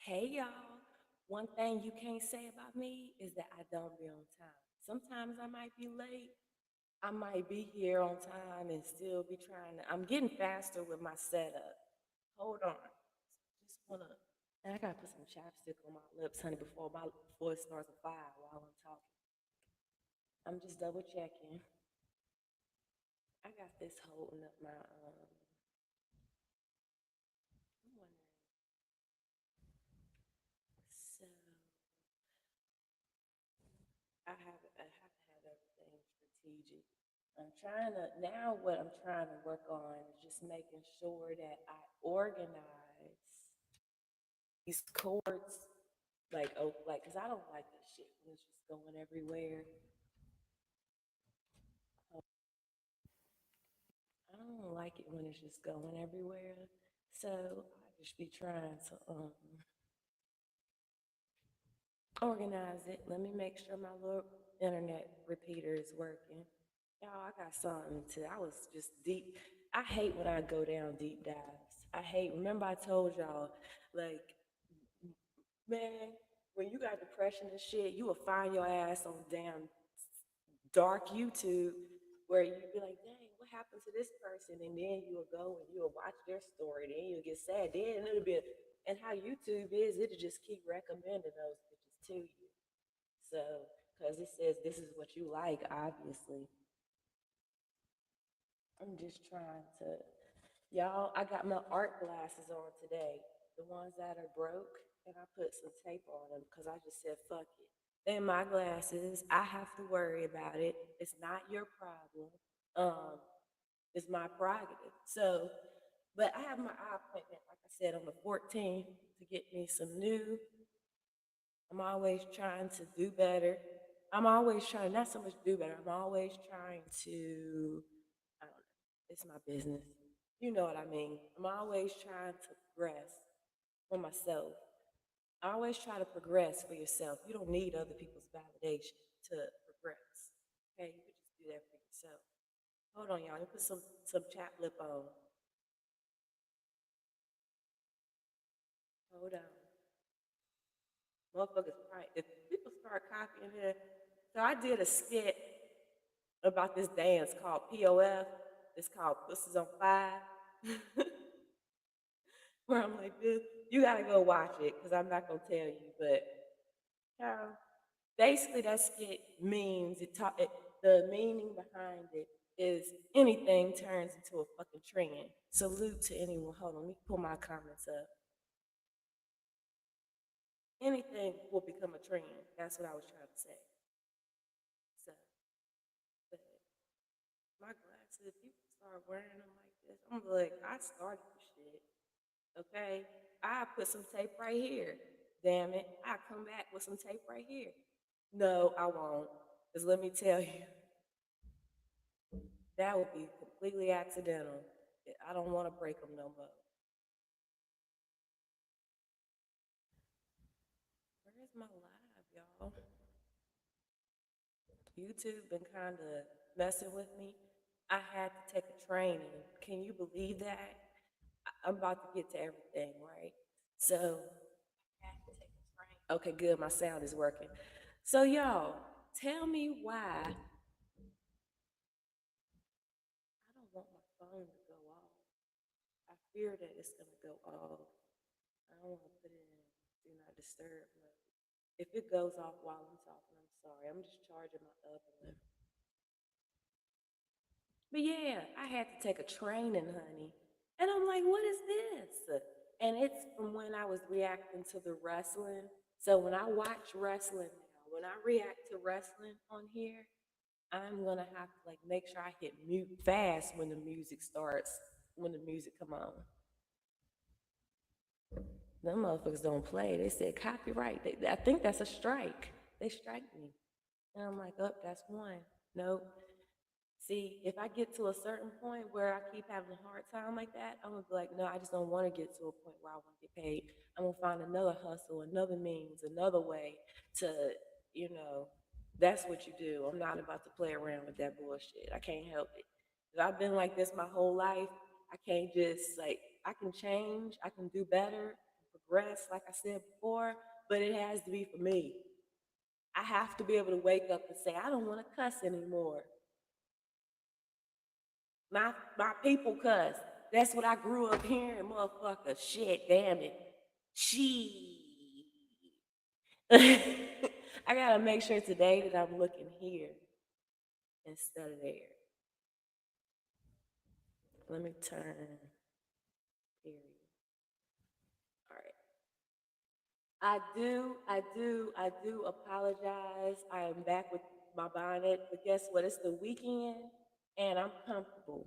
Hey y'all. One thing you can't say about me is that I don't be on time. Sometimes I might be late. I might be here on time and still be trying to. I'm getting faster with my setup. Hold on. Just wanna. And I gotta put some chapstick on my lips, honey, before it starts a fire while I'm talking. I'm just double checking. I got this holding up my. I'm wondering. So I have to have everything strategic. I'm trying to now what I'm trying to work on is just making sure that I organize these chords like because I don't like this shit when it's just going everywhere. I don't like it when it's just going everywhere. So I just be trying to organize it. Let me make sure my little internet repeater is working. Y'all, I got something to. I was just deep. I hate when I go down deep dives. I hate. Remember, I told y'all, like, man, when you got depression and shit, you will find your ass on damn dark YouTube where you be like, dang, what happened to this person? And then you'll go and you'll watch their story. Then you'll get sad. Then it'll be, and how YouTube is, it'll just keep recommending those bitches to you. So, because it says this is what you like, obviously. I'm just trying to, y'all, I got my art glasses on today, the ones that are broke, and I put some tape on them because I just said, fuck it. They're my glasses. I have to worry about it. It's not your problem. Um, it's my prerogative. So, but I have my eye appointment, like I said, on the 14th to get me some new. I'm always trying to do better. I'm always trying, not so much do better, I'm always trying to, I don't know, it's my business. You know what I mean? I'm always trying to progress for myself. I always try to progress for yourself. You don't need other people's validation to progress. Okay, you can just do that for yourself. Hold on, y'all. Let me put some chap lip on. Hold on. Motherfuckers, right? If people start copying it, so I did a skit about this dance called POF. It's called Pussies on Fire. Where I'm like this. You gotta go watch it because I'm not gonna tell you. But yeah, basically that skit means the meaning behind it is anything turns into a fucking trend. Salute to anyone. Hold on, let me pull my comments up. Anything will become a trend. That's what I was trying to say. So, but my glasses, people start wearing them like this. I'm like, I started the shit. Okay, I put some tape right here. Damn it, I come back with some tape right here. No, I won't. Cause let me tell you, that would be completely accidental. I don't want to break them no more. Where's my live, y'all? YouTube been kind of messing with me. I had to take a training. Can you believe that? I'm about to get to everything, right? So, I had to take a training. Okay, good. My sound is working. So, y'all, tell me why I don't want my phone to go off. I fear that it's going to go off. I don't want to put it in do not disturb mode. If it goes off while I'm talking, I'm sorry. I'm just charging my other one. But yeah, I had to take a training, honey. And I'm like, what is this? And it's from when I was reacting to the wrestling. So when I watch wrestling now, when I react to wrestling on here, I'm gonna have to like make sure I hit mute fast when the music starts, when the music come on. Them motherfuckers don't play. They said copyright. I think that's a strike. They strike me. And I'm like, oh, that's one. Nope. See, if I get to a certain point where I keep having a hard time like that, I'm gonna be like, no, I just don't want to get to a point where I want to get paid. I'm gonna find another hustle, another means, another way to, you know, that's what you do. I'm not about to play around with that bullshit. I can't help it. If I've been like this my whole life, I can't just like I can change, I can do better, rest, like I said before, but it has to be for me. I have to be able to wake up and say, I don't want to cuss anymore. My people cuss. That's what I grew up hearing, motherfucker. Shit, damn it. She. I gotta make sure today that I'm looking here instead of there. Let me turn. Period. All right. I do apologize. I am back with my bonnet, but guess what? It's the weekend and I'm comfortable.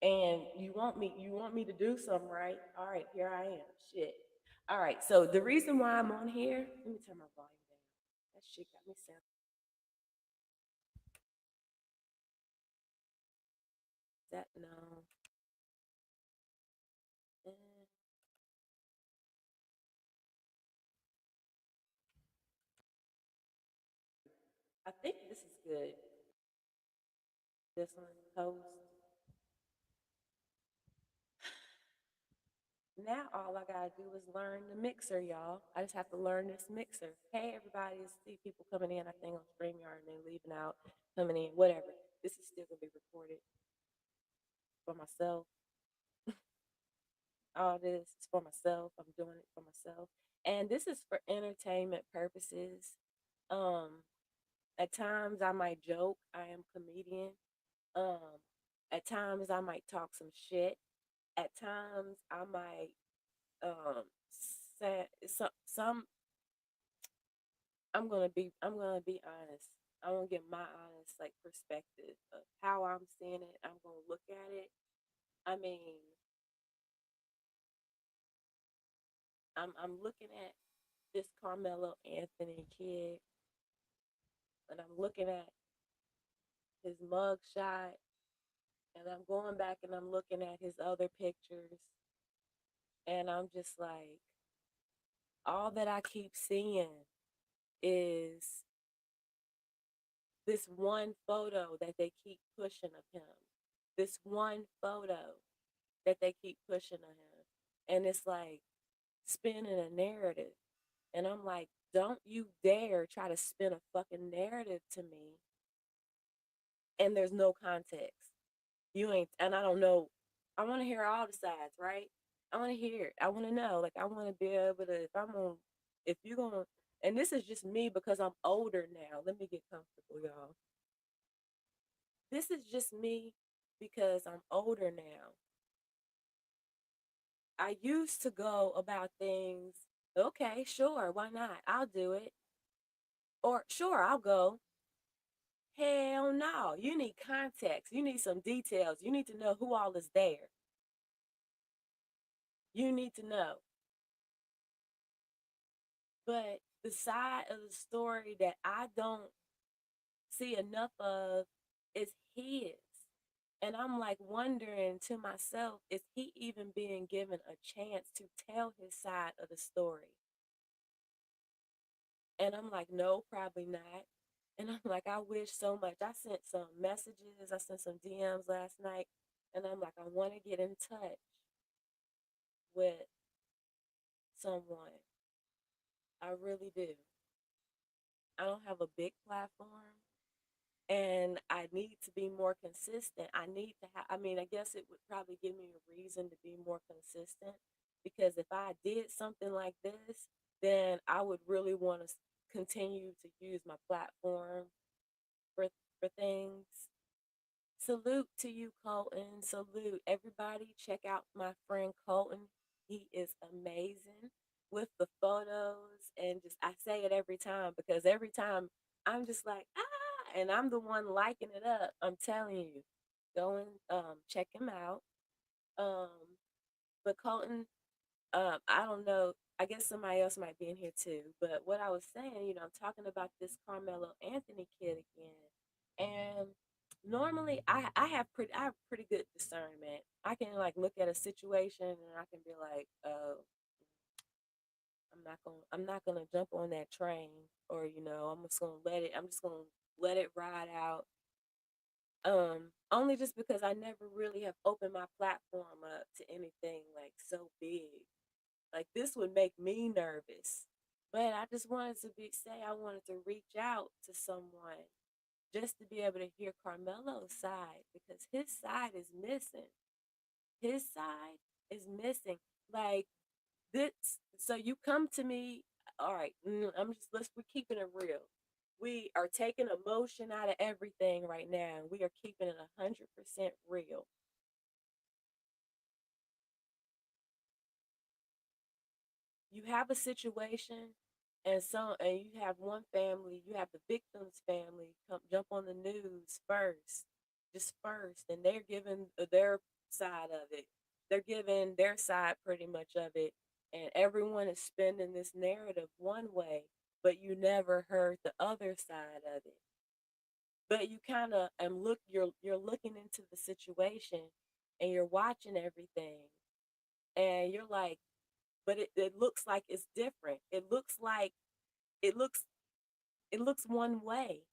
And you want me to do something, right? All right, here I am. Shit. All right, so the reason why I'm on here, let me turn my volume down. That shit got me sound. That no. Eh, I think this is good. This one post. Now all I gotta do is learn the mixer, y'all. I just have to learn this mixer. Hey, everybody, I see people coming in. I think on StreamYard and then leaving out, coming in, whatever. This is still gonna be recorded for myself. All this is for myself. I'm doing it for myself, and this is for entertainment purposes. Um, at times I might joke. I am a comedian. Um, at times I might talk some shit. At times I might say some I'm gonna be honest. I'm gonna give my honest like perspective of how I'm seeing it. I'm gonna look at it. I mean, I'm looking at this Carmelo Anthony kid, and I'm looking at his mug shot, and I'm going back and I'm looking at his other pictures, and I'm just like, all that I keep seeing is this one photo that they keep pushing of him. This one photo that they keep pushing of him. And it's like spinning a narrative. And I'm like, don't you dare try to spin a fucking narrative to me. And there's no context. You ain't, and I don't know. I want to hear all the sides, right? I want to hear it. I want to know. Like, I want to be able to, if I'm on, if you're going to, and this is just me because I'm older now. Let me get comfortable, y'all. This is just me because I'm older now. I used to go about things, okay, sure, why not? I'll do it. Or, sure, I'll go. Hell no. You need context. You need some details. You need to know who all is there. You need to know. But the side of the story that I don't see enough of is his. And I'm like wondering to myself, is he even being given a chance to tell his side of the story? And I'm like, no, probably not. And I'm like, I wish so much. I sent some messages, I sent some DMs last night, and I'm like, I want to get in touch with someone. I really do. I don't have a big platform, and I need to be more consistent. I need to have, I mean, I guess it would probably give me a reason to be more consistent because if I did something like this, then I would really want to continue to use my platform for for things. Salute to you, Colton. Salute everybody. Check out my friend Colton. He is amazing with the photos, and just I say it every time because every time I'm just like and I'm the one liking it up. I'm telling you, go and check him out. Um, but Colton, I don't know. I guess somebody else might be in here too. But what I was saying, I'm talking about this Carmelo Anthony kid again, and normally I have pretty good discernment. I can like look at a situation and I can be like, oh, I'm not gonna jump on that train, or I'm just gonna let it ride out. Only just because I never really have opened my platform up to anything like so big. Like this would make me nervous. But I just wanted to say I wanted to reach out to someone just to be able to hear Carmelo's side because his side is missing. His side is missing. Like this, so you come to me, all right, I'm just, we're keeping it real. We are taking emotion out of everything right now. And we are keeping it 100% real. You have a situation and you have one family, you have the victim's family come jump on the news first, just first, and they're giving their side of it. They're giving their side pretty much of it, and everyone is spinning this narrative one way, but you never heard the other side of it. But you kind of you're looking into the situation and you're watching everything and you're like, but it looks like it's different. It looks like it looks it looks one way.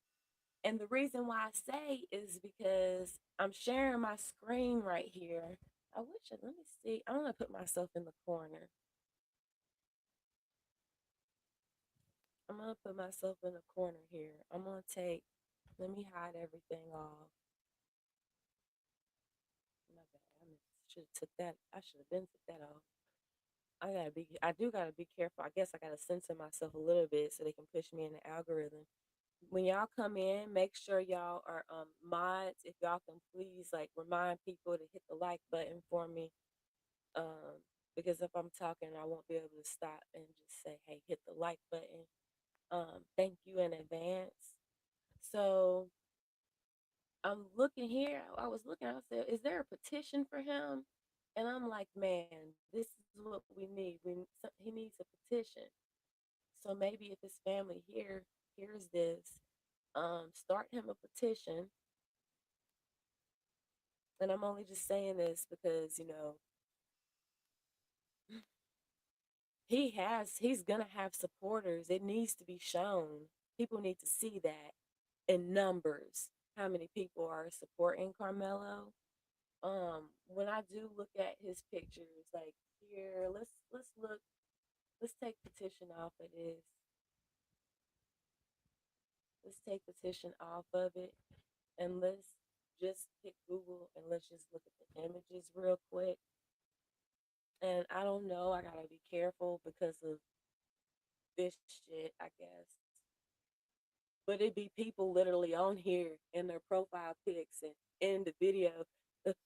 And the reason why I say is because I'm sharing my screen right here. I wish let me see. I'm gonna put myself in the corner. I'm gonna put myself in the corner here. I'm gonna take let me hide everything off. My bad. I should have took that. I should have been took that off. I do gotta be careful. I guess I gotta censor myself a little bit so they can push me in the algorithm. When y'all come in, make sure y'all are mods. If y'all can please like remind people to hit the like button for me. Um, because if I'm talking, I won't be able to stop and just say, "Hey, hit the like button." Thank you in advance. So I'm looking here. I was looking. I said, "Is there a petition for him?" And I'm like, "Man, this is what we need. He needs a petition." So maybe if his family here hears this, start him a petition. And I'm only just saying this because, he's gonna have supporters. It needs to be shown. People need to see that in numbers, how many people are supporting Carmelo. When I do look at his pictures, like here, let's take petition off of this. Let's take petition off of it and let's just hit Google and let's just look at the images real quick. And I don't know, I gotta be careful because of this shit, I guess. But it be people literally on here in their profile pics and in the video.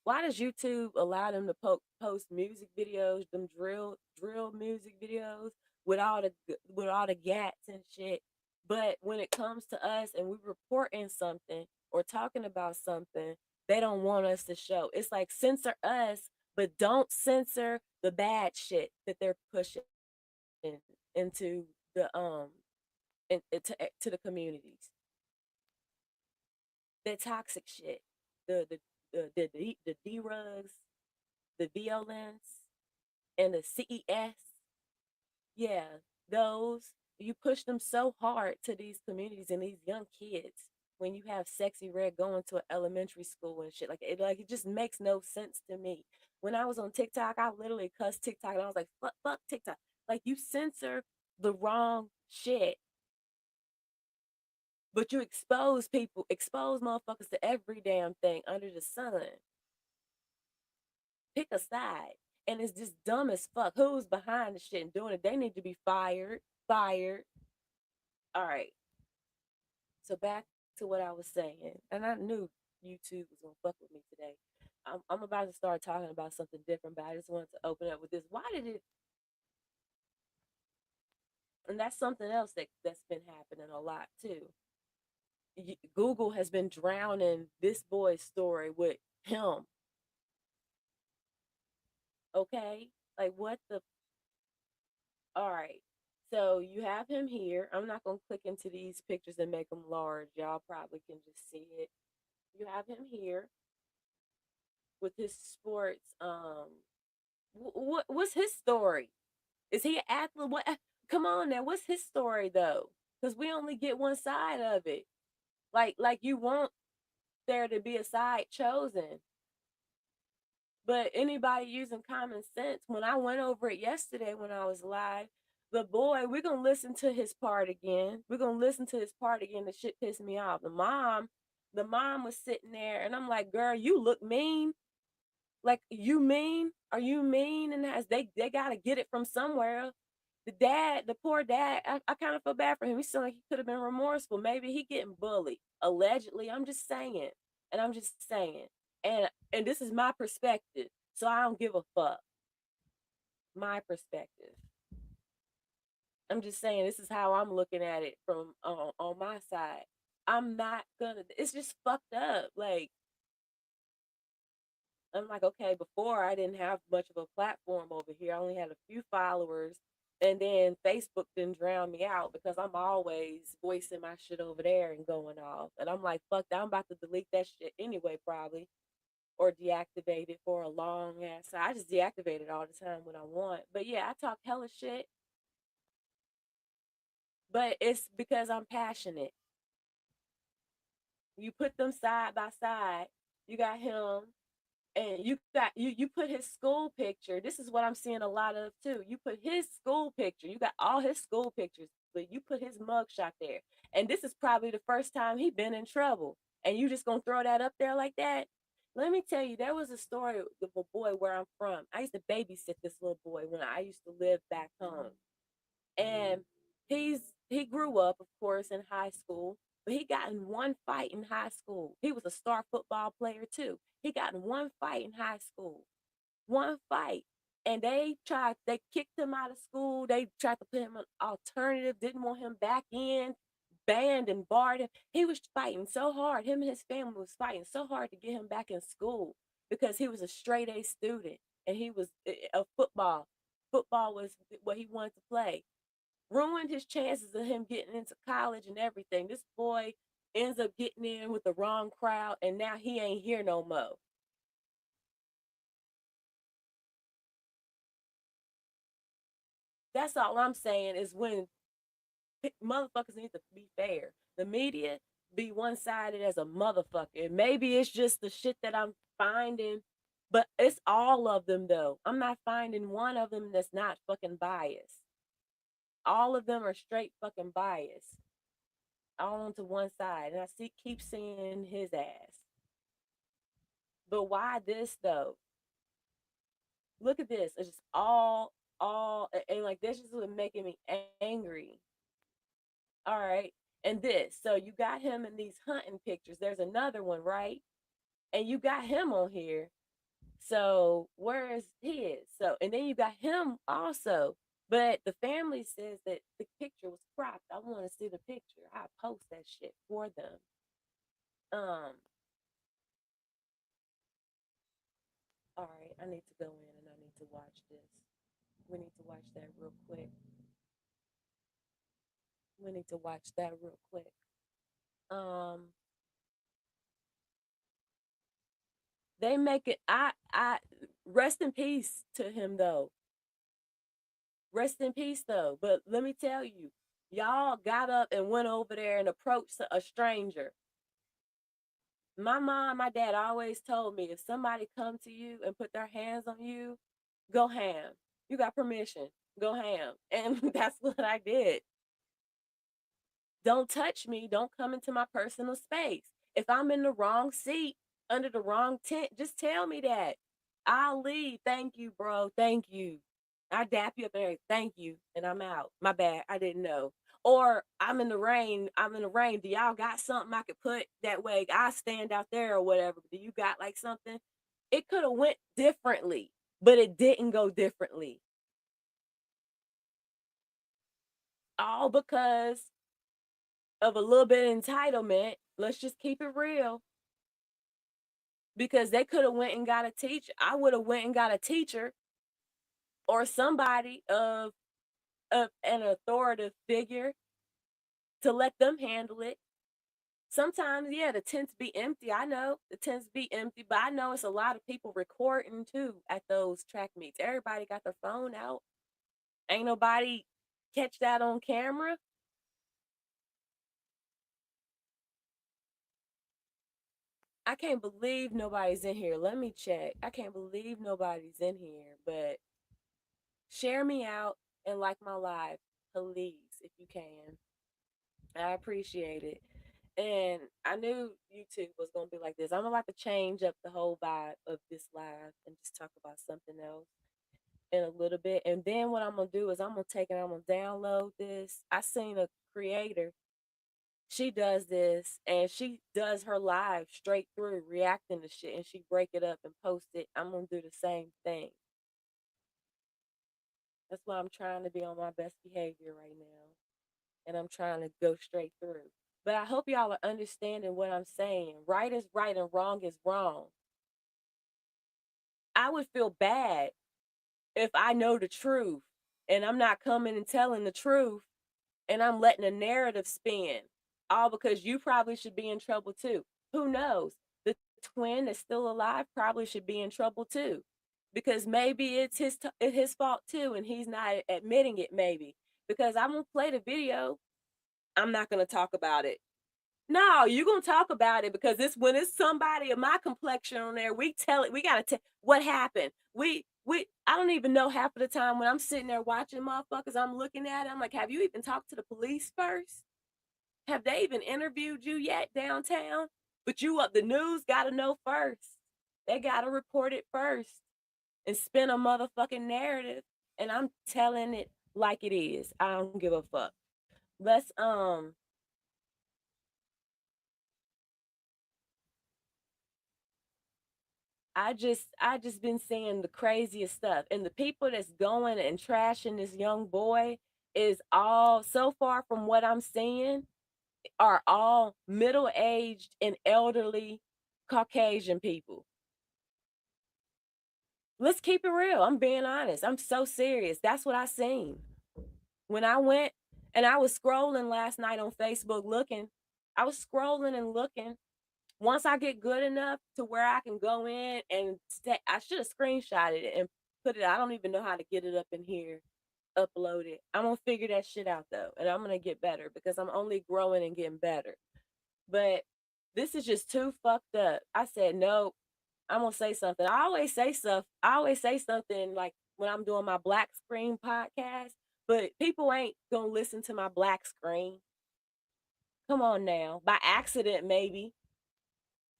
Why does YouTube allow them to post music videos, them drill music videos with all the gats and shit? But when it comes to us and we reporting something or talking about something, they don't want us to show. It's like censor us, but don't censor the bad shit that they're pushing into the to the communities. The toxic shit, the D rugs, the violence, and the CES. Yeah, those you push them so hard to these communities and these young kids when you have sexy red going to an elementary school and shit like it just makes no sense to me. When I was on TikTok, I literally cussed TikTok and I was like, fuck TikTok. Like you censor the wrong shit. But you expose motherfuckers to every damn thing under the sun. Pick a side. And it's just dumb as fuck. Who's behind the shit and doing it? They need to be fired. Fired. All right. So back to what I was saying. And I knew YouTube was gonna fuck with me today. I'm about to start talking about something different, but I just wanted to open up with this. Why did it and that's something else that's been happening a lot too. Google has been drowning this boy's story with him. Okay? Like what the all right. So you have him here. I'm not gonna click into these pictures and make them large. Y'all probably can just see it. You have him here with his sports. What's his story? Is he an athlete? What? Come on now. What's his story though? Because we only get one side of it. Like you want there to be a side chosen. But anybody using common sense, when I went over it yesterday when I was live, the boy, we're gonna listen to his part again. We're gonna listen to his part again. The shit pissed me off. The mom was sitting there, and I'm like, girl, you look mean. Like, you mean? Are you mean? And as they gotta get it from somewhere. The dad, the poor dad, I kind of feel bad for him. He seemed like he could have been remorseful. Maybe he getting bullied. Allegedly. I'm just saying. And I'm just saying. And this is my perspective. So I don't give a fuck. My perspective. I'm just saying this is how I'm looking at it from on my side. I'm not gonna, it's just fucked up. Like, I'm like, okay, before I didn't have much of a platform over here. I only had a few followers. And then Facebook didn't drown me out because I'm always voicing my shit over there and going off. And I'm like, fuck that. I'm about to delete that shit anyway, probably. Or deactivate it for a long ass. So I just deactivate it all the time when I want. But yeah, I talk hella shit. But it's because I'm passionate. You put them side by side. You got him, and you put his school picture. This is what I'm seeing a lot of too. You put his school picture. You got all his school pictures, but you put his mugshot there. And this is probably the first time he been in trouble. And you just gonna throw that up there like that? Let me tell you, there was a story of a boy where I'm from. I used to babysit this little boy when I used to live back home. And he grew up, of course, in high school, but he got in one fight in high school. He was a star football player too. He got in one fight in high school, one fight, and they kicked him out of school. They tried to put him on alternative, didn't want him back in, banned and barred him. He was fighting so hard. Him and his family was fighting so hard to get him back in school because he was a straight A student and he was a football. Football was what he wanted to play. Ruined his chances of him getting into college and everything. This boy ends up getting in with the wrong crowd, and now he ain't here no more. That's all I'm saying is when motherfuckers need to be fair. The media be one sided as a motherfucker. Maybe it's just the shit that I'm finding, but it's all of them though. I'm not finding one of them that's not fucking biased. All of them are straight fucking biased. All onto one side. And I keep seeing his ass. But why this though? Look at this. It's just all, and like this is what making me angry. All right. And this. So you got him in these hunting pictures. There's another one, right? And you got him on here. So where is his? So, and then you got him also. But the family says that the picture was cropped. I want to see the picture. I post that shit for them. Um, all right, I need to go in and I need to watch this. We need to watch that real quick. We need to watch that real quick. Um, they make it. I rest in peace to him though. Rest in peace though. But let me tell you, y'all got up and went over there and approached a stranger. My mom, my dad always told me if somebody come to you and put their hands on you, go ham. You got permission. Go ham. And that's what I did. Don't touch me. Don't come into my personal space. If I'm in the wrong seat, under the wrong tent, just tell me that. I'll leave. Thank you, bro. Thank you. I dap you up there. Thank you. And I'm out. My bad. I didn't know. Or I'm in the rain. I'm in the rain. Do y'all got something I could put that way? I stand out there or whatever. Do you got like something? It could have went differently, but it didn't go differently. All because of a little bit of entitlement. Let's just keep it real. Because they could have went and got a teacher. I would have went and got a teacher or somebody of an authoritative figure to let them handle it. Sometimes, yeah, the tents be empty. I know the tents be empty, but I know it's a lot of people recording too at those track meets. Everybody got their phone out. Ain't nobody catch that on camera. I can't believe nobody's in here. Let me check. I can't believe nobody's in here, but share me out and like my live, please, if you can. I appreciate it. And I knew YouTube was gonna be like this. I'm about to change up the whole vibe of this live and just talk about something else in a little bit. And then what I'm gonna do is I'm gonna take and I'm gonna download this. I seen a creator. She does this and she does her live straight through reacting to shit and she break it up and post it. I'm gonna do the same thing. That's why I'm trying to be on my best behavior right now. And I'm trying to go straight through. But I hope y'all are understanding what I'm saying. Right is right and wrong is wrong. I would feel bad if I know the truth and I'm not coming and telling the truth and I'm letting a narrative spin, all because you probably should be in trouble too. Who knows? The twin that's still alive probably should be in trouble too, because maybe it's his fault too, and he's not admitting it. Maybe because I'm gonna play the video, I'm not gonna talk about it. No, you're gonna talk about it because it's when it's somebody of my complexion on there, we tell it, we gotta tell what happened. We I don't even know half of the time when I'm sitting there watching motherfuckers, I'm looking at it, I'm like, have you even talked to the police first? Have they even interviewed you yet downtown? But you up the news gotta know first. They gotta report it first and spin a motherfucking narrative. And I'm telling it like it is. I don't give a fuck. Let's I just been seeing the craziest stuff. And the people that's going and trashing this young boy is all so far from what I'm seeing are all middle-aged and elderly Caucasian people. Let's keep it real. I'm being honest. I'm so serious. That's what I seen. When I went and I was scrolling last night on Facebook looking, I was scrolling and looking. Once I get good enough to where I can go in and stay, I should have screenshotted it and put it. I don't even know how to get it up in here, upload it. I'm gonna figure that shit out though, and I'm gonna get better because I'm only growing and getting better. But this is just too fucked up. I said no. I'm gonna say something. I always say stuff. I always say something like when I'm doing my black screen podcast, but people ain't gonna listen to my black screen. Come on now, by accident maybe.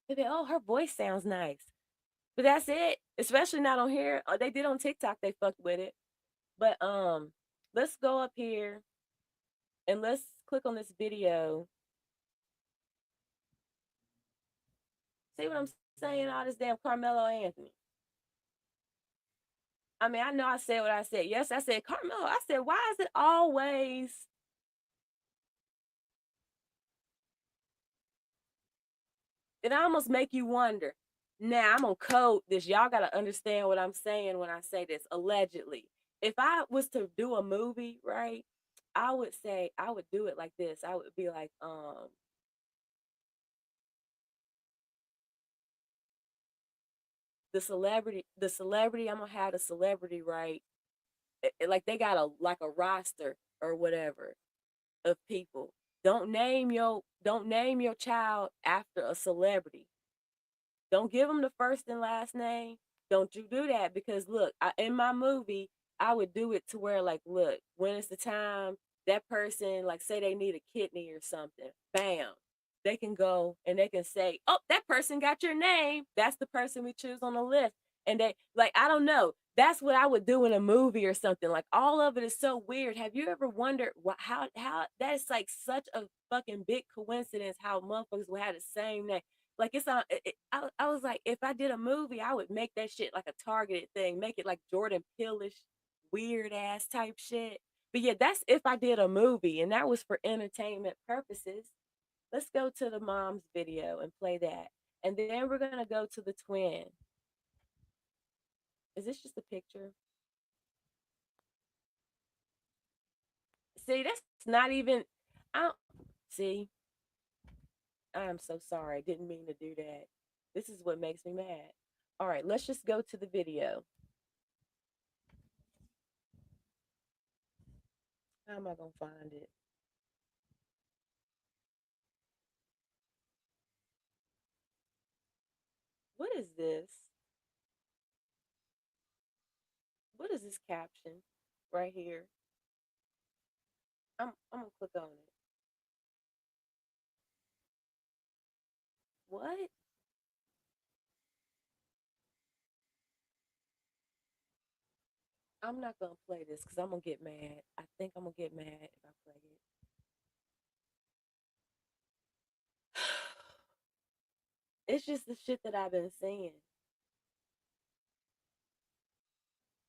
Maybe oh her voice sounds nice. But that's it. Especially not on here. They did on TikTok. They fucked with it. But let's go up here and let's click on this video. See what I'm saying? All this damn Carmelo Anthony. I mean, I know I said what I said. Yes, I said Carmelo. I said, why is it always? It almost make you wonder. Now I'm gonna code this. Y'all gotta understand what I'm saying when I say this. Allegedly, if I was to do a movie, right, I would say I would do it like this. I would be like, the celebrity, I'm gonna have the celebrity, right? Like they got a like a roster or whatever of people. Don't name your child after a celebrity. Don't give them the first and last name. Don't you do that because look, in my movie, I would do it to where like, look, when it's the time that person, like, say they need a kidney or something, bam, they can go and they can say, oh, that person got your name. That's the person we choose on the list. And they like, I don't know. That's what I would do in a movie or something. Like all of it is so weird. Have you ever wondered how that is like such a fucking big coincidence how motherfuckers would have the same name? Like it's on. I was like, if I did a movie, I would make that shit like a targeted thing, make it like Jordan Peele-ish, weird ass type shit. But yeah, that's if I did a movie, and that was for entertainment purposes. Let's go to the mom's video and play that, and then we're gonna go to the twin. Is this just a picture? See, that's not even. I don't see. I'm so sorry. I didn't mean to do that. This is what makes me mad. All right, let's just go to the video. How am I gonna find it? is this? What is this caption right here? I'm gonna click on it. What? I'm not gonna play this because I'm gonna get mad. I think I'm gonna get mad if I play it. It's just the shit that I've been seeing.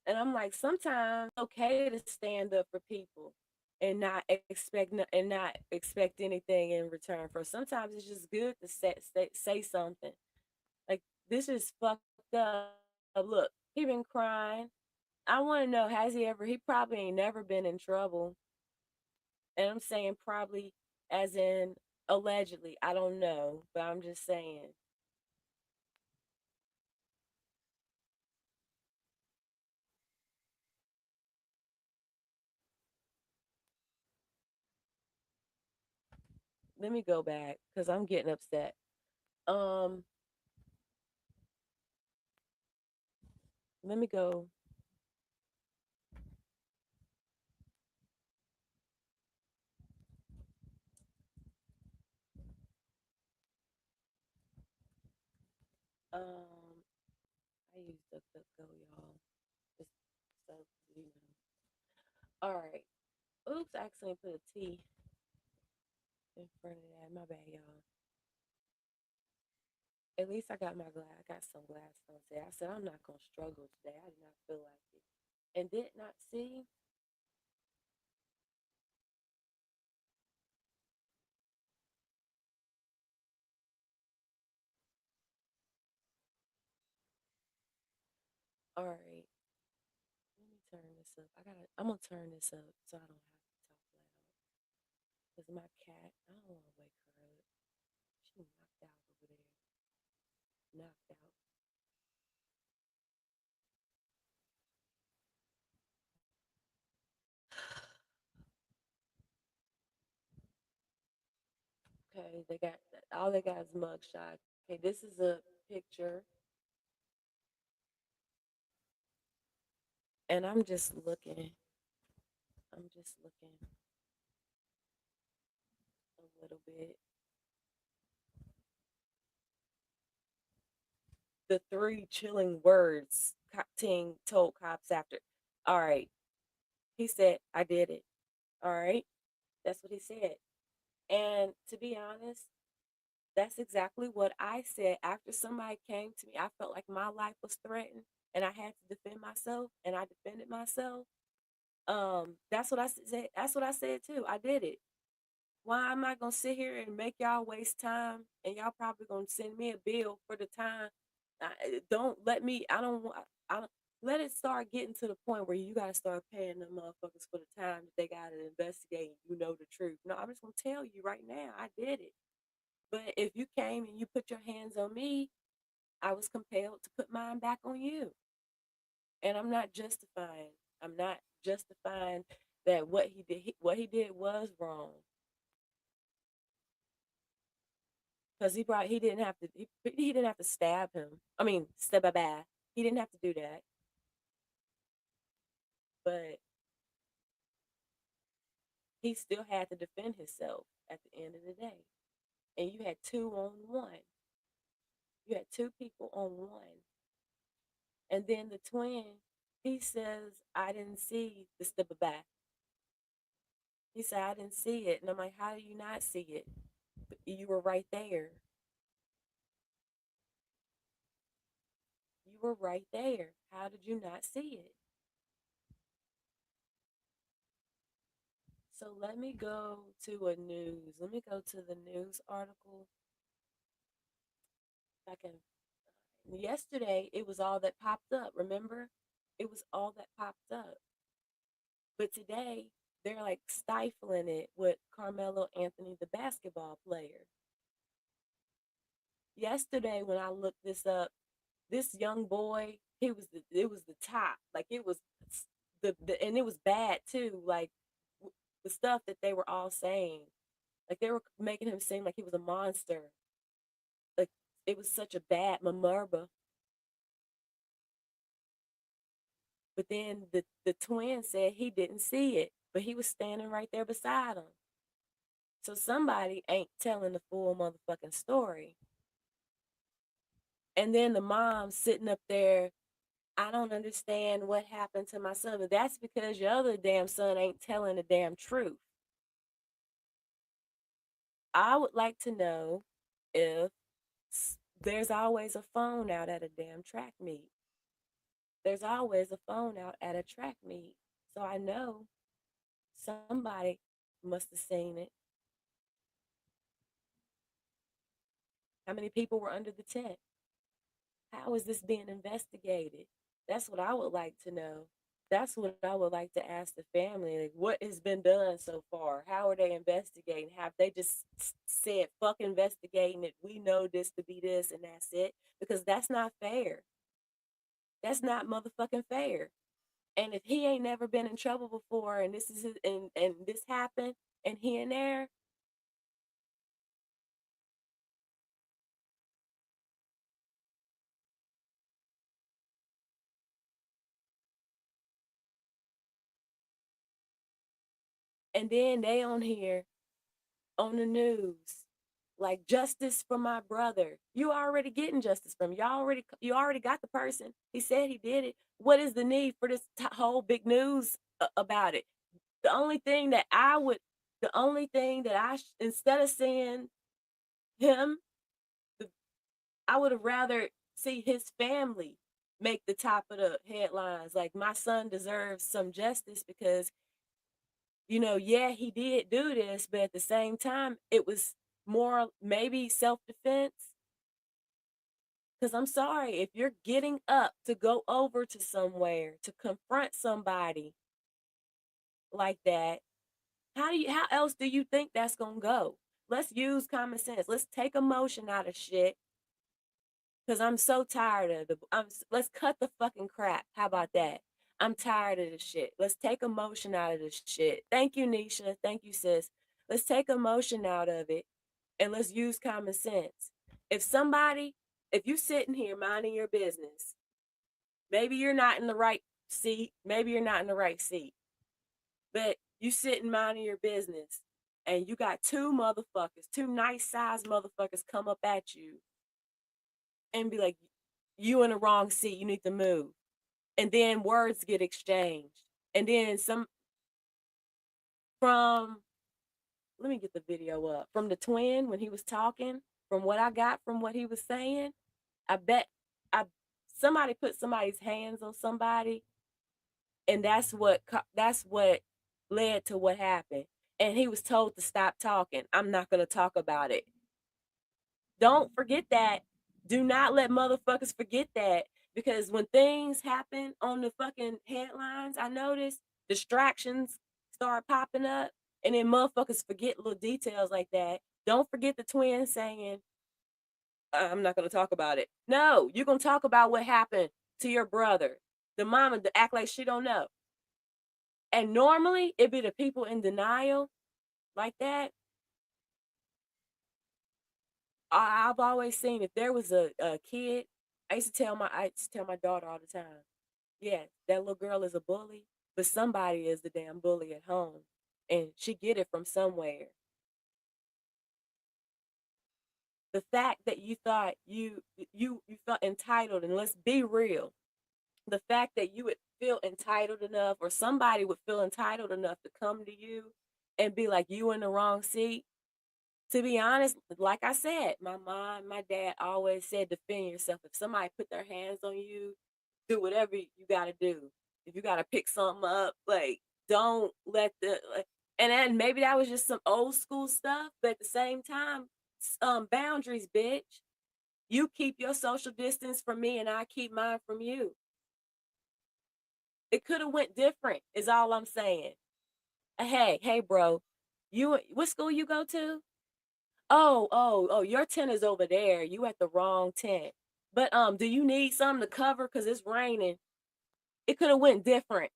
And I'm like, sometimes it's okay to stand up for people and not expect anything in return for. Sometimes it's just good to say something. Like this is fucked up. Look, he been crying. I want to know, has he ever? He probably ain't never been in trouble. And I'm saying probably as in allegedly. I don't know, but I'm just saying. Let me go back because I'm getting upset. Um, let me go. I use DuckDuckGo, y'all. Just so you know. All right. Oops, I accidentally put a T in front of that. My bad, y'all. At least I got my glass. I got some glass on today. I said I'm not gonna struggle today. I did not feel like it, and did not see. All right, let me turn this up. I'm gonna turn this up so I don't have to talk loud. Cause my cat, I don't want to wake her up. She knocked out over there. Knocked out. Okay, they got all they got is mugshot. Okay, this is a picture, and I'm just looking. I'm just looking a little bit. The three chilling words Ting told cops after. All right, he said, "I did it." All right, that's what he said. And to be honest, that's exactly what I said after somebody came to me. I felt like my life was threatened, and I had to defend myself, and I defended myself. That's what I said. That's what I said too. I did it. Why am I gonna sit here and make y'all waste time, and y'all probably gonna send me a bill for the time? Don't let me. I don't want. I don't let it start getting to the point where you gotta start paying them motherfuckers for the time that they gotta investigate. You know the truth. No, I'm just gonna tell you right now. I did it. But if you came and you put your hands on me, I was compelled to put mine back on you. And I'm not justifying. I'm not justifying that what he did was wrong. Because he didn't have to he didn't have to stab him. I mean, stab a bad. He didn't have to do that. But he still had to defend himself at the end of the day. And you had two on one. You had two people on one. And then the twin, he says, I didn't see the step back. He said, I didn't see it. And I'm like, how do you not see it? You were right there. You were right there. How did you not see it? So let me go to a news. Let me go to the news article. I can. Yesterday, it was all that popped up. Remember, it was all that popped up. But today, they're like stifling it with Carmelo Anthony, the basketball player. Yesterday, when I looked this up, this young boy, it was the top. Like it was and it was bad too. Like the stuff that they were all saying. Like they were making him seem like he was a monster. Like it was such a bad Mamerba. But then the twin said he didn't see it, but he was standing right there beside him. So somebody ain't telling the full motherfucking story. And then the mom sitting up there, I don't understand what happened to my son, but that's because your other damn son ain't telling the damn truth. I would like to know if there's always a phone out at a damn track meet. There's always a phone out at a track meet. So I know somebody must have seen it. How many people were under the tent? How is this being investigated? That's what I would like to know. That's what I would like to ask the family. Like, what has been done so far? How are they investigating? Have they just said, fuck investigating it? We know this to be this and that's it? Because that's not fair. That's not motherfucking fair. And if he ain't never been in trouble before and this is his, and this happened and he in there, and then they on here on the news like justice for my brother. You already getting justice from him. You already got the person. He said he did it. What is the need for this whole big news about it? The only thing that I would, the only thing that instead of seeing him, I would have rather see his family make the top of the headlines. Like my son deserves some justice because yeah, he did do this, but at the same time, it was more maybe self defense. Because I'm sorry, if you're getting up to go over to somewhere to confront somebody like that, how else do you think that's gonna go? Let's use common sense. Let's take emotion out of shit. Cause I'm so tired of let's cut the fucking crap. How about that? I'm tired of this shit. Let's take emotion out of this shit. Thank you, Nisha. Thank you, sis. Let's take emotion out of it and let's use common sense. If you sitting here minding your business, maybe you're not in the right seat, maybe you're not in the right seat, but you sitting minding your business and you got two nice sized motherfuckers come up at you and be like, you in the wrong seat, you need to move. And then words get exchanged. And then from, let me get the video up. From the twin when he was talking, from what I got from what he was saying, I bet I somebody put somebody's hands on somebody and that's what led to what happened. And he was told to stop talking. I'm not going to talk about it. Don't forget that. Do not let motherfuckers forget that. Because when things happen on the fucking headlines, I notice distractions start popping up and then motherfuckers forget little details like that. Don't forget the twin saying, I'm not going to talk about it. No, you're going to talk about what happened to your brother. The mama to act like she don't know. And normally it be the people in denial like that. I've always seen if there was a kid, I used to tell my daughter all the time, yeah, that little girl is a bully, but somebody is the damn bully at home, and she get it from somewhere. The fact that you thought you felt entitled, and let's be real, the fact that you would feel entitled enough, or somebody would feel entitled enough to come to you and be like, you in the wrong seat. To be honest, like I said, my mom, my dad always said, defend yourself. If somebody put their hands on you, do whatever you got to do. If you got to pick something up, like, don't let and then maybe that was just some old school stuff, but at the same time, boundaries, bitch. You keep your social distance from me and I keep mine from you. It could have went different is all I'm saying. Hey, bro, what school you go to? Oh, your tent is over there. You at the wrong tent. But do you need something to cover? Cause it's raining. It could have went different,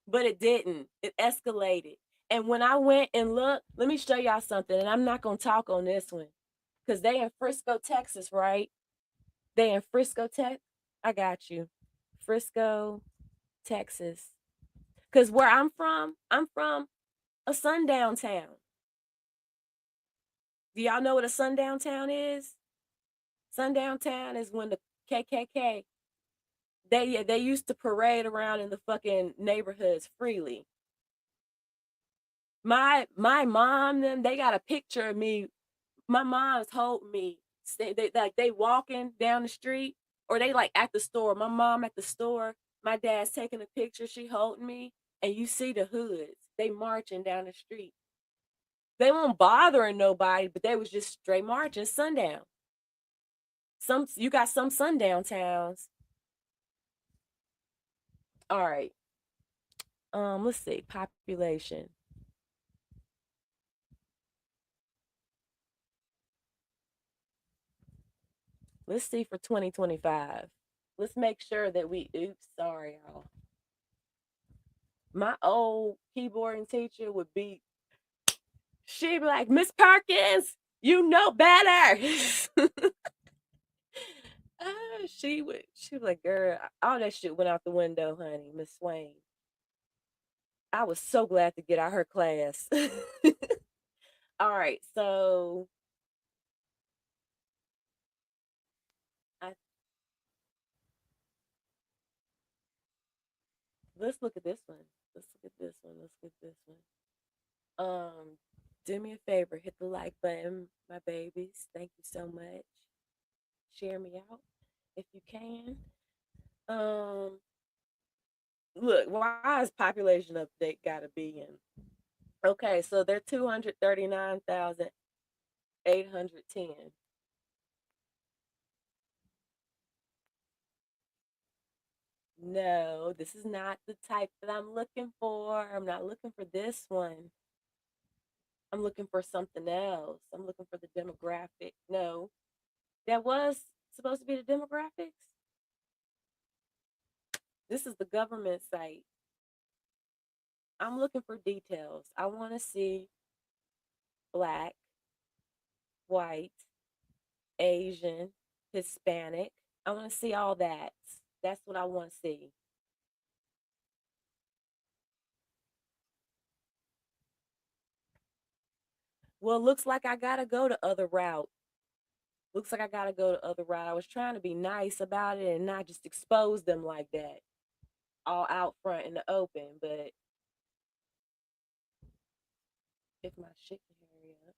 but it didn't. It escalated. And when I went and looked, let me show y'all something. And I'm not gonna talk on this one. Cause they in Frisco, Texas, right? They in Frisco, Texas. I got you. Frisco. Texas. Because where I'm from a sundown town. Do y'all know what a sundown town is? Sundown town is when the KKK they used to parade around in the fucking neighborhoods freely. My mom them they got a picture of me. My mom's holding me. They walking down the street or they like at the store. My mom at the store. My dad's taking a picture. She holding me, and you see the hoods. They marching down the street. They weren't bothering nobody, but they was just straight marching sundown. Some you got some sundown towns. All right. Let's see. Population. Let's see for 2025. Let's make sure that we oops, sorry, y'all. My old keyboarding teacher would be she'd be like, Miss Perkins, you know better. She was like, girl, all that shit went out the window, honey, Miss Swain. I was so glad to get out her class. All right, so I let's look at this one. Let's look at this one. Let's look at this one. Do me a favor, hit the like button, my babies. Thank you so much. Share me out if you can. Um, look, why is population update gotta be in? Okay, so they're 239,810. No, this is not the type that I'm looking for. I'm not looking for this one. I'm looking for something else. I'm looking for the demographic. No, that was supposed to be the demographics. This is the government site. I'm looking for details. I want to see black, white, Asian, Hispanic. I want to see all that. That's what I want to see. Well, looks like I gotta go the other route. Looks like I gotta go the other route. I was trying to be nice about it and not just expose them like that, all out front in the open. But if my shit can hurry up.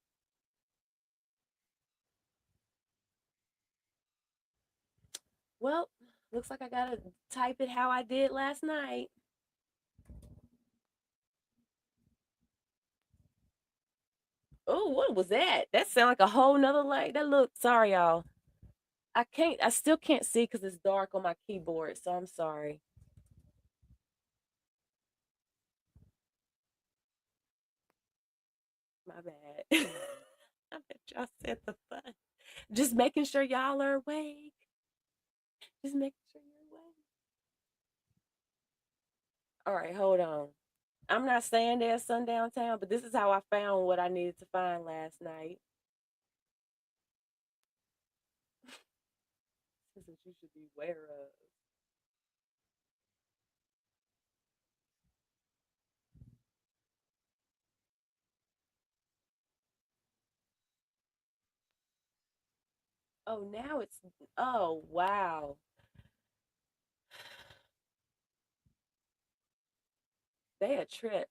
Well, looks like I gotta type it how I did last night. Oh, what was that? That sounded like a whole nother like that look. Sorry, y'all. I still can't see because it's dark on my keyboard, so I'm sorry. My bad. I bet y'all said the fun. Just making sure y'all are awake. Just making sure you're awake. All right, hold on. I'm not saying there's sundown town, but this is how I found what I needed to find last night. This is what you should be aware of. Oh, now it's oh wow. They a trip.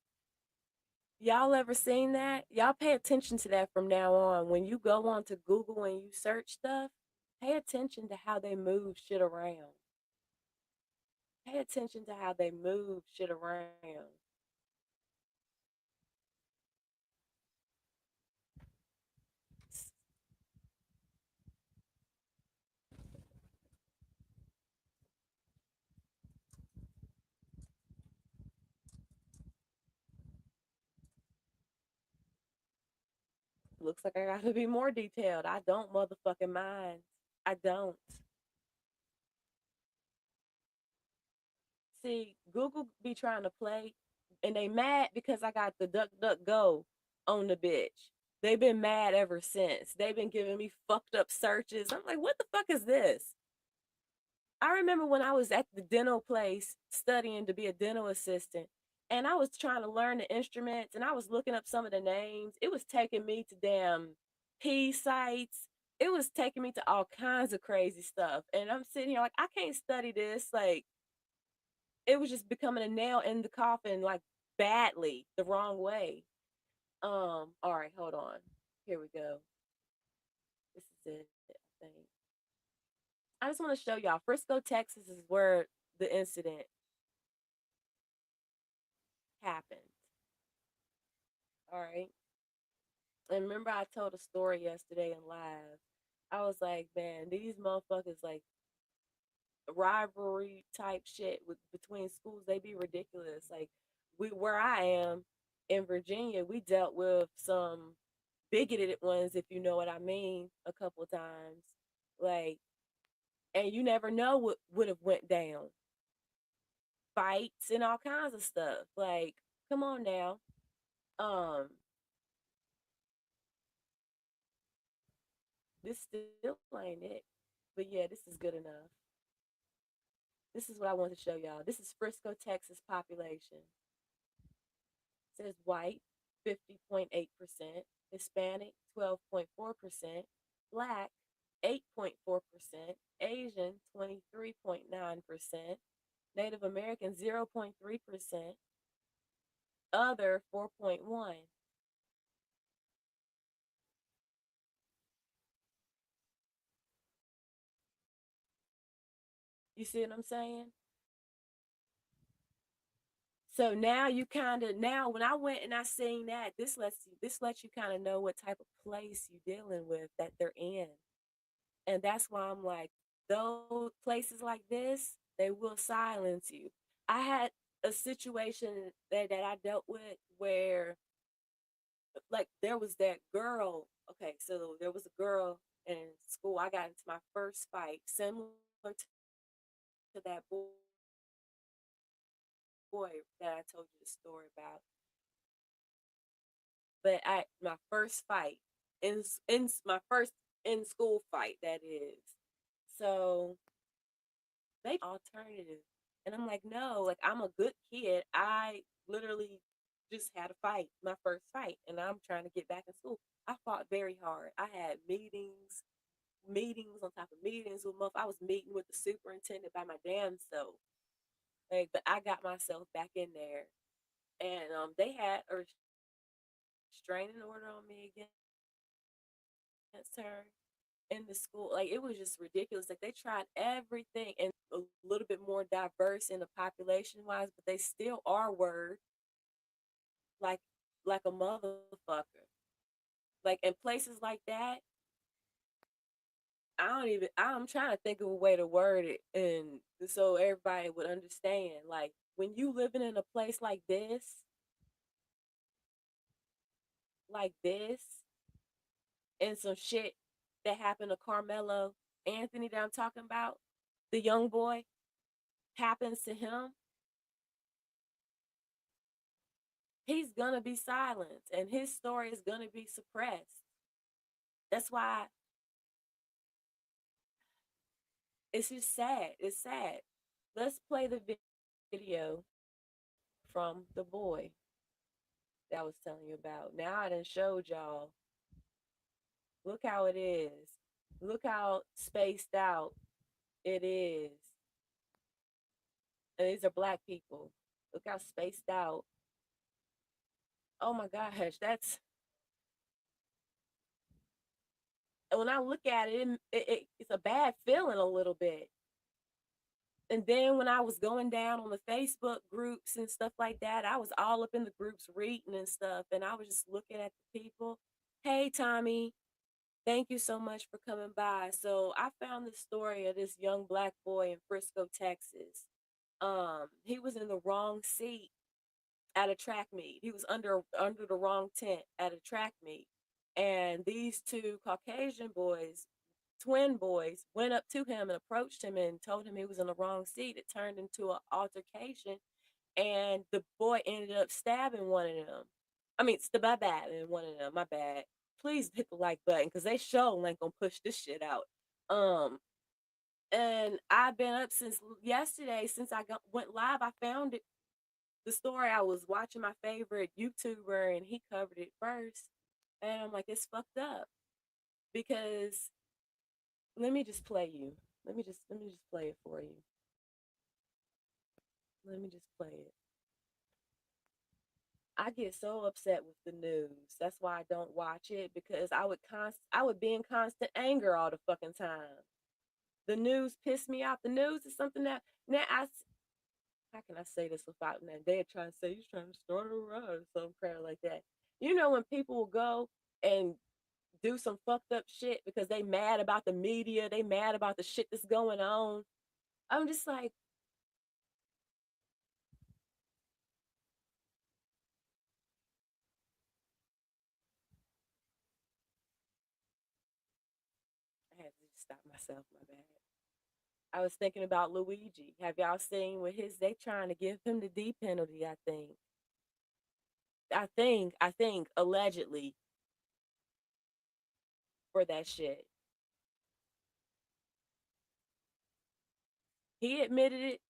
Y'all ever seen that? Y'all pay attention to that from now on. When you go on to Google and you search stuff, pay attention to how they move shit around. Pay attention to how they move shit around. Looks like I gotta be more detailed. I don't motherfucking mind. I don't. See, Google be trying to play and they mad because I got the duck duck go on the bitch. They've been mad ever since. They've been giving me fucked up searches. I'm like, what the fuck is this? I remember when I was at the dental place studying to be a dental assistant, and I was trying to learn the instruments, and I was looking up some of the names. It was taking me to damn P sites. It was taking me to all kinds of crazy stuff. And I'm sitting here like, I can't study this. Like, it was just becoming a nail in the coffin, like badly, the wrong way. All right, hold on. Here we go. This is it, I think. I just want to show y'all. Frisco, Texas is where the incident happened. All right. And remember, I told a story yesterday in live. I was like, man, these motherfuckers, like, rivalry type shit with between schools, they be ridiculous. Like, where I am in Virginia, we dealt with some bigoted ones, if you know what I mean, a couple of times. Like, and you never know what would have went down. Fights and all kinds of stuff. Like, come on now. Um, this still ain't it. But yeah, this is good enough. This is what I want to show y'all. This is Frisco, Texas population. It says white, 50.8%, Hispanic, 12.4%, Black, 8.4%, Asian, 23.9%, Native American, 0.3%, other, 4.1. You see what I'm saying? So now you kind of now when I went and I seen that, this lets you kind of know what type of place you're dealing with that they're in. And that's why I'm like, those places like this, they will silence you. I had a situation that I dealt with where, like, there was that girl. Okay, so there was a girl in school. I got into my first fight, similar to that boy that I told you the story about. But my first fight in my first in school fight, that is. So they alternative. And I'm like, no, like I'm a good kid. I literally just had a fight, my first fight, and I'm trying to get back in school. I fought very hard. I had meetings on top of meetings with I was meeting with the superintendent by my damn self. Like, but I got myself back in there. And they had a restraining order on me against her in the school. Like, it was just ridiculous. Like, they tried everything and a little bit more diverse in the population wise, but they still are word like a motherfucker. Like, in places like that, I'm trying to think of a way to word it and so everybody would understand. Like, when you living in a place like this, and some shit that happened to Karmelo Anthony that I'm talking about, the young boy, happens to him, he's gonna be silenced and his story is gonna be suppressed. That's why it's just sad. It's sad. Let's play the video from the boy that I was telling you about. Now I done showed y'all. Look how it is. Look how spaced out it is. And these are black people. Look how spaced out. Oh my gosh, that's when I look at it, it's a bad feeling a little bit. And then when I was going down on the Facebook groups and stuff like that, I was all up in the groups reading and stuff, and I was just looking at the people. Hey, Tommy, thank you so much for coming by. So I found the story of this young black boy in Frisco, Texas. He was in the wrong seat at a track meet. He was under the wrong tent at a track meet, and these two Caucasian boys, twin boys, went up to him and approached him and told him he was in the wrong seat. It turned into an altercation, and the boy ended up stabbing one of them. I mean, my bad, and one of them. My bad. Please hit the like button because they sure ain't gonna push this shit out. Um, And I've been up since yesterday. Since went live, I found it. The story, I was watching my favorite YouTuber, and he covered it first. And I'm like, it's fucked up because let me just play you. Let me just play it for you. Let me just play it. I get so upset with the news. That's why I don't watch it, because I would be in constant anger all the fucking time. The news pissed me off. The news is something that now how can I say this without now? They're trying to say he's trying to start a riot or some crap like that. You know, when people will go and do some fucked up shit because they mad about the media, they mad about the shit that's going on. I'm just like, I had to stop myself, my bad. I was thinking about Luigi. Have y'all seen what his they trying to give him the D penalty, I think. I think allegedly for that shit. He admitted it.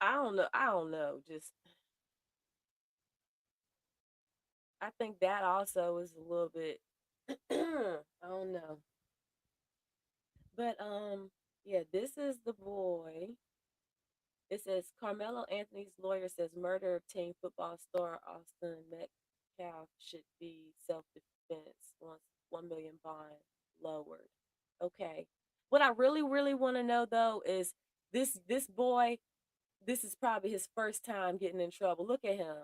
I don't know. I don't know. Just I think that also is a little bit I don't know. But yeah, this is the boy. It says Carmelo Anthony's lawyer says murder of teen football star Austin Metcalf should be self-defense once 1 million bond lowered. Okay. What I really, really want to know though is this boy. This is probably his first time getting in trouble. Look at him.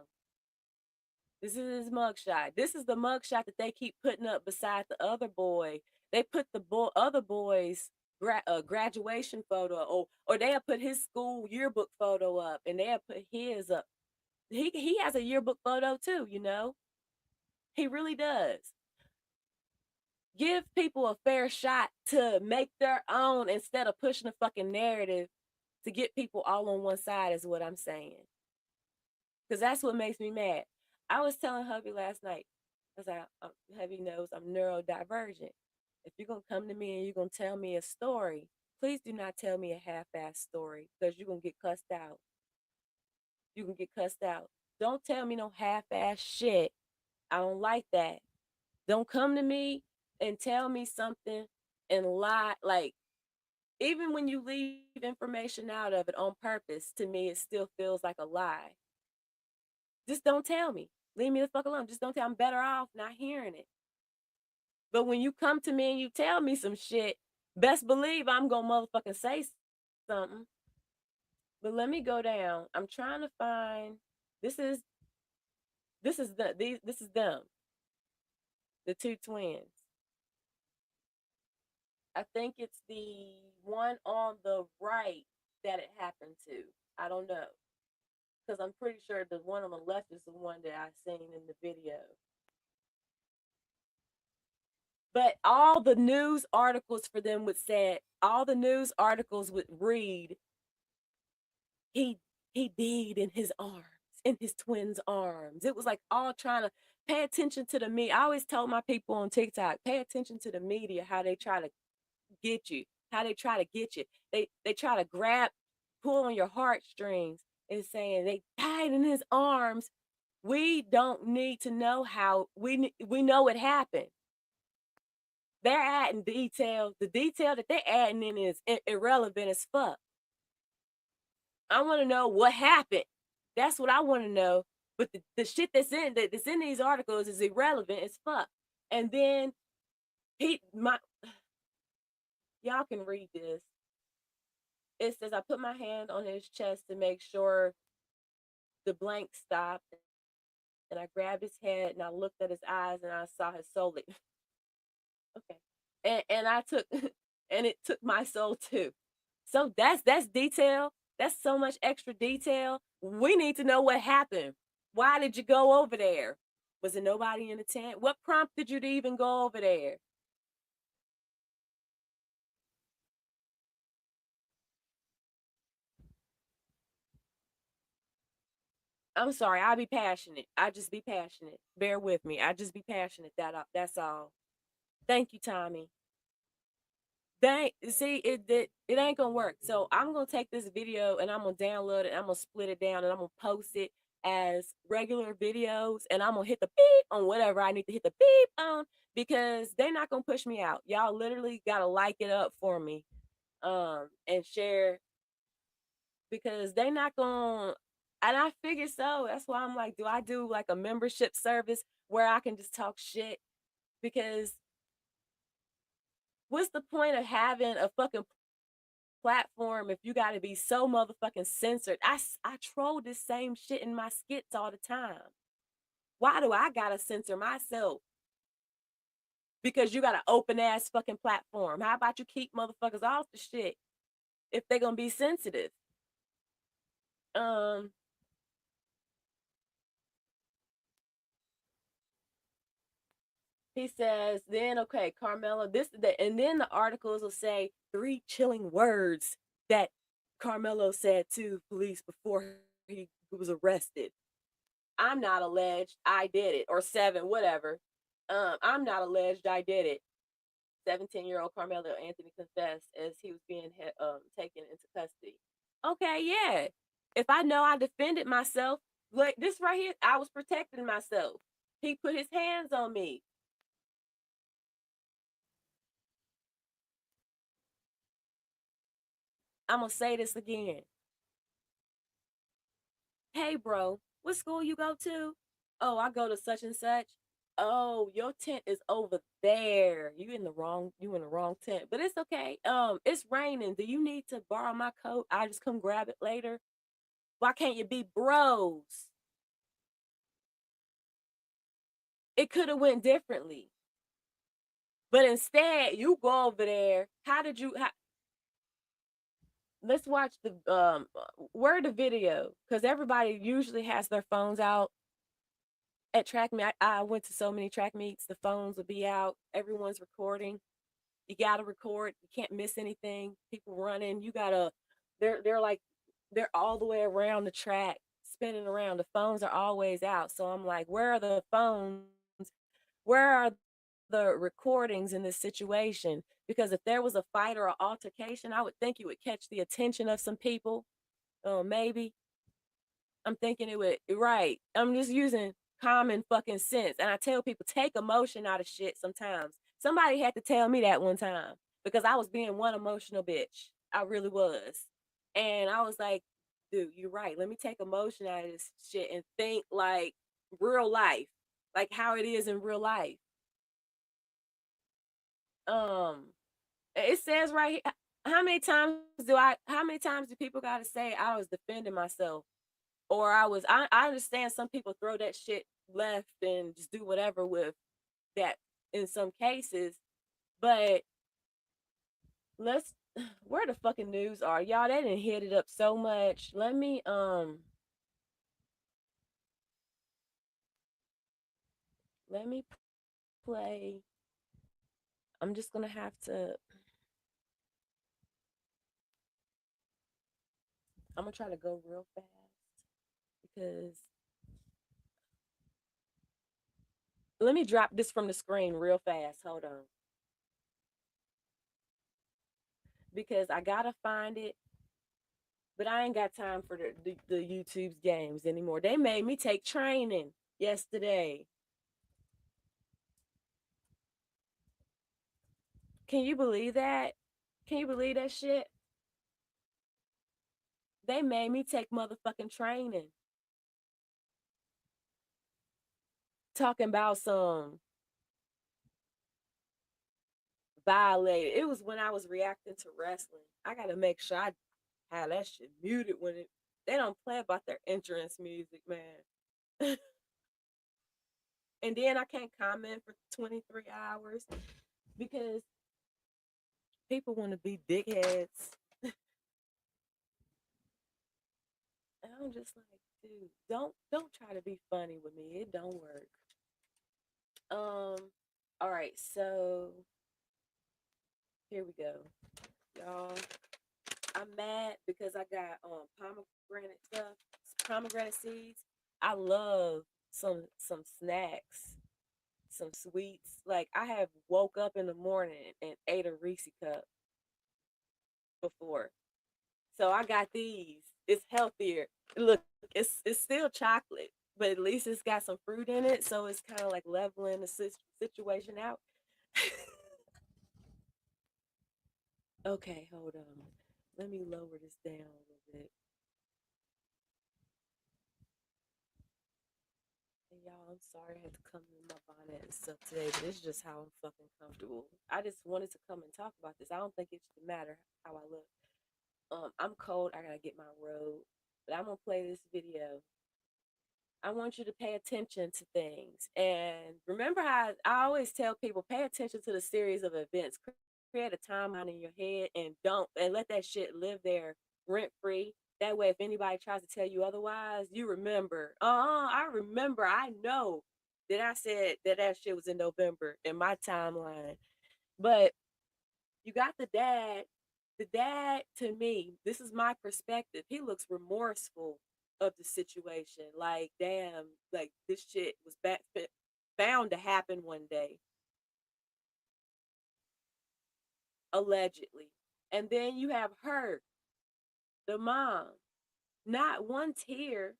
This is his mugshot. This is the mugshot that they keep putting up beside the other boy. They put the other boy's graduation photo, or they have put his school yearbook photo up, and they have put his up. He has a yearbook photo too. You know, he really does. Give people a fair shot to make their own instead of pushing a fucking narrative to get people all on one side. Is what I'm saying. Because that's what makes me mad. I was telling hubby last night, because hubby knows I'm neurodivergent. If you're gonna come to me and you're gonna tell me a story, please do not tell me a half-ass story, because you're gonna get cussed out. You can get cussed out. Don't tell me no half-ass shit. I don't like that. Don't come to me and tell me something and lie. Like, even when you leave information out of it on purpose, to me it still feels like a lie. Just don't tell me. Leave me the fuck alone. Just don't tell. I'm better off not hearing it. But when you come to me and you tell me some shit, best believe I'm gonna motherfucking say something. But let me go down. I'm trying to find. This is this is them, the two twins. I think it's the one on the right that it happened to. I don't know, because I'm pretty sure the one on the left is the one that I seen in the video. But all the news articles for them would say, all the news articles would read, he he died in his arms, in his twins' arms. It was like all trying to pay attention to the media. I always tell my people on TikTok, pay attention to the media, how they try to get you, how they try to get you. They try to pull on your heartstrings and saying they died in his arms. We don't need to know how. We know it happened. They're adding detail. The detail that they're adding in is irrelevant as fuck. I want to know what happened. That's what I want to know. But the shit that's in these articles is irrelevant as fuck. And then he my y'all can read this. It says I put my hand on his chest to make sure the blank stopped, and I grabbed his head and I looked at his eyes and I saw his soul. Okay. And I took and it took my soul too. So that's detail. That's so much extra detail. We need to know what happened. Why did you go over there? Was there nobody in the tent? What prompted you to even go over there? I'm sorry, I'll be passionate. I just be passionate. Bear with me. I just be passionate. That's all. Thank you, Tommy. see it ain't gonna work. So I'm gonna take this video and I'm gonna download it. And I'm gonna split it down and I'm gonna post it as regular videos. And I'm gonna hit the beep on whatever I need to hit the beep on because they're not gonna push me out. Y'all literally gotta like it up for me, and share because they not gonna. And I figure so. That's why I'm like, do I do like a membership service where I can just talk shit? Because what's the point of having a fucking platform if you got to be so motherfucking censored? I troll this same shit in my skits all the time. Why do I gotta censor myself? Because you got an open ass fucking platform. How about you keep motherfuckers off the shit if they're gonna be sensitive? Um, he says, then okay, Karmelo, and then the articles will say 3 chilling words that Karmelo said to police before he was arrested. I'm not alleged I did it, or 7, whatever. I'm not alleged I did it. 17-year-old Karmelo Anthony confessed as he was being taken into custody. Okay, yeah. If I know I defended myself, like this right here, I was protecting myself. He put his hands on me. I'm gonna say this again. Hey, bro, what school you go to? Oh, I go to such and such. Oh, your tent is over there. You in the wrong tent. But it's okay. It's raining. Do you need to borrow my coat? I just come grab it later. Why can't you be bros? It could have went differently. But instead, you go over there. Let's watch the where the video, because everybody usually has their phones out at track meet. I went to so many track meets. The phones will be out. Everyone's recording. You gotta record. You can't miss anything. People running. You gotta. They're like they're all the way around the track, spinning around. The phones are always out. So I'm like, where are the phones? Where are the recordings in this situation? Because if there was a fight or an altercation, I would think it would catch the attention of some people. Maybe I'm thinking it would, right. I'm just using common fucking sense. And I tell people, take emotion out of shit sometimes. Somebody had to tell me that one time because I was being one emotional bitch. I really was. And I was like, dude, you're right. Let me take emotion out of this shit and think like real life, like how it is in real life. Um, it says right here, how many times do people gotta say I was defending myself? Or I understand some people throw that shit left and just do whatever with that in some cases, but let's where the fucking news are. Y'all, they didn't hit it up so much. Let me play. I'm just gonna have to I'm gonna try to go real fast because let me drop this from the screen real fast. Hold on. Because I gotta find it, but I ain't got time for the YouTube's games anymore. They made me take training yesterday. Can you believe that? Can you believe that shit? They made me take motherfucking training. Talking about some violated. It was when I was reacting to wrestling. I gotta make sure I have that shit muted when they don't play about their entrance music, man. And then I can't comment for 23 hours because people want to be dickheads. And I'm just like, dude, don't try to be funny with me. It don't work. Um, all right, so here we go. Y'all, I'm mad because I got pomegranate stuff, pomegranate seeds. I love some snacks, some sweets. Like I have woke up in the morning and ate a Reese cup. before. So I got these. It's healthier. Look, it's still chocolate, but at least it's got some fruit in it, so it's kind of like leveling the situation out. Okay, hold on. Let me lower this down a little bit. And y'all, I'm sorry I had to come in my bonnet and stuff today, but it's just how I'm fucking comfortable. I just wanted to come and talk about this. I don't think it should matter how I look. I'm cold. I gotta get my robe, but I'm gonna play this video. I want you to pay attention to things. And remember how I always tell people, pay attention to the series of events. Create a timeline in your head and don't and let that shit live there rent free. That way, if anybody tries to tell you otherwise, you remember. I remember. I know that I said that shit was in November in my timeline. But you got the dad. The dad, to me, this is my perspective. He looks remorseful of the situation. Like, damn, like this shit was bound to happen one day, allegedly. And then you have her, the mom, not one tear.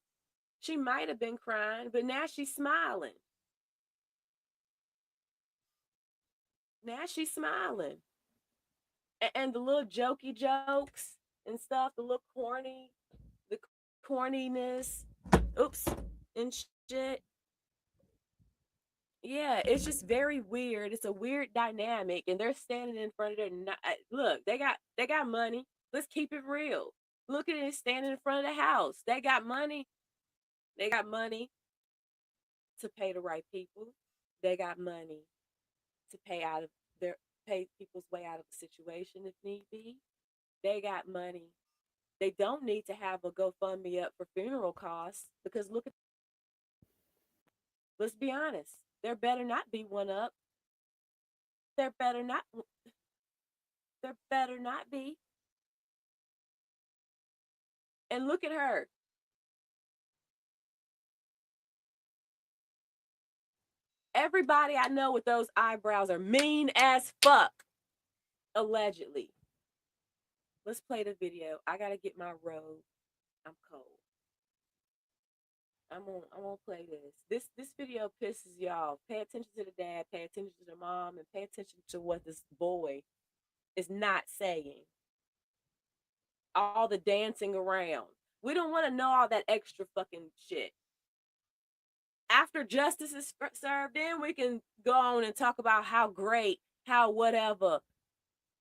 She might have been crying, but now she's smiling. Now she's smiling. And the little jokey jokes and stuff, the little the corniness, oops, and shit. Yeah, it's just very weird. It's a weird dynamic, and they're standing in front of their. Look, they got money. Let's keep it real. Look at it standing in front of the house. They got money. They got money to pay the right people. They got money to pay people's way out of a situation if need be. They got money. They don't need to have a GoFundMe up for funeral costs because look at. Let's be honest. There better not be one up. There better not. There better not be. And look at her. Everybody I know with those eyebrows are mean as fuck. Allegedly. Let's play the video. I gotta get my robe. I'm cold. I'm gonna play this. This video pisses y'all. Pay attention to the dad, pay attention to the mom, and pay attention to what this boy is not saying. All the dancing around. We don't want to know all that extra fucking shit. After justice is served, then we can go on and talk about how great, how whatever.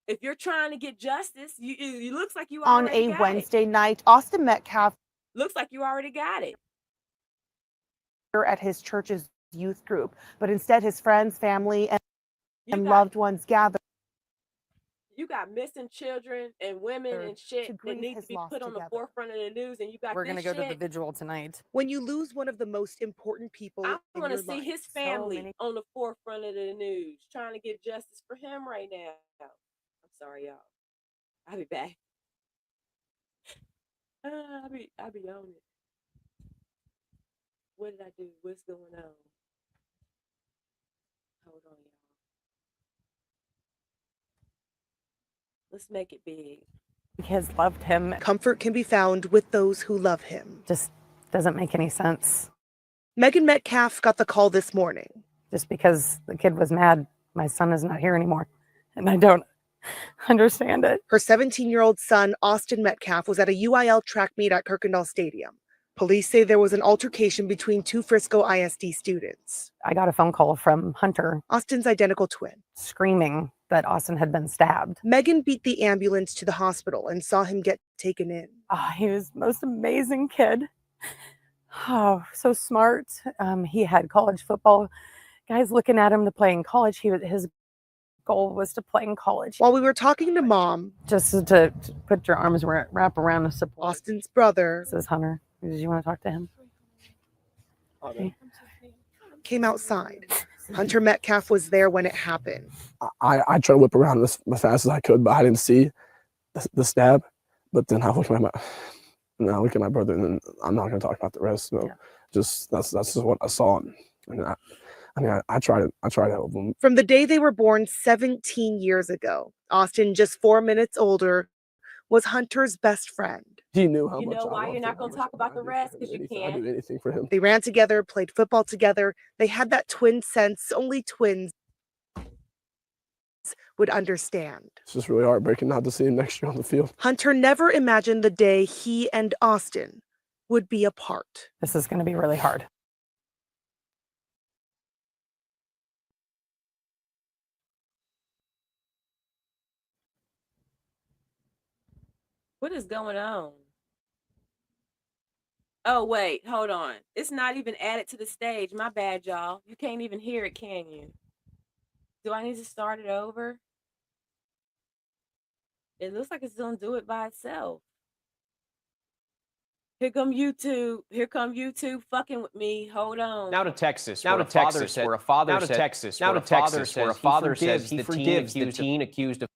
If you're trying to get justice, it looks like you already got it. On a Wednesday night, Austin Metcalf looks like you already got it at his church's youth group, but instead his friends, family, and loved ones gathered. You got missing children and women and shit that need to be put on the forefront of the news, and you got. We're gonna go to the vigil tonight. When you lose one of the most important people, I want to see his family on the forefront of the news, trying to get justice for him right now. I'm sorry, y'all. I'll be back. I'll be on it. What did I do? What's going on? Hold on, y'all. Let's make it big. He has loved him. Comfort can be found with those who love him. Just doesn't make any sense. Megan Metcalf got the call this morning. Just because the kid was mad, my son is not here anymore. And I don't understand it. Her 17-year-old son, Austin Metcalf, was at a UIL track meet at Kirkendall Stadium. Police say there was an altercation between two Frisco ISD students. I got a phone call from Hunter, Austin's identical twin, screaming that Austin had been stabbed. Megan beat the ambulance to the hospital and saw him get taken in. Oh, he was the most amazing kid. Oh, so smart. He had college football guys looking at him to play in college. His goal was to play in college. While we were talking to Mom, just to put your arms wrap around the support. Austin's brother, this is Hunter. Did you want to talk to him? Okay. Came outside. Hunter Metcalf was there when it happened. I tried to whip around as fast as I could, but I didn't see the stab. But then I look at my brother, and then I'm not going to talk about the rest. So just that's just what I saw. I tried to help him. From the day they were born 17 years ago, Austin, just 4 minutes older, was Hunter's best friend. He knew how You much know I why loved you're not him, how going to much talk about I'd the do for rest? him, Because you anything. I'd can't. do anything for him. They ran together, played football together. They had that twin sense only twins would understand. It's just really heartbreaking not to see him next year on the field. Hunter never imagined the day he and Austin would be apart. This is going to be really hard. What is going on? Oh, wait, hold on. It's not even added to the stage. My bad, y'all. You can't even hear it, can you? Do I need to start it over? It looks like it's going to do it by itself. Here come YouTube. Here come YouTube fucking with me. Hold on. Now to Texas, where a father says he forgives the teen accused of.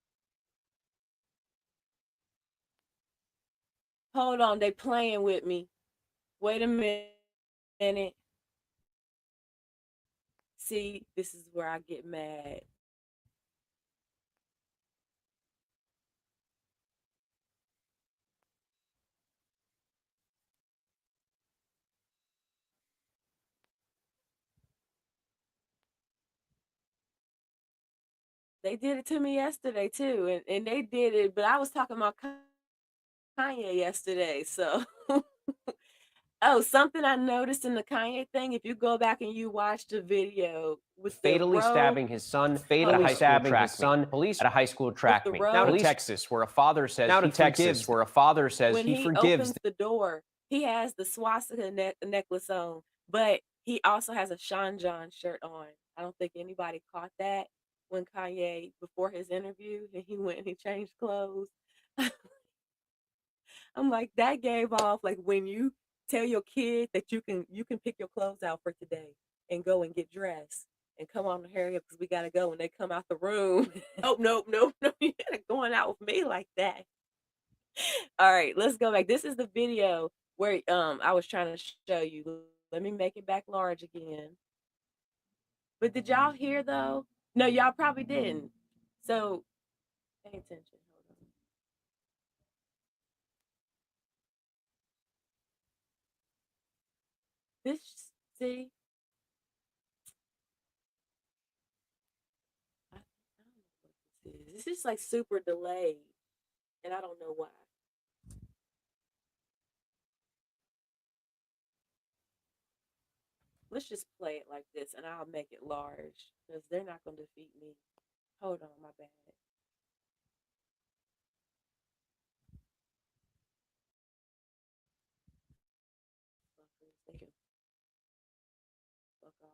Hold on, they playing with me. Wait a minute. See, this is where I get mad. They did it to me yesterday too, and they did it, but I was talking about Kanye yesterday, so oh, something I noticed in the Kanye thing, if you go back and you watch the video with Fatally the road, stabbing his son, police at a high school track meet. road, Now to Texas, where a father says when he he forgives. opens the door, he has the swastika necklace on, but he also has a Sean John shirt on. I don't think anybody caught that when Kanye, before his interview, and he went and he changed clothes. I'm like, that gave off like when you tell your kid that you can pick your clothes out for today and go and get dressed and come on and hurry up because we gotta go. When they come out the room, nope, you're not going out with me like that. All right, let's go back. This is the video where I was trying to show you. Let me make it back large again. But did y'all hear though? No, y'all probably didn't. So pay attention. Hold on. This, see, I don't know what this is. This is like super delayed, and I don't know why. Let's just play it like this, and I'll make it large because they're not going to defeat me. Hold on, my bad. Fuckers, they can fuck off.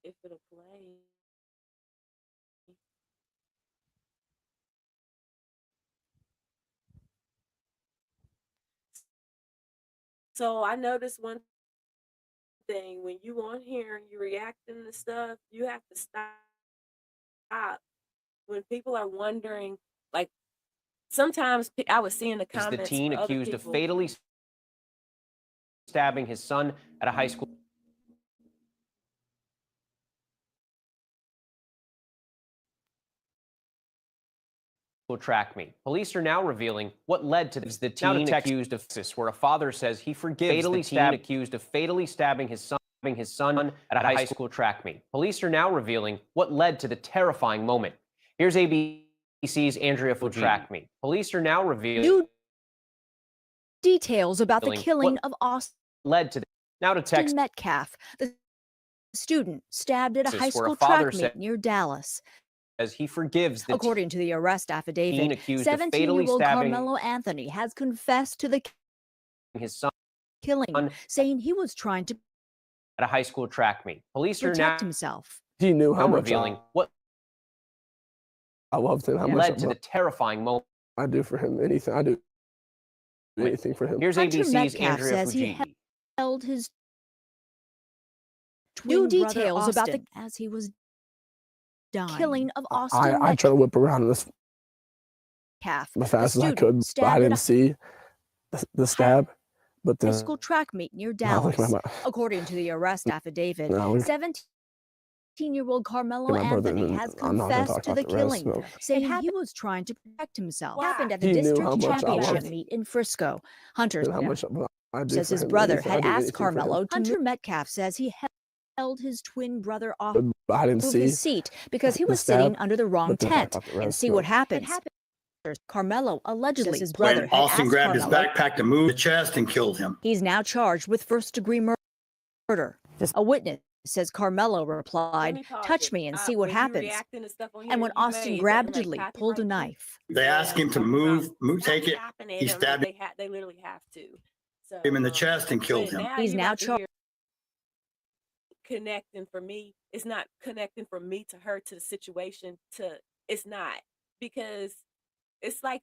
If it'll play. So I noticed one thing, when you on here and you reacting to stuff, you have to stop when people are wondering, like sometimes I was seeing the Is the comments teen for other accused of people. fatally stabbing his son at a high school track meet. Police are now revealing what led to this. The teen accused of Texas, where a father says he forgives the teen accused of fatally stabbing his son at a high school track meet. Police are now revealing what led to the terrifying moment. Here's ABC's Andrea Fujii. Track meet. Police are now revealing new details about the killing of Austin led to the, now to Texas Metcalf, the student stabbed at a high school father track meet near Dallas. as he forgives the According to the arrest affidavit, accused of fatally 17-year-old stabbing Karmelo Anthony has confessed to the his son killing, saying he was trying to at a high school track meet. Police are now protect himself. He knew how much revealing what I loved him, how much led to the terrifying moment. I do for him, anything. I do anything for him. Here's Hunter ABC's Metcalf Andrea says he Fujii. held his new twin details brother about Austin the as he was dying. Killing of Austin I tried to whip around this Metcalf, as fast as I student could, but I stabbed at didn't a see the stab. But high then school track meet near now look Dallas. at my According to the arrest affidavit, now look- 17 18-year-old Carmelo my brother, Anthony and has I'm not gonna confessed talk to the about the rest. killing, No. saying he was trying to protect himself. Why? Happened at the He knew district how much I championship loved meet in Frisco. Hunter and how much I do says for his him. brother Anything, I had do asked anything for him. Carmelo to Hunter Metcalf says he held his twin brother off But I didn't of see his seat because he the was sitting stab, under the wrong but then talk tent. about the And rest. see No. what happens. Carmelo allegedly says his brother When had Austin asked grabbed his Carmelo. backpack to move the chest and killed him. He's now charged with first-degree murder. A witness says Carmelo Let replied, me pause "Touch it. me and see what When you happens." reacting to stuff on And here, when you Austin may, is that gradually like pulled a copyright too? knife. They asked him to Talking move, about take it. stopping He I'm like, stabbed they literally have to. So him in the chest and killed but him. now He's you now about to charged. hear connecting for me. It's not connecting from me to her to the situation to it's not because it's like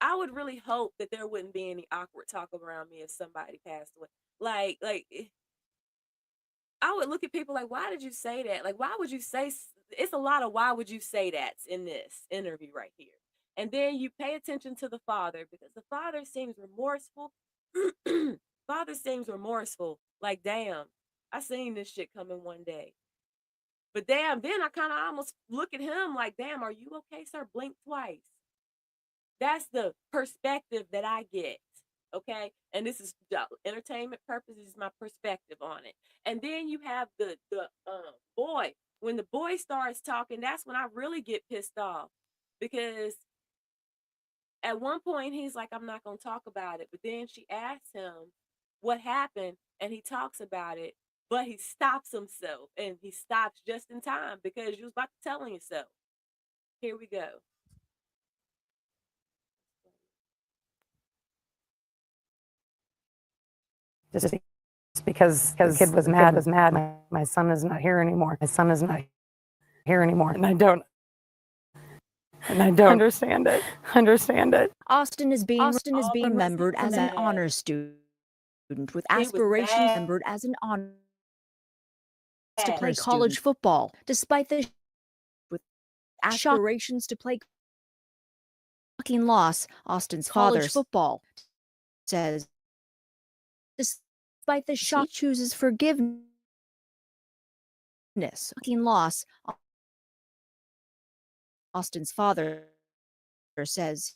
I would really hope that there wouldn't be any awkward talk around me if somebody passed away. I would look at people like, why did you say that? Like, why would you say? It's a lot of why would you say that in this interview right here. And then you pay attention to the father because the father seems remorseful. Father seems remorseful. Like, damn, I seen this shit coming one day. But damn, then I kind of almost look at him like, damn, are you okay, sir? Blink twice. That's the perspective that I get. Okay. And this is entertainment purposes, my perspective on it. And then you have the boy. When the boy starts talking, that's when I really get pissed off. Because at one point he's like, I'm not gonna talk about it. But then she asks him what happened, and he talks about it, but he stops himself. And he stops just in time because you was about to tell on yourself. Here we go. Just because the kid was mad. My son is not here anymore. My son is not here anymore. And I don't understand it. Austin is being remembered as an honor student with aspirations remembered as an honor to play college football, despite the with aspirations to play fucking loss. Austin's father football says, despite the shock, he chooses forgiveness. Fucking loss. Austin's father says,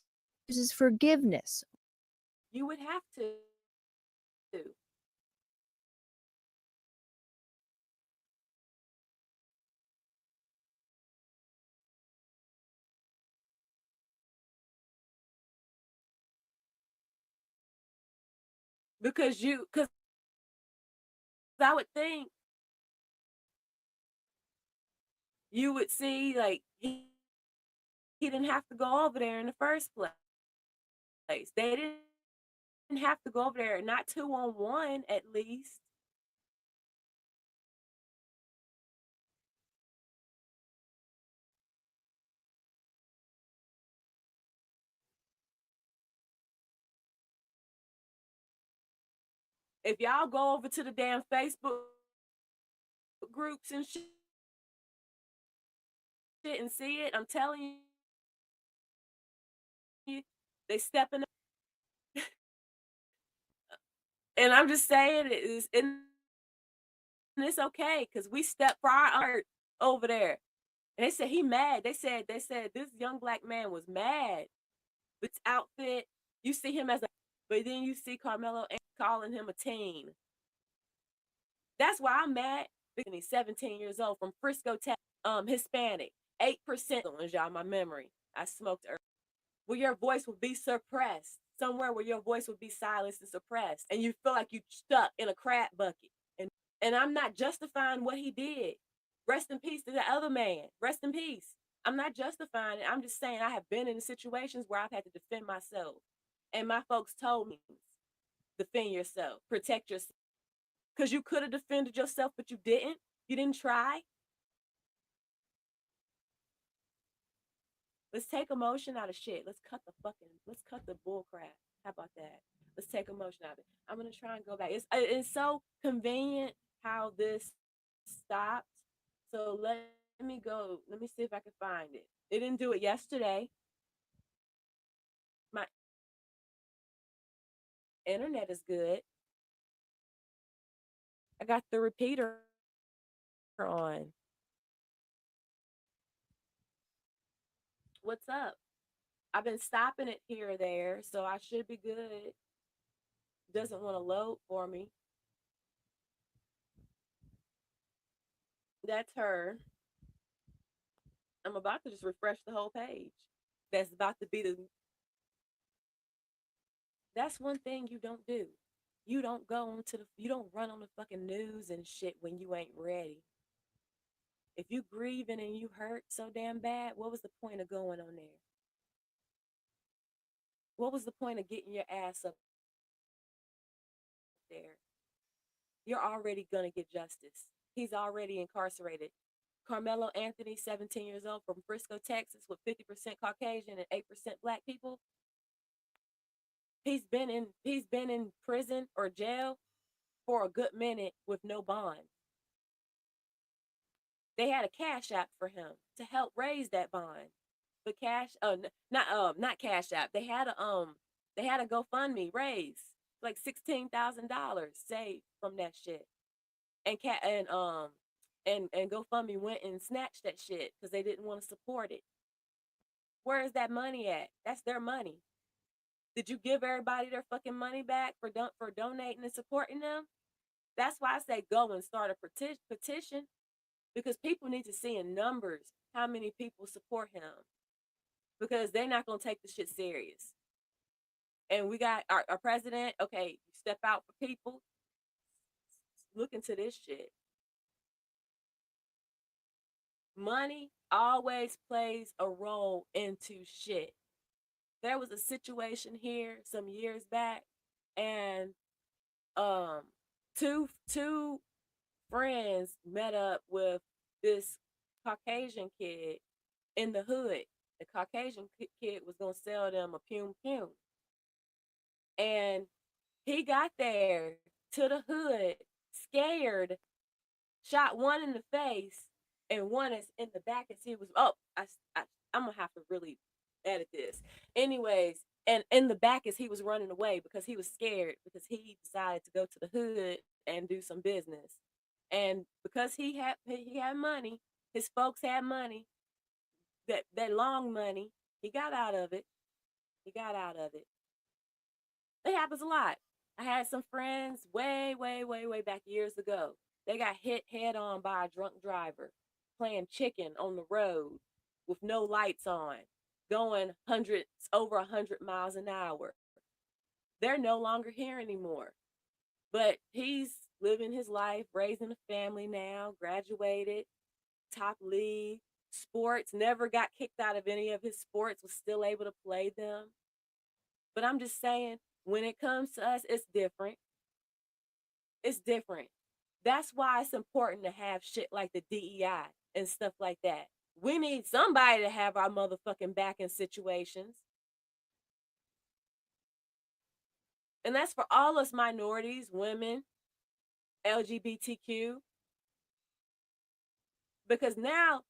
chooses forgiveness. You would have to. Because I would think you would see like he didn't have to go over there in the first place. They didn't have to go over there, not 2-on-1 at least. If y'all go over to the damn Facebook groups and shit and see it, I'm telling you, they stepping up. And I'm just saying and it's okay because we stepped for our art over there. And they said he mad. They said this young black man was mad. This outfit, you see him as a, but then you see Karmelo calling him a teen. That's why I'm mad. He's 17 years old from Frisco, Texas, Hispanic, 8% y'all. My memory. I smoked earlier. Where your voice will be suppressed, somewhere where your voice will be silenced and suppressed, and you feel like you stuck in a crap bucket. And I'm not justifying what he did. Rest in peace to the other man. Rest in peace. I'm not justifying it. I'm just saying I have been in situations where I've had to defend myself. And my folks told me, defend yourself, protect yourself. Because you could have defended yourself, but you didn't. You didn't try. Let's take emotion out of shit. Let's cut the bull crap. How about that? Let's take emotion out of it. I'm going to try and go back. It's so convenient how this stopped. So let me go. Let me see if I can find it. They didn't do it yesterday. My internet is good. I got the repeater on. What's up? I've been stopping it here or there, so I should be good. Doesn't want to load for me. That's her. I'm about to just refresh the whole page. That's about to be the. That's one thing you don't do. You don't go onto the. You don't run on the fucking news and shit when you ain't ready. If you grieving and you hurt so damn bad, what was the point of going on there? What was the point of getting your ass up there? You're already gonna get justice. He's already incarcerated. Karmelo Anthony, 17 years old, from Frisco, Texas, with 50% Caucasian and 8% Black people. He's been in prison or jail for a good minute with no bond. They had a cash app for him to help raise that bond. But not cash app. They had a GoFundMe raise like $16,000 saved from that shit. And GoFundMe went and snatched that shit because they didn't want to support it. Where is that money at? That's their money. Did you give everybody their fucking money back for donating and supporting them? That's why I say go and start a petition, because people need to see in numbers how many people support him, because they're not going to take the shit serious. And we got our president, okay, step out for people. Look into this shit. Money always plays a role into shit. There was a situation here some years back, and two friends met up with this Caucasian kid in the hood. The Caucasian kid was gonna sell them a Pum Pum, and he got there to the hood scared, shot one in the face and one is in the back as he was. I'm gonna have to really edit this. Anyways, and in the back as he was running away because he was scared, because he decided to go to the hood and do some business. And because he had money, his folks had money, that long money, he got out of it. He got out of it. It happens a lot. I had some friends way back years ago. They got hit head on by a drunk driver playing chicken on the road with no lights on, going over 100 miles an hour. They're no longer here anymore. But he's living his life, raising a family now, graduated, top league, sports, never got kicked out of any of his sports, was still able to play them. But I'm just saying, when it comes to us, it's different. It's different. That's why it's important to have shit like the DEI and stuff like that. We need somebody to have our motherfucking back in situations. And that's for all us minorities, women, LGBTQ. Because now,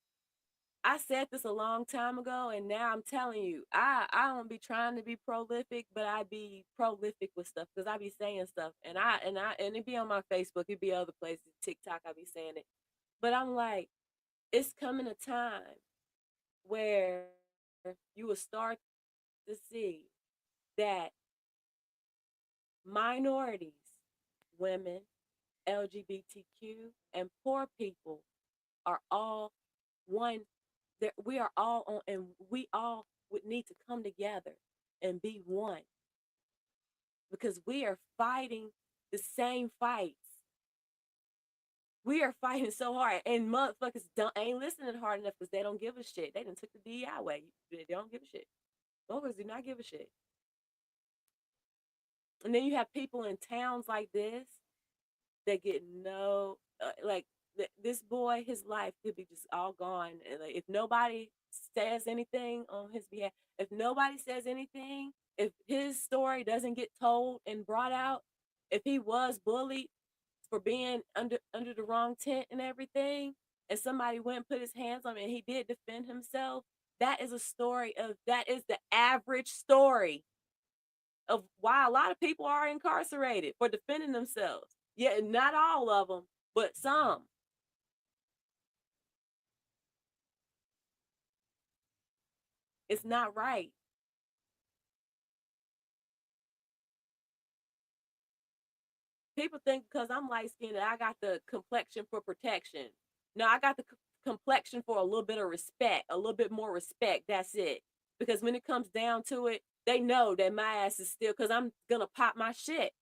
I said this a long time ago, and now I'm telling you, I don't be trying to be prolific, but I be prolific with stuff, because I be saying stuff, and it be on my Facebook, it be other places, TikTok, I be saying it. But I'm like, it's coming a time where you will start to see that minorities, women, LGBTQ, and poor people are all one. We are all on, and we all would need to come together and be one, because we are fighting the same fights. We are fighting so hard, and motherfuckers ain't listening hard enough because they don't give a shit. They done took the DEI way. They don't give a shit. Motherfuckers do not give a shit. And then you have people in towns like this that get no, this boy, his life could be just all gone. And like, if nobody says anything on his behalf, if nobody says anything, if his story doesn't get told and brought out, if he was bullied for being under the wrong tent and everything, and somebody went and put his hands on him and he did defend himself, that is the average story of why a lot of people are incarcerated, for defending themselves. Yeah, not all of them, but some. It's not right. People think because I'm light skinned that I got the complexion for protection. No, I got the complexion for a little bit of respect, a little bit more respect. That's it. Because when it comes down to it, they know that my ass is still, because I'm going to pop my shit.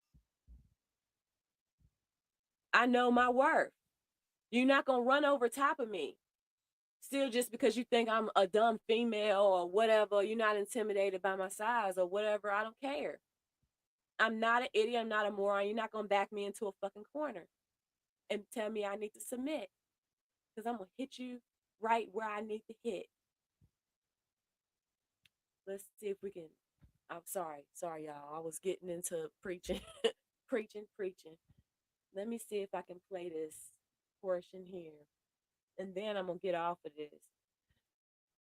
I know my worth. You're not going to run over top of me. Still, just because you think I'm a dumb female or whatever, you're not intimidated by my size or whatever. I don't care. I'm not an idiot. I'm not a moron. You're not going to back me into a fucking corner and tell me I need to submit, because I'm going to hit you right where I need to hit. Let's see if we can. I'm sorry. Sorry, y'all. I was getting into preaching, preaching. Let me see if I can play this portion here. And then I'm going to get off of this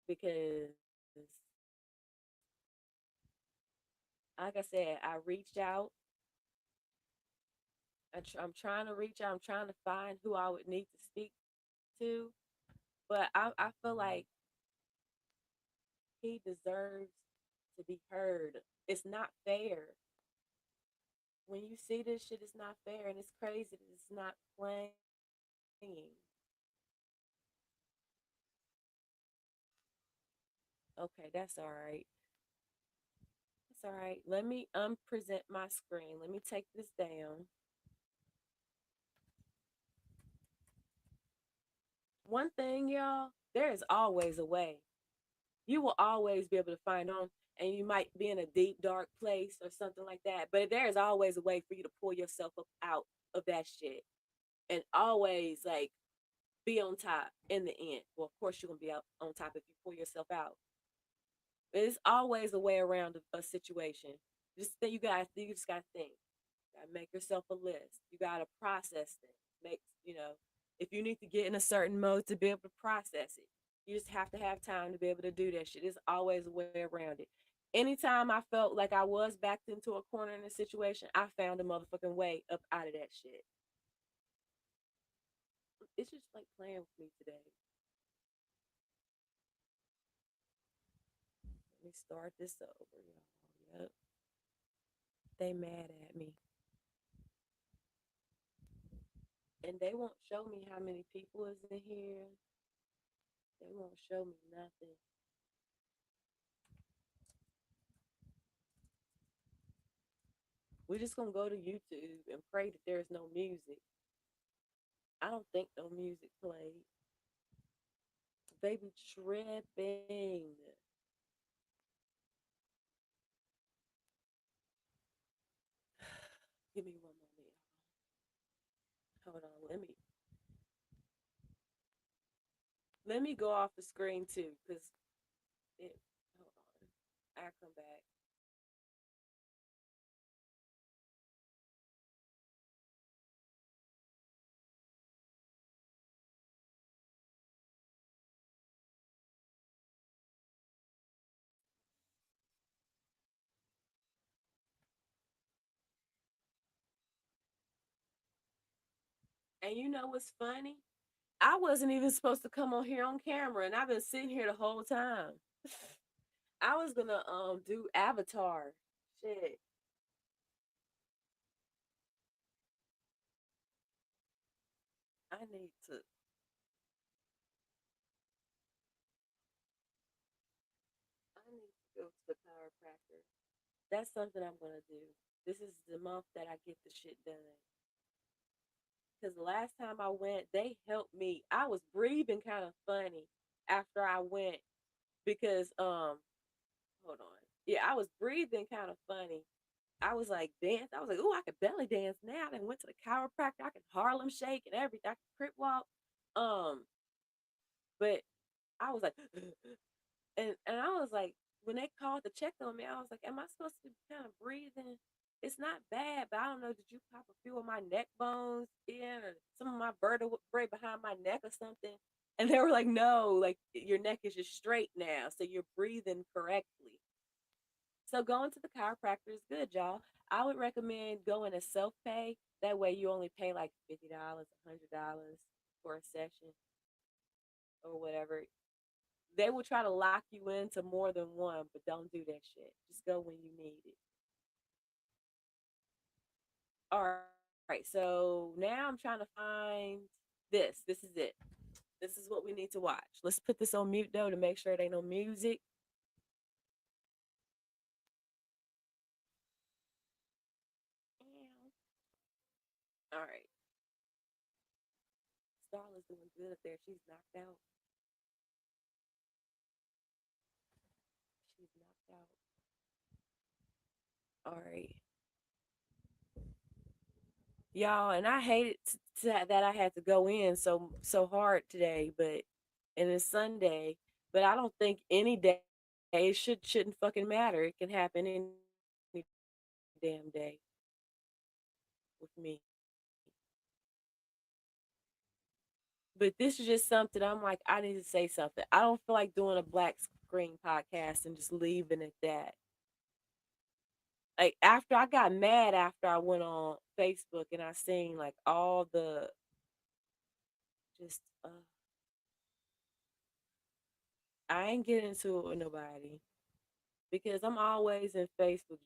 because, like I said, I reached out. I'm trying to reach out. I'm trying to find who I would need to speak to. But I feel like he deserves to be heard. It's not fair. When you see this shit, it's not fair. And it's crazy that it's not playing. Okay, that's all right. That's all right. Let me unpresent my screen. Let me take this down. One thing, y'all, there is always a way. You will always be able to find on, and you might be in a deep, dark place or something like that. But there is always a way for you to pull yourself up out of that shit. And always like be on top in the end. Well, of course you're gonna be out on top if you pull yourself out. There's always a way around a situation. You just gotta think. You gotta make yourself a list. You gotta process things. If you need to get in a certain mode to be able to process it, you just have to have time to be able to do that shit. There's always a way around it. Anytime I felt like I was backed into a corner in a situation, I found a motherfucking way up out of that shit. It's just like playing with me today. Let me start this over, y'all. Yep. They mad at me. And they won't show me how many people is in here. They won't show me nothing. We're just gonna go to YouTube and pray that there's no music. I don't think no music played. They be tripping. Give me one moment. Hold on. Let me go off the screen too, because it. Hold on. I'll come back. And you know what's funny? I wasn't even supposed to come on here on camera, and I've been sitting here the whole time. I was gonna do Avatar. Shit. I need to I need to go to the chiropractor. That's something I'm gonna do. This is the month that I get the shit done. Because the last time I went, they helped me. I was breathing kind of funny after I went because hold on. Yeah, I was breathing kind of funny. I was like dance. I was like, oh, I could belly dance now. I went to the chiropractor. I can Harlem shake and everything. I can crip walk. Um, but I was like, and I was like, when they called to check on me, I was like, am I supposed to be kind of breathing? It's not bad, but I don't know. Did you pop a few of my neck bones in, or some of my vertebrae behind my neck, or something? And they were like, no, like your neck is just straight now, so you're breathing correctly. So going to the chiropractor is good, y'all. I would recommend going as self pay. That way you only pay like $50, $100 for a session or whatever. They will try to lock you into more than one, but don't do that shit. Just go when you need it. All right, so now I'm trying to find this. This is it. This is what we need to watch. Let's put this on mute though to make sure there ain't no music. All right. Starla's doing good up there. She's knocked out. She's knocked out. All right. Y'all, and I hated that I had to go in so hard today, but and it's Sunday, but I don't think any day it shouldn't fucking matter. It can happen any damn day with me. But this is just something I'm like, I need to say something. I don't feel like doing a black screen podcast and just leaving it that. Like after I got mad after I went on Facebook and I seen like all the just I ain't getting into it with nobody because I'm always in Facebook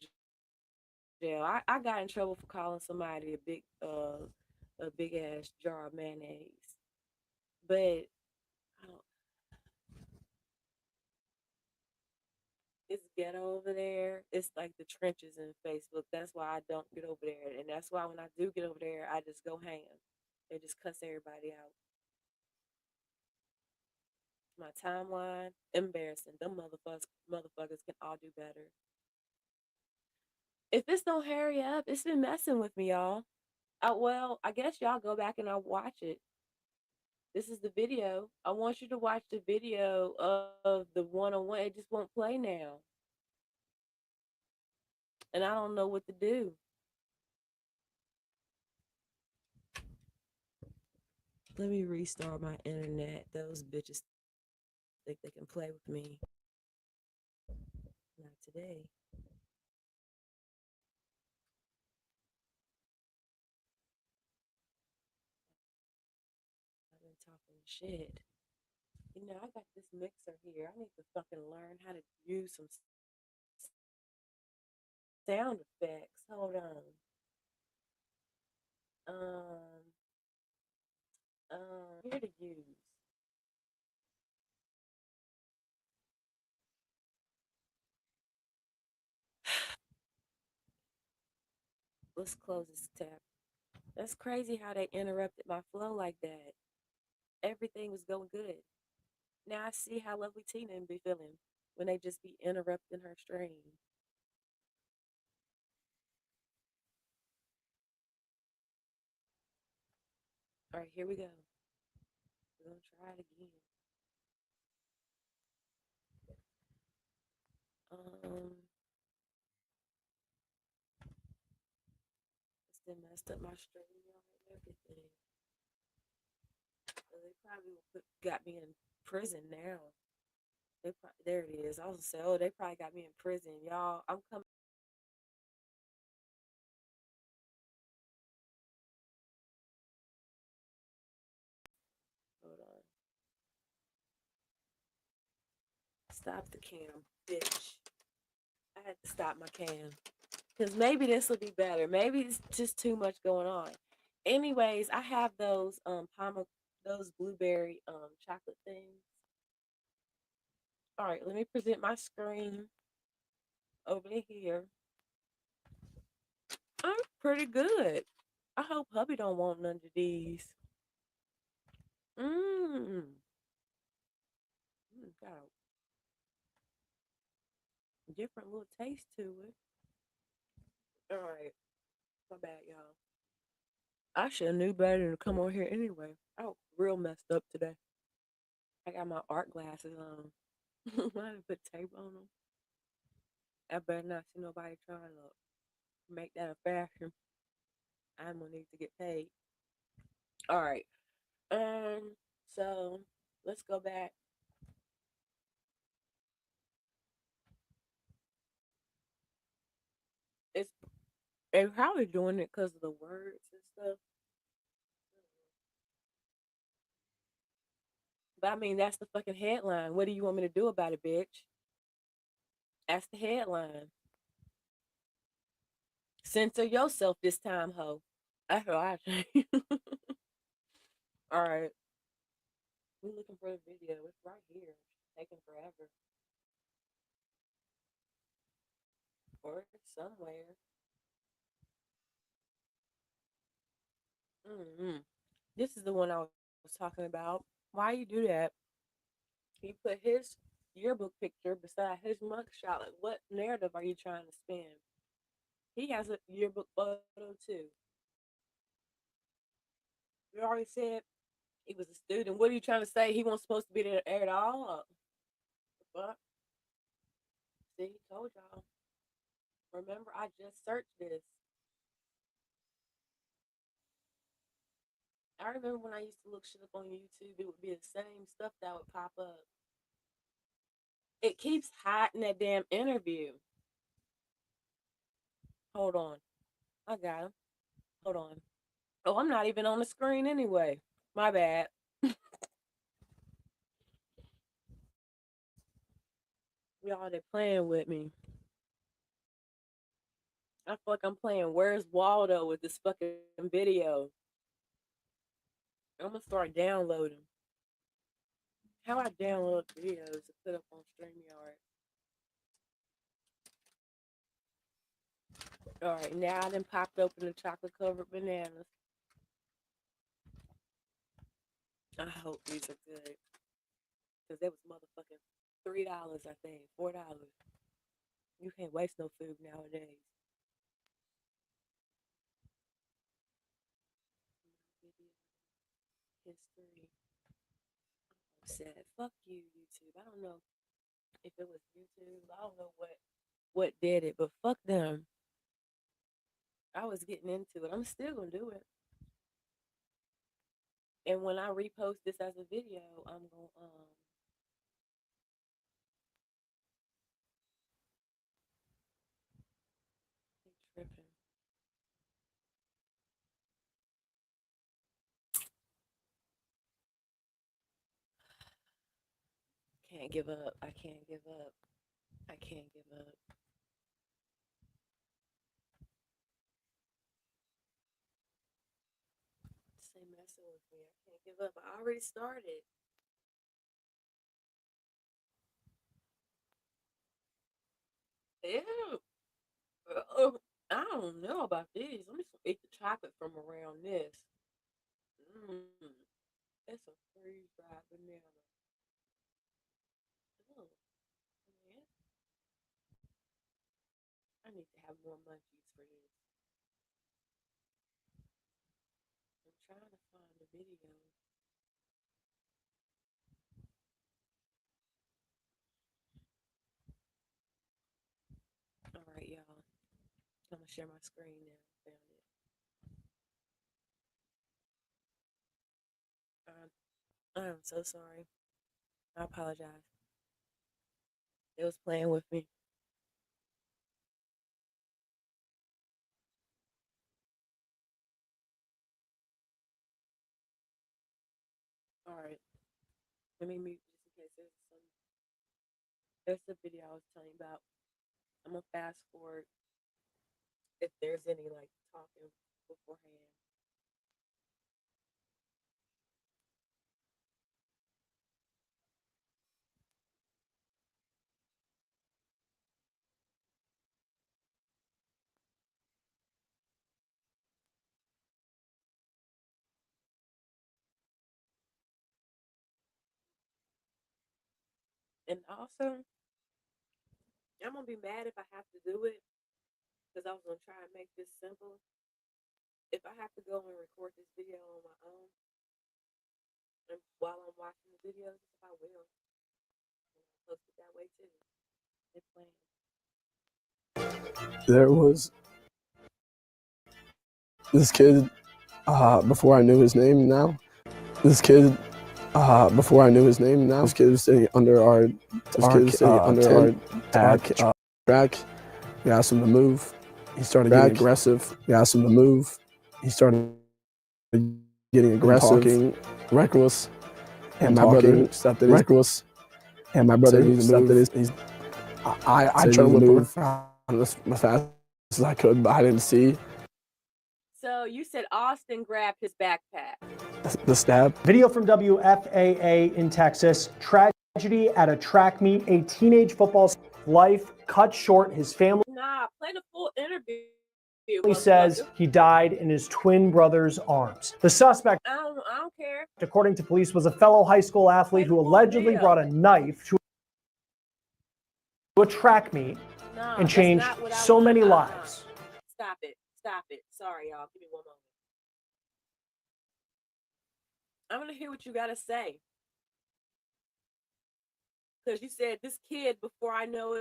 jail. I got in trouble for calling somebody a big ass jar of mayonnaise. But I don't, it's ghetto over there. It's like the trenches in Facebook. That's why I don't get over there. And that's why when I do get over there, I just go ham and just cuss everybody out. My timeline, embarrassing. Them motherfuckers can all do better. If this don't hurry up, it's been messing with me, y'all. Well, I guess y'all go back and I'll watch it. This is the video. I want you to watch the video of the one-on-one. It just won't play now. And I don't know what to do. Let me restart my internet. Those bitches think they can play with me. Not today. I've been talking shit. You know, I got this mixer here. I need to fucking learn how to use some sound effects. Hold on. Here to use. Let's close this tab. That's crazy how they interrupted my flow like that. Everything was going good. Now I see how lovely Tina be feeling when they just be interrupting her stream. All right, here we go. We're gonna try it again. It's been messed up my stream and everything. So they probably got me in prison now. There it is. I was gonna say, oh, they probably got me in prison, y'all. I'm coming. Hold on. Stop the cam, bitch. I had to stop my cam because maybe this will be better. Maybe it's just too much going on. Anyways, I have those those blueberry chocolate things. All right, let me present my screen over here. I'm pretty good. I hope hubby don't want none of these. Mmm. Got a different little taste to it. All right, my bad, y'all. I should have knew better than to come on here anyway. I was real messed up today. I got my art glasses on. I didn't put tape on them. I better not see nobody trying to make that a fashion. I'm gonna need to get paid. All right. So let's go back. It's they're probably doing it because of the words and stuff. But I mean, that's the fucking headline. What do you want me to do about it, bitch? That's the headline. Censor yourself this time, ho. That's what I think. All right. We're looking for the video. It's right here. It's taking forever. Or it's somewhere. This is the one I was talking about. Why you do that? He put his yearbook picture beside his mugshot. Like, what narrative are you trying to spin? He has a yearbook photo too. You already said he was a student. What are you trying to say? He wasn't supposed to be there at all? What? See, told y'all. Remember, I just searched this. I remember when I used to look shit up on YouTube, it would be the same stuff that would pop up. It keeps hiding that damn interview. Hold on. I got him. Hold on. Oh, I'm not even on the screen anyway. My bad. Y'all, they playing with me. I feel like I'm playing Where's Waldo with this fucking video. I'm gonna start downloading. How I download videos to put up on StreamYard. Alright, now I done popped open the chocolate covered bananas. I hope these are good. Because they was motherfucking $3, I think. $4. You can't waste no food nowadays. History. I'm sad. Fuck you, YouTube. I don't know if it was YouTube. I don't know what did it, but fuck them. I was getting into it. I'm still gonna do it. And when I repost this as a video, I'm gonna be tripping. Can't give up. I can't give up. I can't give up. Stay messing with me. I can't give up. I already started. Ew. I don't know about these. Let me eat the chocolate from around this. It's a freeze-dried banana. Oh, man. I need to have more munchies for this. I'm trying to find the video. All right, y'all. I'm gonna share my screen now. Found it. I'm so sorry. I apologize. It was playing with me. All right. Let me mute just in case there's the video I was telling you about. I'm gonna fast forward if there's any like talking beforehand. And also, I'm gonna be mad if I have to do it because I was gonna try and make this simple. If I have to go and record this video on my own, and while I'm watching the videos, I will. And I'll post it that way too. It's playing. There was this kid, before I knew his name now. This kid was sitting under our track. We asked him to move. He started getting aggressive. We asked him to move. He started getting aggressive, talking reckless, and my brother stepped in reckless, and my brother stepped in his. I tried to whip around as fast as I could, but I didn't see So you said Austin grabbed his backpack. the stab. Video from WFAA in Texas. Tragedy at a track meet. A teenage football life cut short. His family Play the full interview. says he died in his twin brother's arms. The suspect, I don't care. according to police, was a fellow high school athlete who allegedly brought a knife to a track meet and changed so many lives. Stop it. Stop it. Sorry, y'all. Give me one moment. I'm going to hear what you got to say. Because you said this kid before I know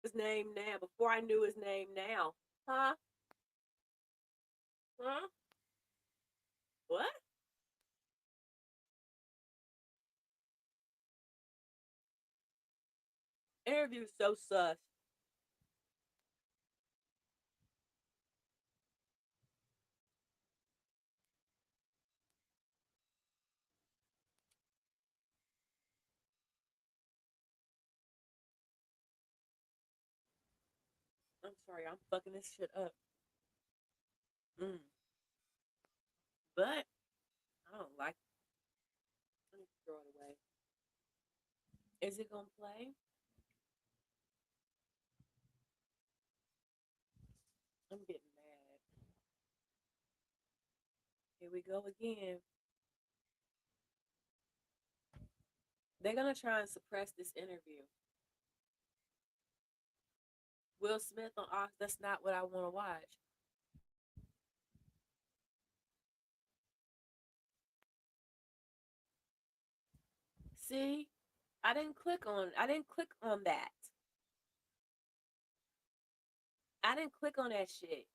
his name now. Before I knew his name now. Huh? Huh? What? Interview so sus. I'm sorry, I'm fucking this shit up. But I don't like it. Let me throw it away. Is it gonna play? I'm getting mad. Here we go again. They're gonna try and suppress this interview. Will Smith on Ox, that's not what I want to watch. See? I didn't click on that. I didn't click on that shit.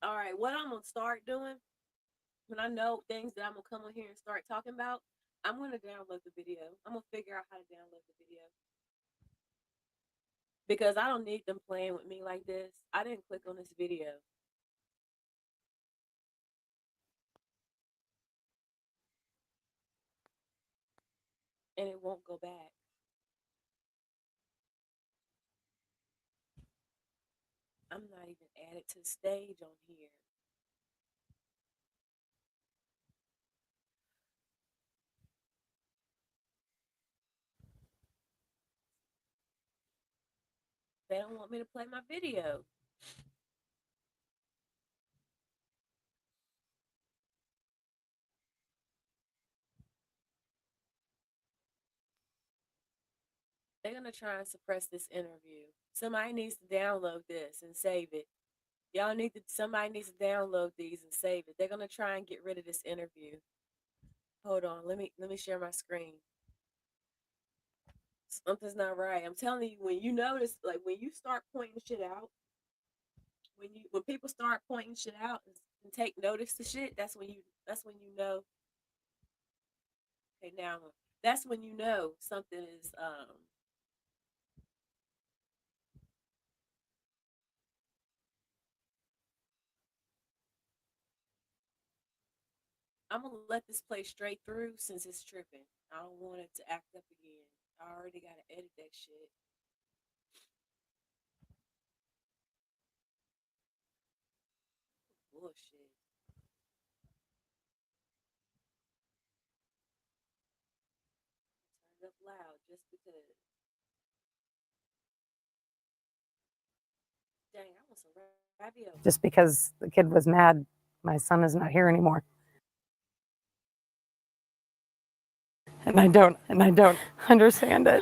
All right, what I'm gonna start doing when I know things that I'm gonna come on here and start talking about, I'm gonna download the video. I'm gonna figure out how to download the video. Because I don't need them playing with me like this. I didn't click on this video. And it won't go back. I'm not even added to the stage on here. They don't want me to play my video. They're gonna try and suppress this interview. Somebody needs to download this and save it. Somebody needs to download these and save it. They're gonna try and get rid of this interview. Hold on, let me share my screen. Something's not right. I'm telling you, when you notice, like when you start pointing shit out, when people start pointing shit out and take notice to shit, that's when you know. Okay, now that's when you know something is I'm gonna let this play straight through since it's tripping. I don't want it to act up again. I already gotta edit that shit. Bullshit. Turn it up loud just because. Dang, I want some ravioli. Just because the kid was mad, my son is not here anymore. And I don't understand it.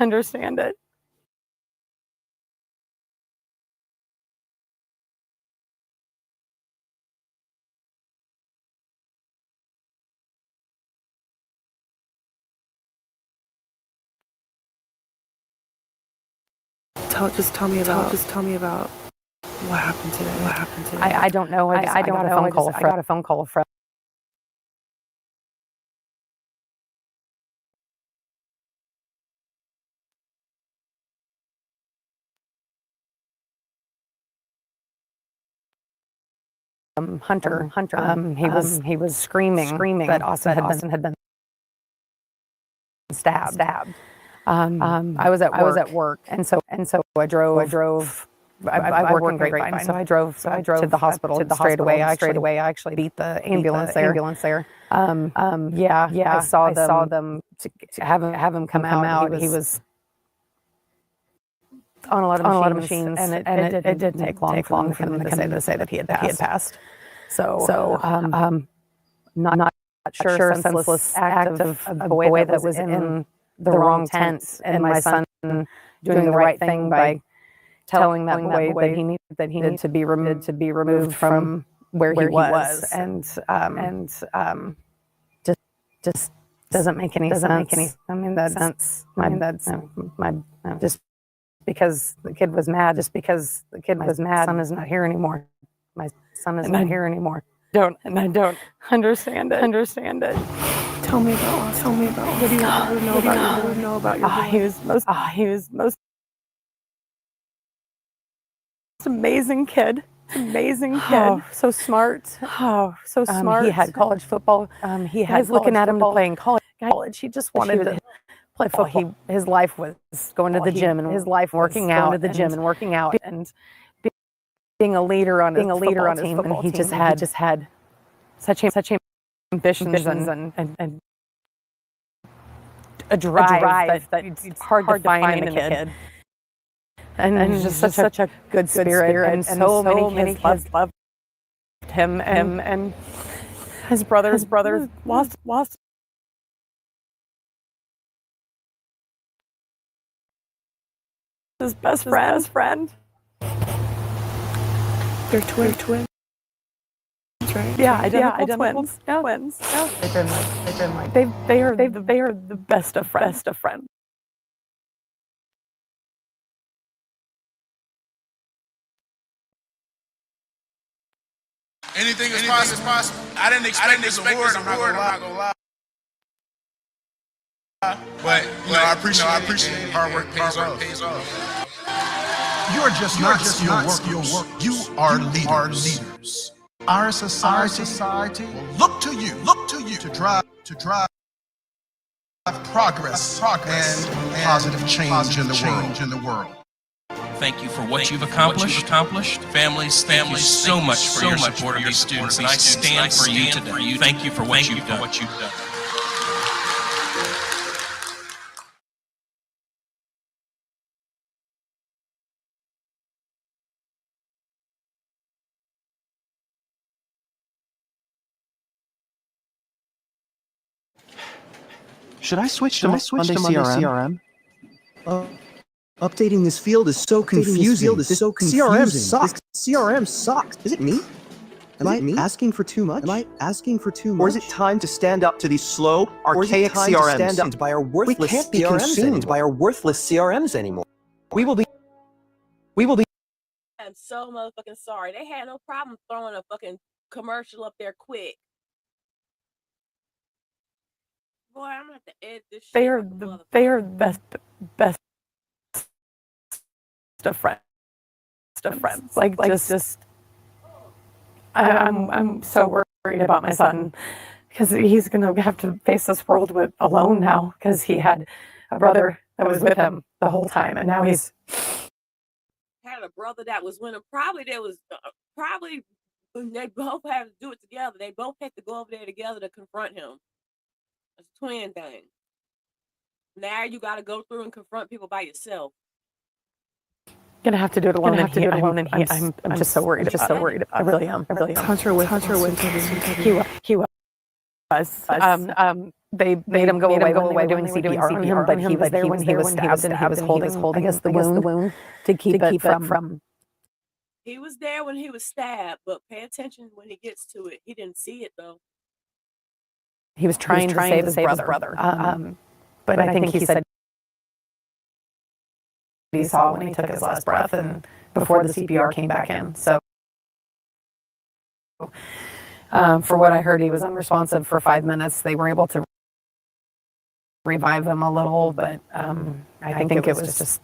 Just tell me about what happened today. I don't know. I got a phone call from Hunter. He was screaming that Austin had been stabbed. I was at work, and so I drove. I work in Grapevine, so I drove to the hospital straight away. I actually beat the ambulance there. I saw them to have him come out. He was on a lot of machines, and it did take long for them to say that he had passed. So not sure, senseless act of a boy that was in the wrong tent, and my son doing the right thing by telling that boy that he needed to be removed from where he was, and just doesn't make any sense. I mean, that's just because the kid was mad. My son is not here anymore. My son is not here anymore. I don't understand it. Tell me about. What do you want to know about your boy? He was most amazing kid. So smart. So smart. He had college football. He had looking at him to play in college. He just wanted to play football. His life was going to the gym, and working out, and being a leader on his football team. And he just had such ambitions and a drive that it's hard to find in a kid. And he's just such a good spirit, and so many kids loved him, and his brothers lost his best friend. They're twins, right? Yeah, identical twins. They've been like they are the best of friends. Anything is possible. I didn't expect this award. I'm not gonna lie. But I appreciate it. Hard work pays off. You are just not your work. You are leaders. Our society will look to you to drive progress and positive change in the world. Thank you for what you've accomplished. Families, thank you so much for your support of these students, and I stand for you today. Thank you for what you've done. Should I switch to Monday CRM? Updating this field is so confusing. CRM sucks. Is it me? Am I asking for too much? Or is it time to stand up to these slow, archaic CRMs? We can't be consumed by our worthless CRMs anymore. We will be. I'm so motherfucking sorry. They had no problem throwing a fucking commercial up there quick. Boy, I'm gonna have to edit this shit. They are best of friends. Like just I'm so worried about my son, because he's gonna have to face this world alone now, because he had a brother that was with him the whole time, and now he's had a brother that was with him. Probably they both had to do it together. They both had to go over there together to confront him. It's a twin thing. Now you got to go through and confront people by yourself. Gonna have to do it alone. I'm just so worried. I really am. Hunter with He was. They made him go away doing CPR on him, but he was there when he was stabbed, and he was holding I guess the wound to keep it from. He was there when he was stabbed, but pay attention when he gets to it. He didn't see it though. He was trying to save his brother. But I think he said he saw when he took his last breath, and before the CPR came back in. So, for what I heard, he was unresponsive for 5 minutes. They were able to revive him a little, but I think it was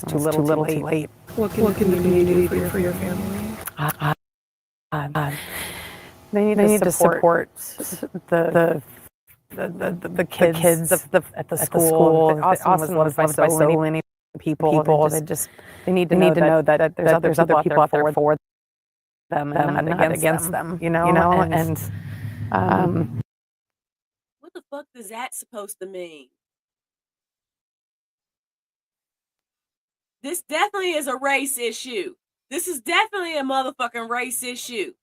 too little, too late. What can the community do for your family? They need to support the kids at the school. Austin was loved by so many people. They need to know that there's other people out there for them and not against them. You know, and What the fuck is that supposed to mean? This definitely is a race issue. This is definitely a motherfucking race issue.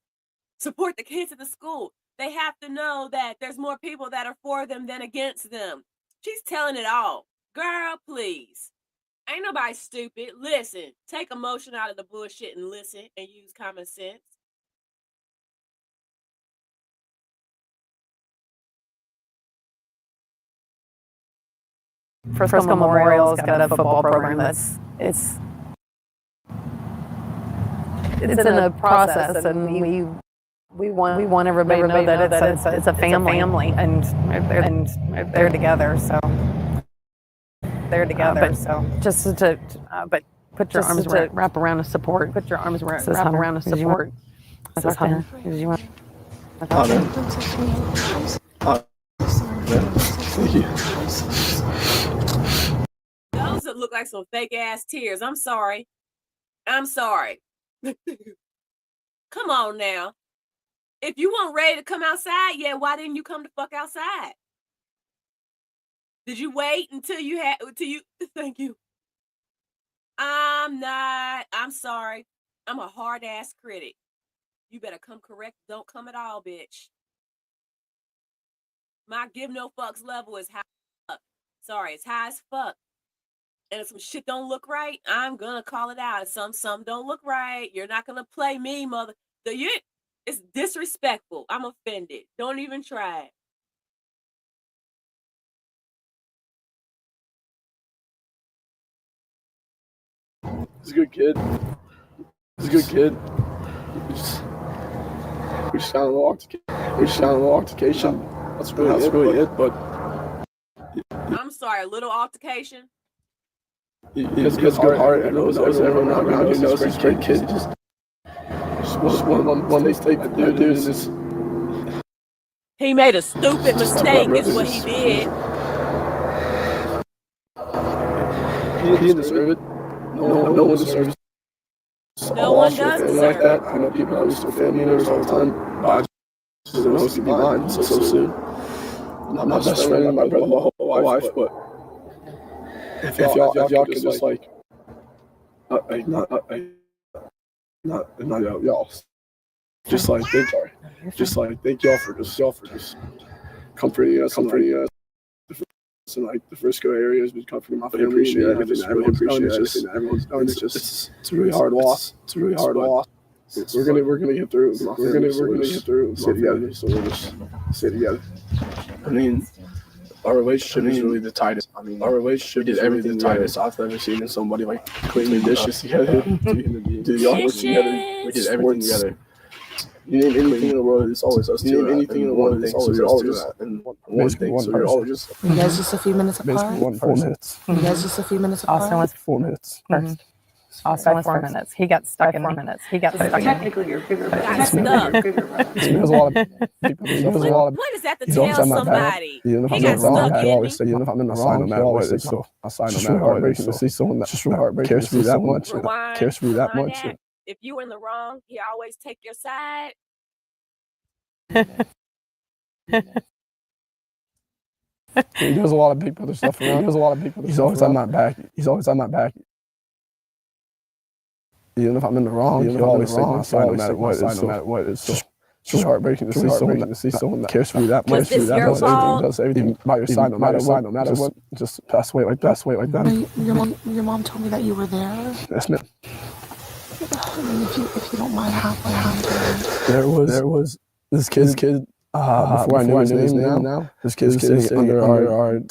Support the kids at the school. They have to know that there's more people that are for them than against them. She's telling it all. Girl, please. Ain't nobody stupid. Listen, take emotion out of the bullshit and listen and use common sense. Frisco Memorial's got a football program that's it's in a process, and we want everybody to know that it's a family, and they're together. So they're together. So just to but put your arms wrap around a support. Put your arms wrap around a support. This is Hunter. Did you want? Thank you. Those that look like some fake ass tears. I'm sorry. I'm sorry. Come on now. If you weren't ready to come outside, yeah, why didn't you come the fuck outside? Did you wait until you thank you. I'm sorry. I'm a hard ass critic. You better come correct. Don't come at all, bitch. My give no fucks level is high as fuck. Sorry, it's high as fuck. And if some shit don't look right, I'm gonna call it out. Some don't look right. You're not gonna play me, mother. It's disrespectful. I'm offended. Don't even try it. He's a good kid. He's a good kid. We just got a little altercation. That's really it. But I'm sorry, a little altercation. he has a good heart. Everyone around here knows he's a great kid. Just one mistake to do is just. He made a stupid mistake, is what he did. He didn't deserve it. No one deserves it. No one does deserve like that. I know people that lose their family members all the time. But I just don't know to be mine so soon. I'm my best friend and my brother, my whole life. But if y'all could just not y'all. Just thank y'all for just comforting us. And like the Frisco area has been comforting my family. Appreciate everything that everyone's done. It's a really hard loss. We're gonna get through. We're gonna get through. Stay together. So we'll just stay together. I mean, our relationship is really the tightest. We did everything the tightest I've ever seen in somebody, like cleaning dishes together, do the artwork together. We did everything together. You name anything in the world, it's always us two. You name anything in the world, it's always us two. And one thing, so you're always just. You guys just a few minutes apart? Basically 4 minutes. You guys just a few minutes apart? Austin was 4 minutes. first. Austin was 4 minutes. He got stuck in 4 minutes. He got stuck in. Technically, you're bigger. Got stuck. There's a lot of people. What is that to tell somebody? Even if He I'm got not wrong, stuck I in always say, even if I'm in the wrong, no matter what, it's so I sign no matter what. Heartbreaking to see someone that just heartbreaking cares for you that much. Cares for you that much. If you were in the wrong, he always take your side. He does a lot of big brother stuff around. He's always on my back. Even if I'm in the wrong, he'll always say my side no matter what. It's just heartbreaking to see someone that cares for you that much. Does everything by your side no matter what. Just pass away like that. Your mom told me that you were there. Yes, ma'am. If you don't mind, how there was this kid. Before I knew his name now, this kid was sitting under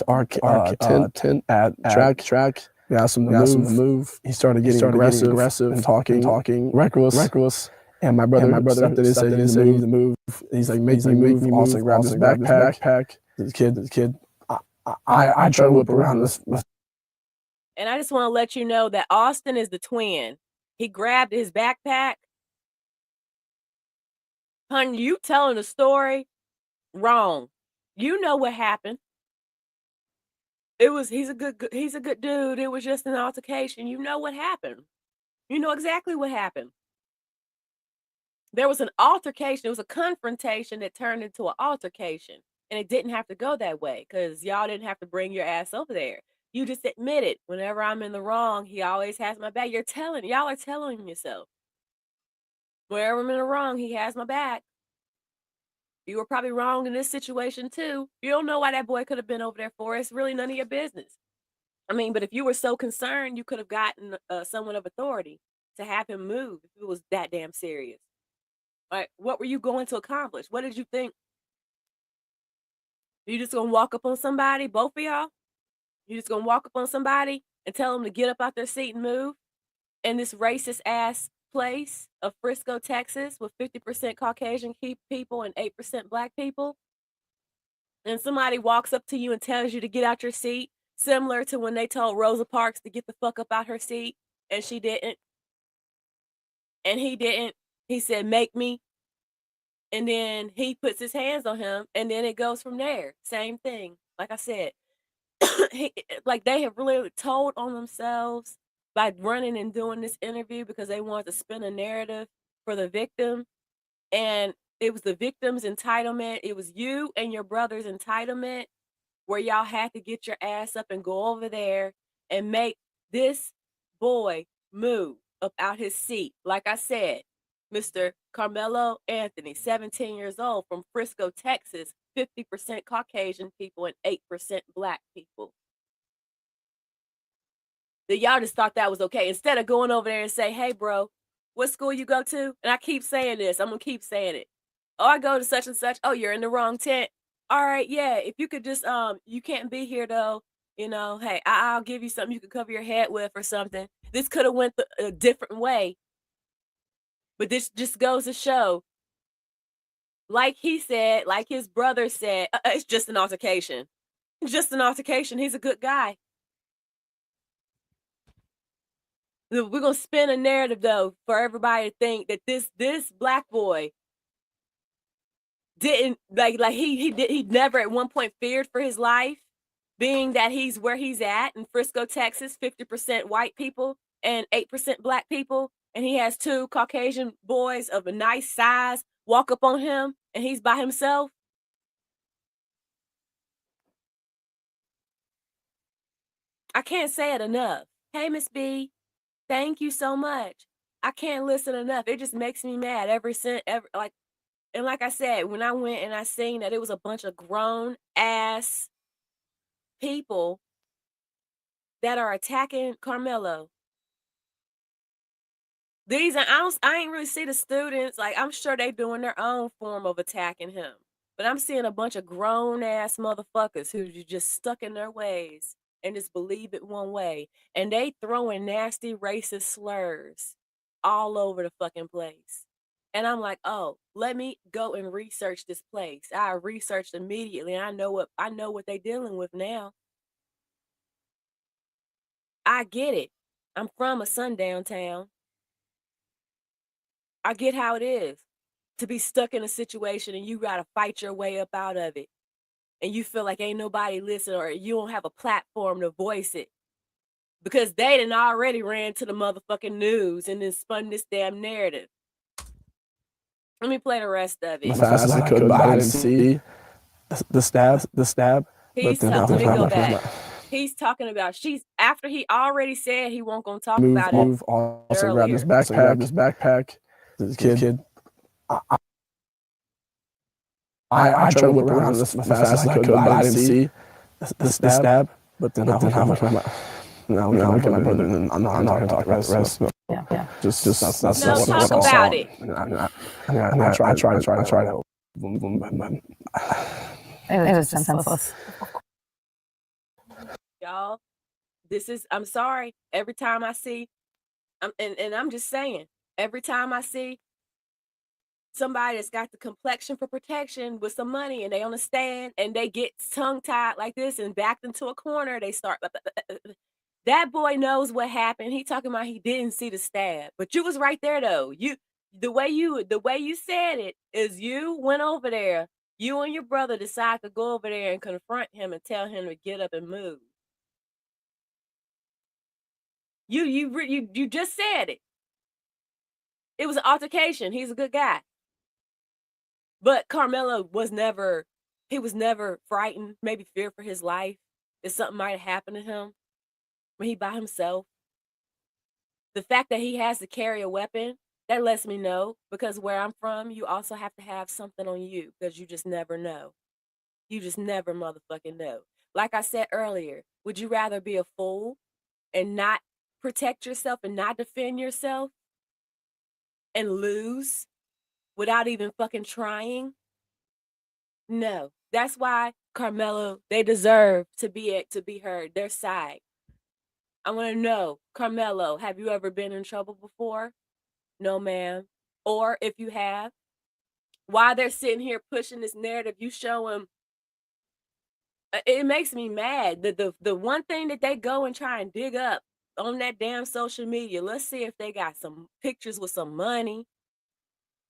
our tent at track. We asked him to move. He started getting aggressive and talking reckless. And my brother stepped in and said, "You need to move." He's like, "Make me move." Also grabbed his backpack. This kid. I tried to whip around this. And I just want to let you know that Austin is the twin. He grabbed his backpack Hun, you telling the story wrong. You know what happened. He's a good dude. It was just an altercation. You know what happened. You know exactly what happened. There was an altercation. It was a confrontation that turned into an altercation. And it didn't have to go that way because y'all didn't have to bring your ass over there. You just admitted whenever I'm in the wrong, he always has my back. Y'all are telling yourself. Whenever I'm in the wrong, he has my back. You were probably wrong in this situation too. You don't know why that boy could have been over there for. It's really none of your business. I mean, but if you were so concerned, you could have gotten someone of authority to have him move if it was that damn serious. Like, what were you going to accomplish? What did you think? You just gonna walk up on somebody, both of y'all? You just gonna walk up on somebody and tell them to get up out their seat and move in this racist ass place of Frisco, Texas, with 50% Caucasian people and 8% Black people? And somebody walks up to you and tells you to get out your seat, similar to when they told Rosa Parks to get the fuck up out her seat, and she didn't. And he didn't. He said, make me. And then he puts his hands on him, and then it goes from there. Same thing. Like I said, like they have really told on themselves by running and doing this interview because they wanted to spin a narrative for the victim. And it was the victim's entitlement. It was you and your brother's entitlement where y'all had to get your ass up and go over there and make this boy move up out his seat. Like I said, Mr. Karmelo Anthony, 17 years old, from Frisco, Texas, 50% Caucasian people and 8% Black people. That y'all just thought that was okay. Instead of going over there and say, hey, bro, what school you go to? And I keep saying this. I'm going to keep saying it. Oh, I go to such and such. Oh, you're in the wrong tent. All right, yeah. If you could just, you can't be here though. You know, hey, I'll give you something you could cover your head with or something. This could have went a different way. But this just goes to show, like he said, like his brother said, it's just an altercation. It's just an altercation. He's a good guy. We're going to spin a narrative, though, for everybody to think that this Black boy didn't, he never at one point feared for his life, being that he's where he's at in Frisco, Texas, 50% white people and 8% Black people. And he has two Caucasian boys of a nice size walk up on him and he's by himself. I can't say it enough. Hey, Miss B, thank you so much. I can't listen enough. It just makes me mad and like I said, when I went and I seen that it was a bunch of grown ass people that are attacking Karmelo. I ain't really see the students. Like, I'm sure they doing their own form of attacking him. But I'm seeing a bunch of grown ass motherfuckers who just stuck in their ways and just believe it one way. And they throwing nasty racist slurs all over the fucking place. And I'm like, oh, let me go and research this place. I researched immediately. And I know what they dealing with now. I get it. I'm from a sundown town. I get how it is to be stuck in a situation and you got to fight your way up out of it. And you feel like ain't nobody listen or you don't have a platform to voice it. Because they done already ran to the motherfucking news and then spun this damn narrative. Let me play the rest of it. As fast as I could, but I didn't see the stab. He's talking, let me go back. He's talking about after he already said he won't gonna talk about it. Also grabbed his backpack. This kid. I tried to whip around as fast as I could, but I didn't see the stab. But then I look at my brother, and I'm not going to talk about the rest. Yeah. Just that's what talk about it. I tried to help. It was senseless. Y'all, I'm sorry. Every time I see, and I'm just saying, every time I see somebody that's got the complexion for protection with some money and they on the stand and they get tongue-tied like this and backed into a corner, they start, that boy knows what happened. He talking about he didn't see the stab, but you was right there though. The way you said it is you went over there. You and your brother decide to go over there and confront him and tell him to get up and move. You just said it. It was an altercation. He's a good guy. But Karmelo was never frightened, maybe fear for his life. That something might have happened to him when he by himself. The fact that he has to carry a weapon, that lets me know, because where I'm from, you also have to have something on you, because you just never know. You just never motherfucking know. Like I said earlier, would you rather be a fool and not protect yourself and not defend yourself and lose without even fucking trying? No. That's why Karmelo, they deserve to be heard, their side. I want to know, Karmelo, have you ever been in trouble before? No, ma'am. Or if you have, why they're sitting here pushing this narrative, you show them. It makes me mad that the one thing that they go and try and dig up on that damn social media, let's see if they got some pictures with some money,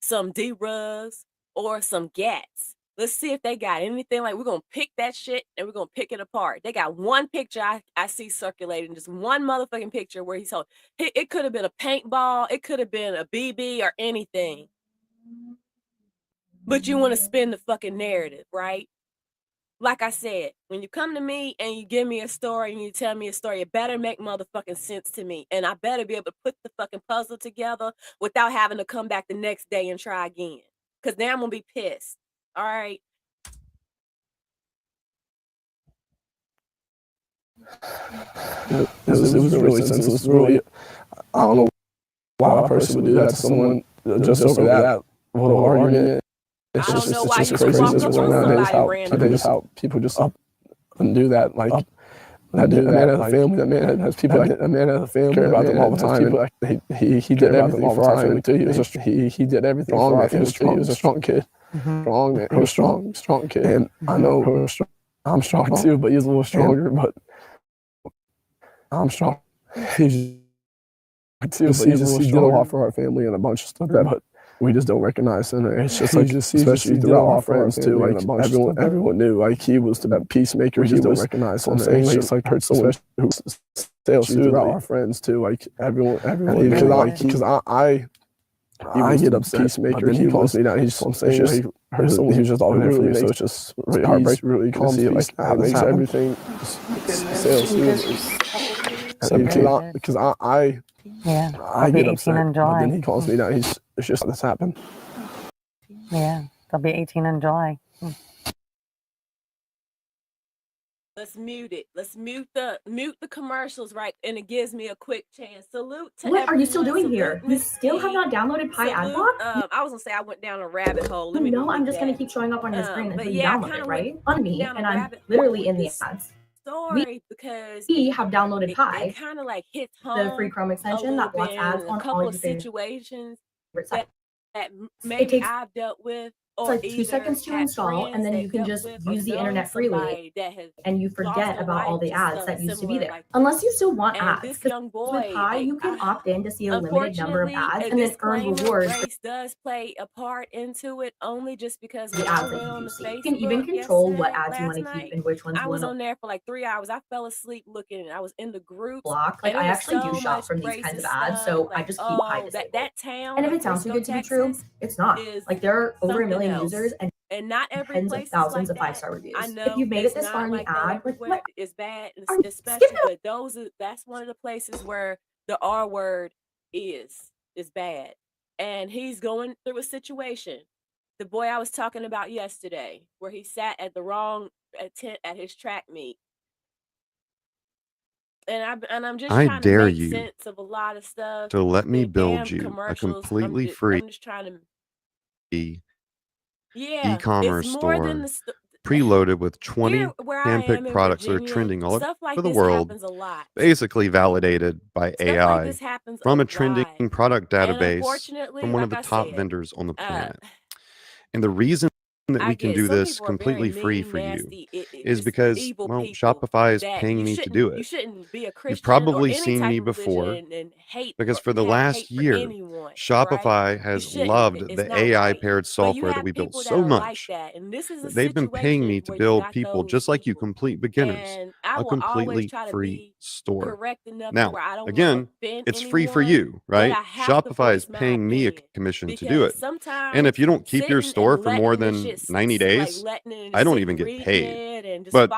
some D-Rugs, or some gats. Let's see if they got anything. Like, we're going to pick that shit and we're going to pick it apart. They got one picture I see circulating, just one motherfucking picture where he's holding. It could have been a paintball. It could have been a BB or anything. But you want to spin the fucking narrative, right? Like I said, when you come to me and you give me a story and you tell me a story, it better make motherfucking sense to me. And I better be able to put the fucking puzzle together without having to come back the next day and try again. Because then I'm going to be pissed. All right. It was really senseless. Really, I don't know why a person would do that to someone just over that little argument. It's just crazy. Nowadays how people just up and do that. Like that dude, that man has a family. That man has people. That man has a family. Care about them all the time. He did everything for our family too. He did everything for our family. He was a strong kid. Strong man. He was strong kid. And I know I'm strong too, but he's a little stronger. But I'm strong. He's too. But he did a lot for our family and a bunch of stuff but we just don't recognize him. It's just like, especially throughout our friends too. Like everyone knew, like he was the peacemaker. We just don't recognize him. It's like hurt someone who sales throughout our friends too. Like everyone. Because I get upset. Peacemaker. He calls me down. He just hurt someone. He was just all there for me. So it's just really heartbreaking. Really calms me. Like it makes everything sales through. Because I get upset, but then he calls me down. It's just this happened. Yeah, they'll be 18 in July. Let's mute it. Let's mute the commercials, right? And it gives me a quick chance. Salute to What are you still doing here? You still have not downloaded Pi Adblock? I was gonna say I went down a rabbit hole. No, I'm just gonna keep showing up on your screen until you download it, right? On me, and I'm literally in the ads. Story because we have downloaded Pi. It kind of like hits home. The free Chrome extension that blocks ads on all your situations that maybe I've dealt with. It's like 2 seconds to install, and then you can just use the internet freely, and you forget about all the ads that used to be there. Unless you still want ads, because with Pi, you can opt in to see a limited number of ads and then earn rewards. Race does play a part into it, only just because the ads that you see. You can even control what ads you want to keep and which ones you want to. I was on there for like 3 hours. I fell asleep looking. I was in the group. Block. Like I actually do shop from these kinds of ads, so I just keep Pi disabled. That town. And if it sounds too good to be true, it's not. Like there are over 1 million users and not every tens of thousands of 5-star reviews. I know if you've made it this far in the ad, like what? It's bad, especially. But that's one of the places where the R word is bad, and he's going through a situation. The boy I was talking about yesterday, where he sat at the wrong tent at his track meet. And I'm just trying to make sense of a lot of stuff. To let me build you a completely free I'm just trying to e-commerce store preloaded with 20 handpicked products that are trending all over the world, basically validated by AI from a trending product database from one of the top vendors on the planet. And the reason that we can do this completely free for you is because, well, Shopify is paying me to do it. You've probably seen me before because for the last year, Shopify has loved the AI-paired software that we built so much that they've been paying me to build people just like you, complete beginners, a completely free store. Now, again, it's free for you, right? Shopify is paying me a commission to do it. And if you don't keep your store for more than 90 days, I don't even get paid. But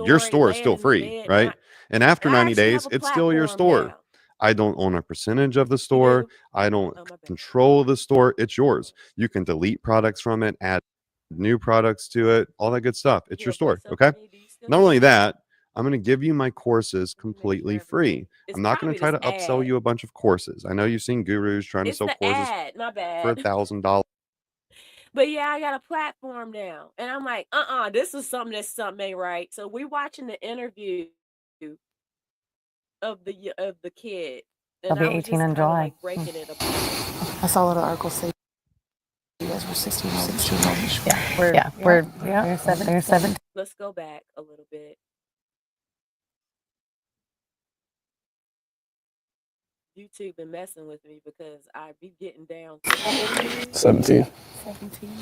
your store is still free, right? And after 90 days, it's still your store. I don't own a percentage of the store. I don't control the store. It's yours. You can delete products from it, add new products to it, all that good stuff. It's your store, okay? Not only that, I'm going to give you my courses completely free. I'm not going to try to upsell you a bunch of courses. I know you've seen gurus trying to sell courses for $1,000. But yeah, I got a platform now. And I'm like, this is something ain't right. So we watching the interview of the kid. And I'll be I was 18 just in kinda, July. like, breaking it apart. I saw a little article say you guys were 16 years old. Yeah, we're 7. Let's go back a little bit. YouTube been messing with me because I be getting down to 17.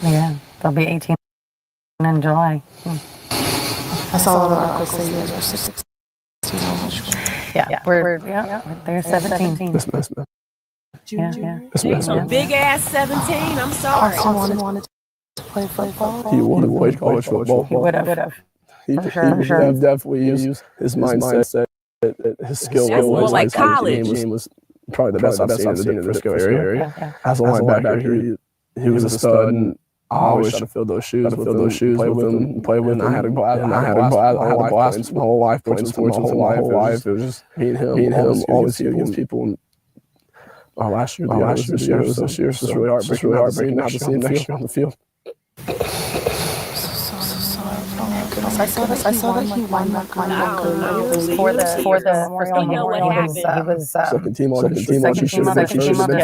Yeah, they'll be 18 in July. I saw a little article say you guys were 16 years old. Yeah, they're 17. A big ass 17. I'm sorry. Austin wanted to play football. He would have played college football. He would have. He definitely used his mindset. His skill That's more like college. Game was probably the best I've seen in the Frisco area. As a linebacker, he was a stud, and I always tried to fill those shoes, play with him. I had a blast my whole life, playing sports with him my whole life. It was just me and him always against people. And last year, this year, it's just really heartbreaking not to see him next year on the field. I saw that he won that for the Memorial. He was second team all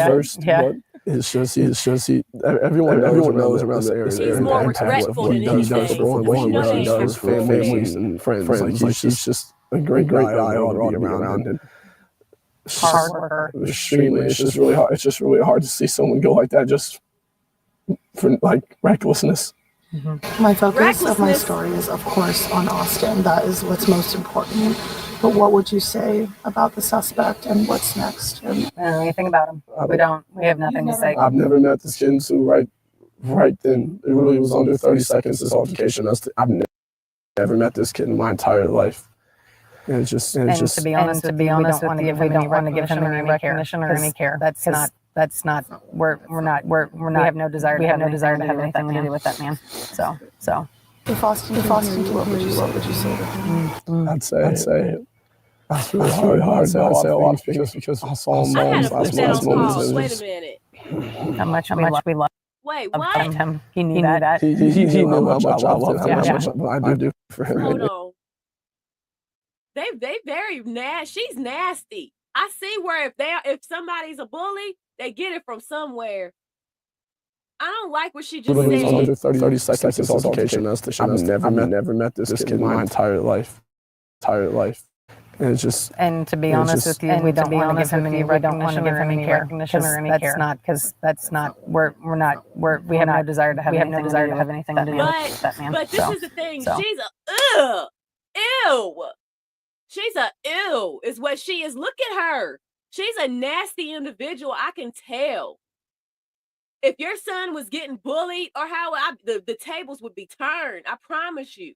first. Yeah. It shows everyone knows around the area. He's more regretful than anything. What he does for families and friends. Like he's just a great guy all to be around. And hard worker. Extremely. It's just really hard. It's just really hard to see someone go like that just for like recklessness. Mm-hmm. My focus of my story is, of course, on Austin. That is what's most important. But what would you say about the suspect and what's next? I don't know anything about him. We have nothing to say. I've never met this kid, so right then, it really was under 30 seconds, this altercation. I've never met this kid in my entire life. And it's just to be honest with you, we don't want to give him any recognition or any care. That's not. We have no desire to have anything to do with that man. So. If Austin did, what would you say to him? I'd say that's really hard to say a lot of things because I saw him last moments. Wait a minute. How much we love. Wait, what? Him. He knew that. He knew how much I loved him. How much I do for him. Hold on. They very nasty. She's nasty. I see where if somebody's a bully, they get it from somewhere. I don't like what she just said. Under 30 seconds this altercation. I've never met this kid in my entire life. And it's just. And to be honest with you, we don't want to give him any recognition or any recognition or any care. That's not. We have no desire to have anything to do with that man. But this is the thing. She's a ew. She's a ew is what she is. Look at her. She's a nasty individual. I can tell. If your son was getting bullied or the tables would be turned. I promise you.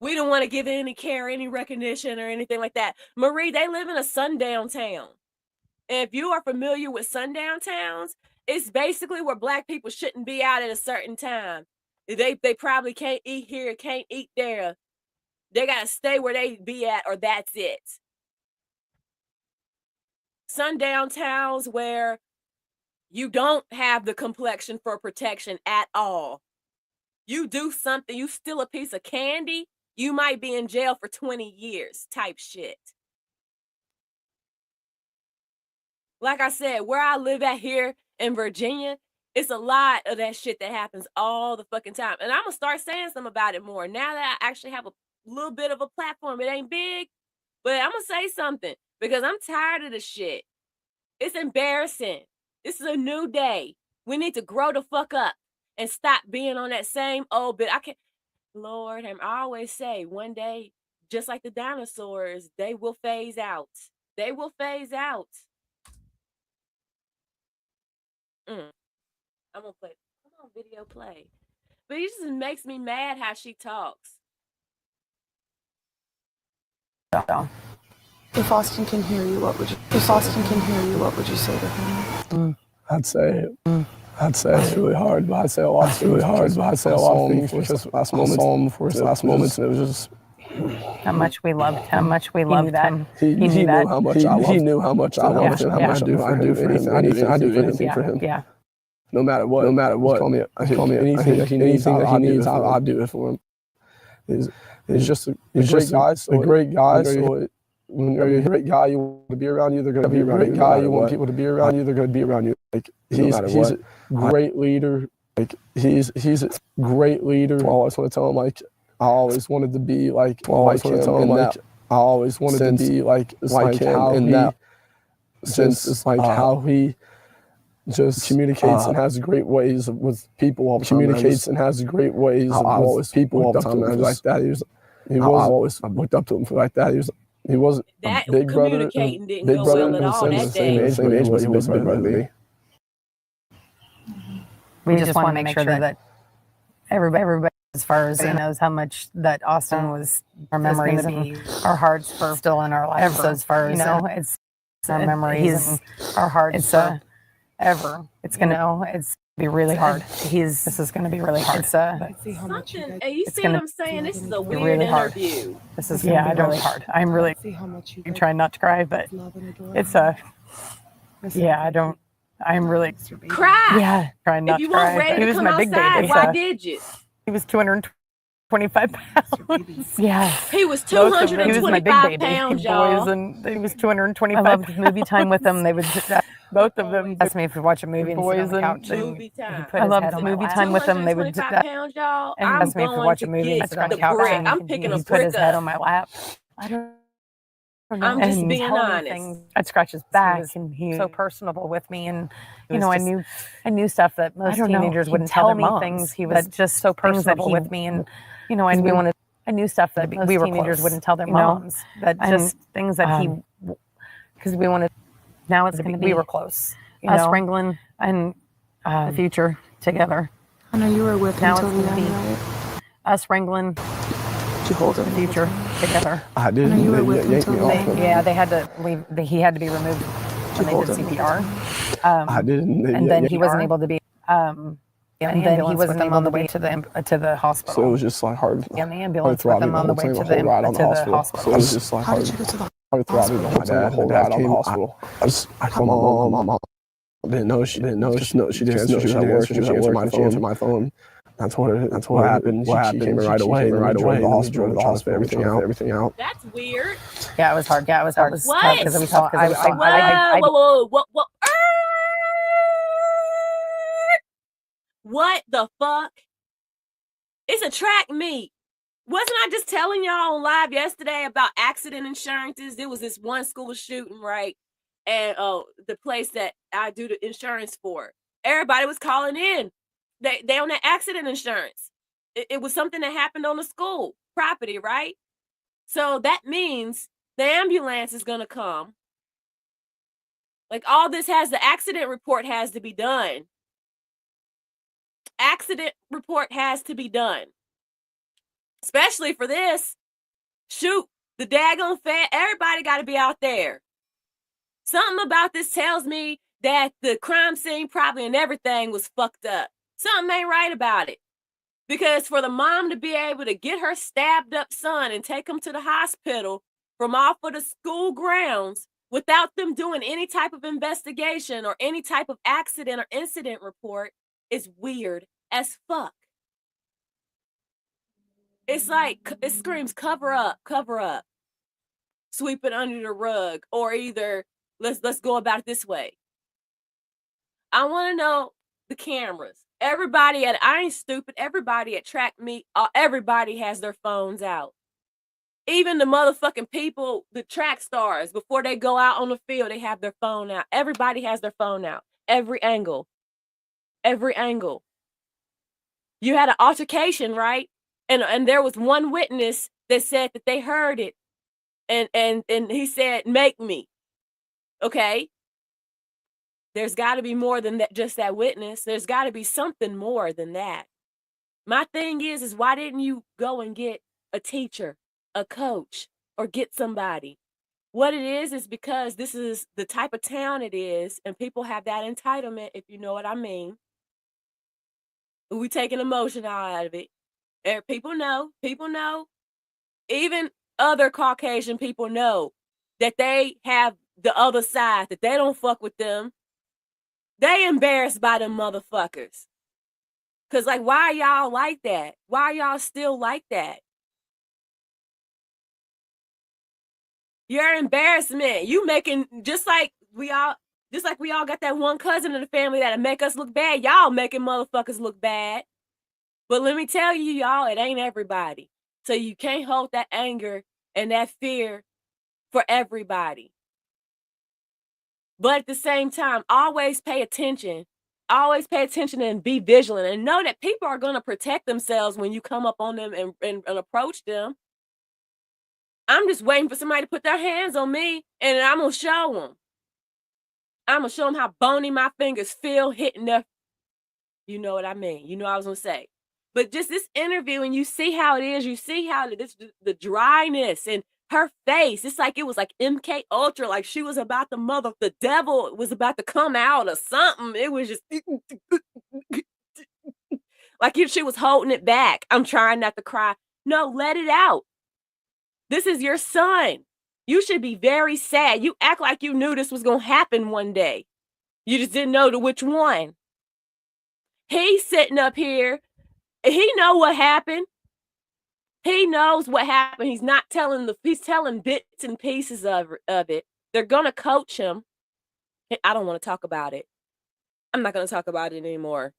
We don't want to give any care, any recognition or anything like that. Marie, they live in a sundown town. And if you are familiar with sundown towns, it's basically where Black people shouldn't be out at a certain time. They probably can't eat here, can't eat there. They got to stay where they be at, or that's it. Sundown towns where you don't have the complexion for protection at all. You do something, you steal a piece of candy, you might be in jail for 20 years type shit. Like I said, where I live at here in Virginia, It's a lot of that shit that happens all the fucking time. And I'm going to start saying something about it more. Now that I actually have a little bit of a platform, it ain't big, but I'm going to say something because I'm tired of the shit. It's embarrassing. This is a new day. We need to grow the fuck up and stop being on that same old bit. Lord, I always say one day, just like the dinosaurs, they will phase out. They will phase out. I'm gonna play. Come on, video play. But it just makes me mad how she talks. If Austin can hear you, what would you? If Austin can hear you, what would you say to him? I'd say it's really hard, but I'd say a lot. It's really hard, but I'd say a lot of things. For his last moments, and it was just how much we loved him. How much we loved him. He knew how much I loved. He knew how much I loved him. How much I do for him. I do anything for him. Yeah. No matter what. Call me anything that he needs. I'll do it for him. He's just a great guy. So when you're a great guy, you want to be around you. They're going to be around you. Great guy, you want people to be around you. They're going to be around you. Like he's a great leader. Like he's a great leader. I always want to tell him like I always wanted to be like him. I always wanted to be like him in that sense. It's like how he just communicates and has great ways with people all the time. And has great ways with people all the time. And like that, I always looked up to him for like that. He wasn't that a big brother. Communicating didn't go well at all that day. Same age, but he was big brother to me. We just want to make sure that everybody, as far as knows how much that Austin was, our memories and our hearts for still in our lives. So as far as it's our memories and our hearts ever. It's gonna it's be really hard. This is gonna be really hard. It's something. And you see what I'm saying? This is a weird really interview. This is really hard. I'm really trying not to cry, but it's I'm really cry. Yeah, trying not to cry. If you weren't ready to come outside, why did you? He was 225 pounds. Yeah. He was 225 pounds, y'all. He was 225. I loved movie time with them. They would both of them asked me if we watch a movie and sit on the couch. I loved movie time with them. They would sit pounds, y'all. And asked me if we watch a movie and sit on the couch. I'm picking a put his head on my lap. I don't know. I'm just being honest. I'd scratch his back, and he was so personable with me, and I knew stuff that most teenagers wouldn't tell me. Things he was just so personable with me, and I knew stuff that most teenagers wouldn't tell their moms. That just things that he, because we wanted. Now it's going to be we were close. Us wrangling and the future together. I know you were with him until the end, right? Us wrangling. To hold the future together. I did. You were with him until the end. Yeah, they had to leave. He had to be removed when they did CPR. I didn't. And then he wasn't able to be. And then he wasn't able on the way to the hospital. So it was just like hard. Yeah, the ambulance with him on the way to the hospital. So it was just like hard. How did you get to the I throbbing my dad. My dad came to the hospital. I called my mom. Didn't know she didn't answer. She was at work. She answered my phone. That's what happened. She came right away. Right away to the hospital. Everything out. That's weird. Yeah, it was hard. Yeah, it was hard. What? Because it was tough. Whoa. What the fuck? It's a track meet. Wasn't I just telling y'all on live yesterday about accident insurances? There was this one school shooting, right? And the place that I do the insurance for, everybody was calling in. They on that accident insurance. It was something that happened on the school property, right? So that means the ambulance is gonna come. Like all this the accident report has to be done. Accident report has to be done. Especially for this. Shoot, the daggone everybody got to be out there. Something about this tells me that the crime scene probably and everything was fucked up. Something ain't right about it. Because for the mom to be able to get her stabbed up son and take him to the hospital from off of the school grounds without them doing any type of investigation or any type of accident or incident report is weird as fuck. It's like, it screams, cover up, sweep it under the rug, or either let's go about it this way. I want to know the cameras. Everybody I ain't stupid. Everybody at track meet, everybody has their phones out. Even the motherfucking people, the track stars, before they go out on the field, they have their phone out. Everybody has their phone out. Every angle. Every angle. You had an altercation, right? And there was one witness that said that they heard it. And he said, make me. Okay? There's got to be more than that, just that witness. There's got to be something more than that. My thing is why didn't you go and get a teacher, a coach, or get somebody? What it is because this is the type of town it is, and people have that entitlement, if you know what I mean. We taking emotion out of it. People know. Even other Caucasian people know that they have the other side, that they don't fuck with them. They embarrassed by them motherfuckers. Cause like, why y'all like that? Why y'all still like that? Your embarrassment. You making just like we all got that one cousin in the family that'll make us look bad. Y'all making motherfuckers look bad. But let me tell you, y'all, it ain't everybody. So you can't hold that anger and that fear for everybody. But at the same time, always pay attention. Always pay attention and be vigilant and know that people are going to protect themselves when you come up on them and approach them. I'm just waiting for somebody to put their hands on me and I'm going to show them. I'm going to show them how bony my fingers feel hitting their, you know what I mean? You know what I was going to say. But just this interview, and you see how it is, you see how the dryness and her face, it's like it was like MK Ultra, like she was about to the devil was about to come out or something. It was just like if she was holding it back. I'm trying not to cry. No, let it out. This is your son. You should be very sad. You act like you knew this was going to happen one day. You just didn't know to which one. He's sitting up here. He know what happened. He knows what happened. He's not telling he's telling bits and pieces of it. They're going to coach him. I don't want to talk about it. I'm not going to talk about it anymore.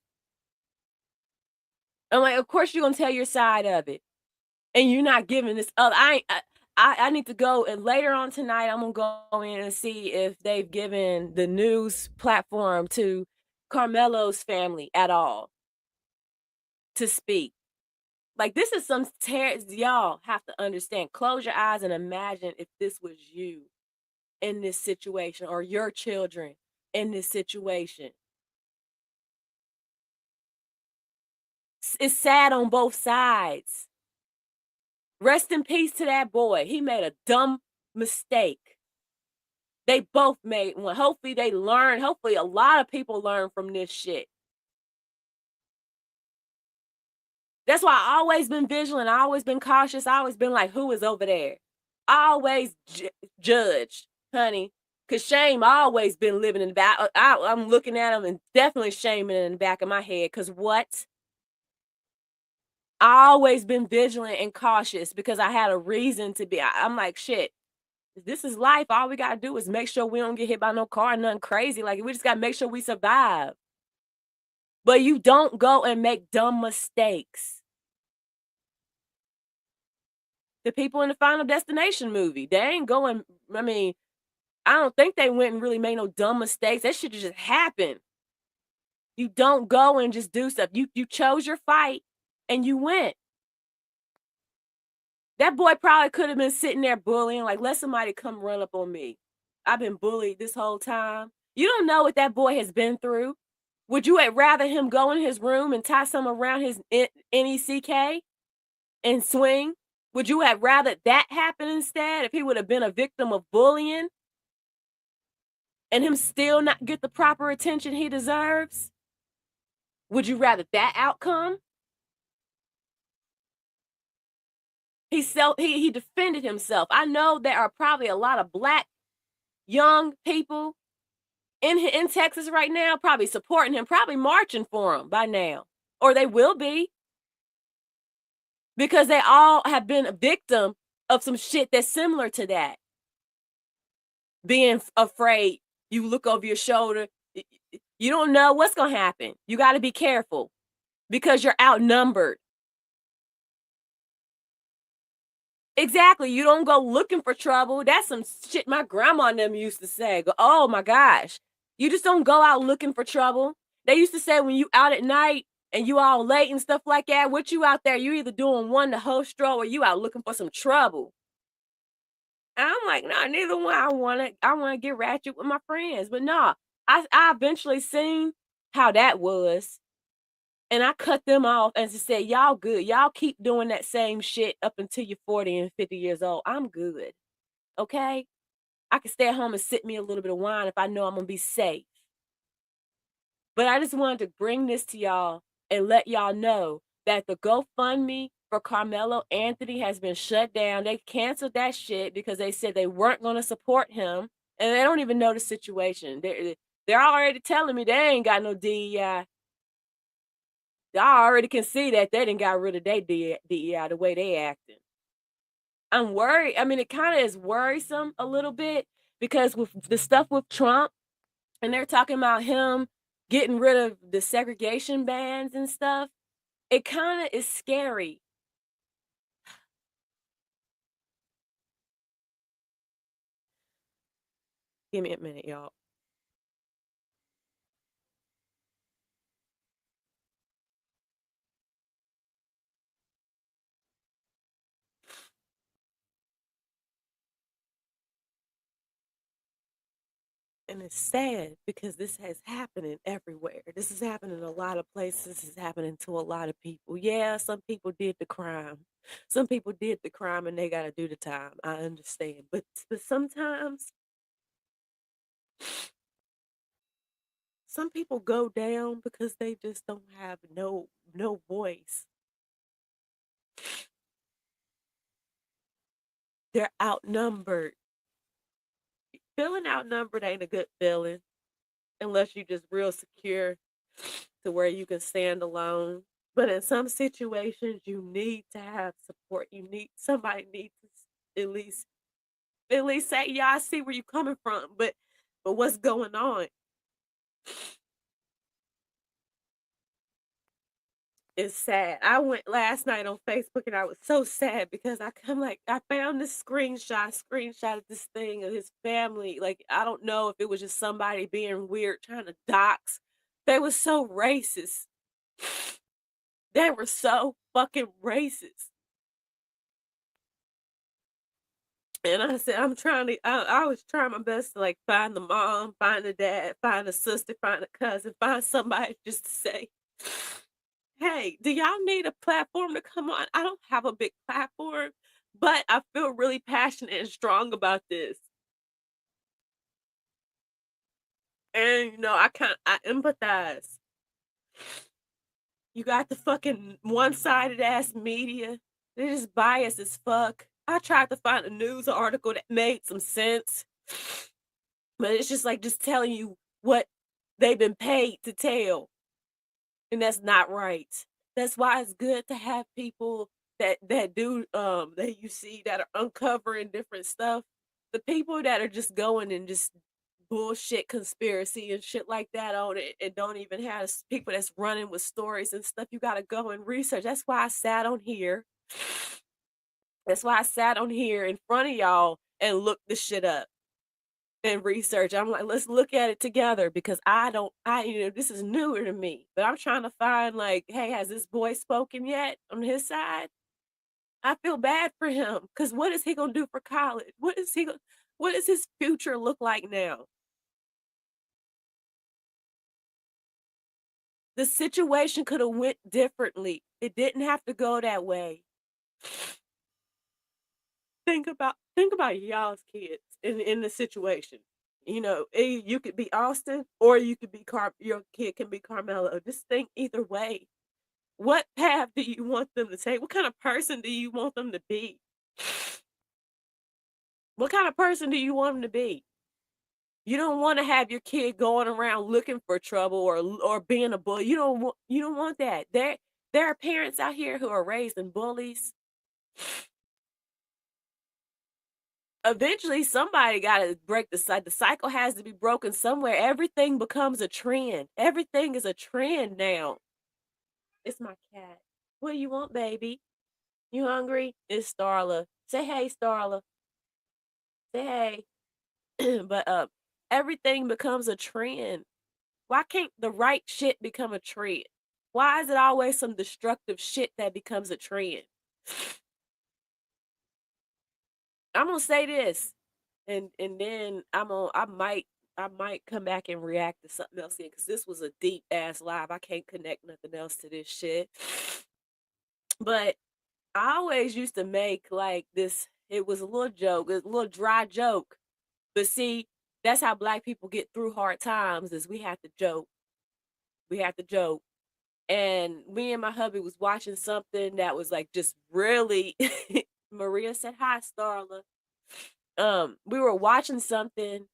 I'm like, of course you're going to tell your side of it. And you're not giving this other. I need to go, and later on tonight, I'm going to go in and see if they've given the news platform to Karmelo's family at all to speak. Like, this is some y'all have to understand. Close your eyes and imagine if this was you in this situation or your children in this situation. It's sad on both sides. Rest in peace to that boy. He made a dumb mistake. They both made one. Hopefully they learn. Hopefully a lot of people learn from this shit. That's why I always been vigilant. I always been cautious. I always been like, who is over there? I always judged, honey. Because shame always been living in the back. I'm looking at him and definitely shaming in the back of my head. Because what? I always been vigilant and cautious because I had a reason to be. I'm like, shit, this is life. All we got to do is make sure we don't get hit by no car, nothing crazy. Like, we just got to make sure we survive. But you don't go and make dumb mistakes. The people in the Final Destination movie, they ain't going, I mean, I don't think they went and really made no dumb mistakes. That shit just happened. You don't go and just do stuff. You chose your fight and you went. That boy probably could have been sitting there bullying, like, let somebody come run up on me. I've been bullied this whole time. You don't know what that boy has been through. Would you rather him go in his room and tie some around his NECK and swing? Would you have rather that happen instead if he would have been a victim of bullying and him still not get the proper attention he deserves? Would you rather that outcome? He defended himself. I know there are probably a lot of Black young people in Texas right now probably supporting him, probably marching for him by now, or they will be, because they all have been a victim of some shit that's similar to that. Being afraid, you look over your shoulder, You don't know what's going to happen. You got to be careful because you're outnumbered. Exactly. You don't go looking for trouble. That's some shit my grandma and them used to say. Oh my gosh. You just don't go out looking for trouble. They used to say when you out at night and you all late and stuff like that, what you out there, you either doing one the whole stroll or you out looking for some trouble. And I'm like, nah, neither one. I wanna get ratchet with my friends. But nah, I eventually seen how that was. And I cut them off and just said, y'all good. Y'all keep doing that same shit up until you're 40 and 50 years old. I'm good. Okay? I can stay at home and sip me a little bit of wine if I know I'm going to be safe. But I just wanted to bring this to y'all and let y'all know that the GoFundMe for Karmelo Anthony has been shut down. They canceled that shit because they said they weren't going to support him. And they don't even know the situation. They're already telling me they ain't got no DEI. I already can see that they didn't got rid of their DEI the way they acting. I'm worried. I mean, it kind of is worrisome a little bit because with the stuff with Trump and they're talking about him getting rid of the segregation bans and stuff, it kind of is scary. Give me a minute, y'all. And it's sad because this has happening everywhere. This is happening in a lot of places. This is happening to a lot of people. Yeah, some people did the crime. Some people did the crime and they got to do the time. I understand. But sometimes some people go down because they just don't have no voice. They're outnumbered. Feeling outnumbered ain't a good feeling unless you're just real secure to where you can stand alone. But in some situations, you need to have support. Somebody needs to at least say, yeah, I see where you're coming from, but what's going on? It's sad. I went last night on Facebook and I was so sad because I found this screenshot of this thing of his family. Like, I don't know if it was just somebody being weird trying to dox. They were so racist. They were so fucking racist. And I said, I was trying my best to like find the mom, find the dad, find the sister, find a cousin, find somebody just to say, hey, do y'all need a platform to come on? I don't have a big platform, but I feel really passionate and strong about this. And, I empathize. You got the fucking one-sided ass media. They're just biased as fuck. I tried to find a news article that made some sense, but it's just like just telling you what they've been paid to tell. And that's not right. That's why it's good to have people that do that you see that are uncovering different stuff. The people that are just going and just bullshit conspiracy and shit like that on it and don't even have people that's running with stories and stuff. You gotta go and research. That's why I sat on here. That's why I sat on here in front of y'all and looked this shit up and research. I'm like, let's look at it together because this is newer to me, but I'm trying to find like, hey, has this boy spoken yet on his side? I feel bad for him because what is he gonna do for college? What does his future look like now? The situation could have went differently. It didn't have to go that way. Think about y'all's kids in the situation. You could be Austin or you could be your kid can be Karmelo. Just think either way. What path do you want them to take? What kind of person do you want them to be? What kind of person do you want them to be? You don't want to have your kid going around looking for trouble or being a bully. You don't want that. There are parents out here who are raising bullies. eventually somebody got to break the cycle. The cycle has to be broken somewhere. Everything becomes a trend. Everything is a trend now. It's my cat. What do you want, baby? You hungry? It's Starla. Say hey, Starla. Say hey. But everything becomes a trend. Why can't the right shit become a trend? Why is it always some destructive shit that becomes a trend? I'm gonna say this, and then I might come back and react to something else here because this was a deep ass live. I can't connect nothing else to this shit. But I always used to make like this. It was a little joke, a little dry joke. But see, that's how Black people get through hard times. Is we have to joke. We have to joke. And me and my hubby was watching something that was like just really. Maria said hi, Starla. We were watching something,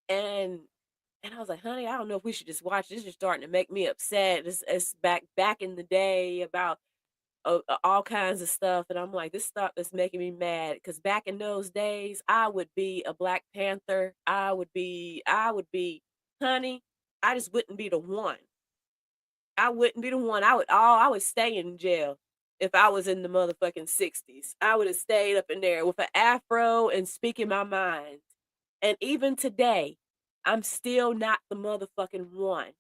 and I was like, honey, I don't know if we should just watch this. Is starting to make me upset. It's back in the day about all kinds of stuff, and I'm like, this stuff is making me mad because back in those days, I would be a Black Panther. I would be, honey, I just wouldn't be the one. I wouldn't be the one. I would stay in jail if I was in the motherfucking 60s. I would have stayed up in there with an afro and speaking my mind. And even today, I'm still not the motherfucking one.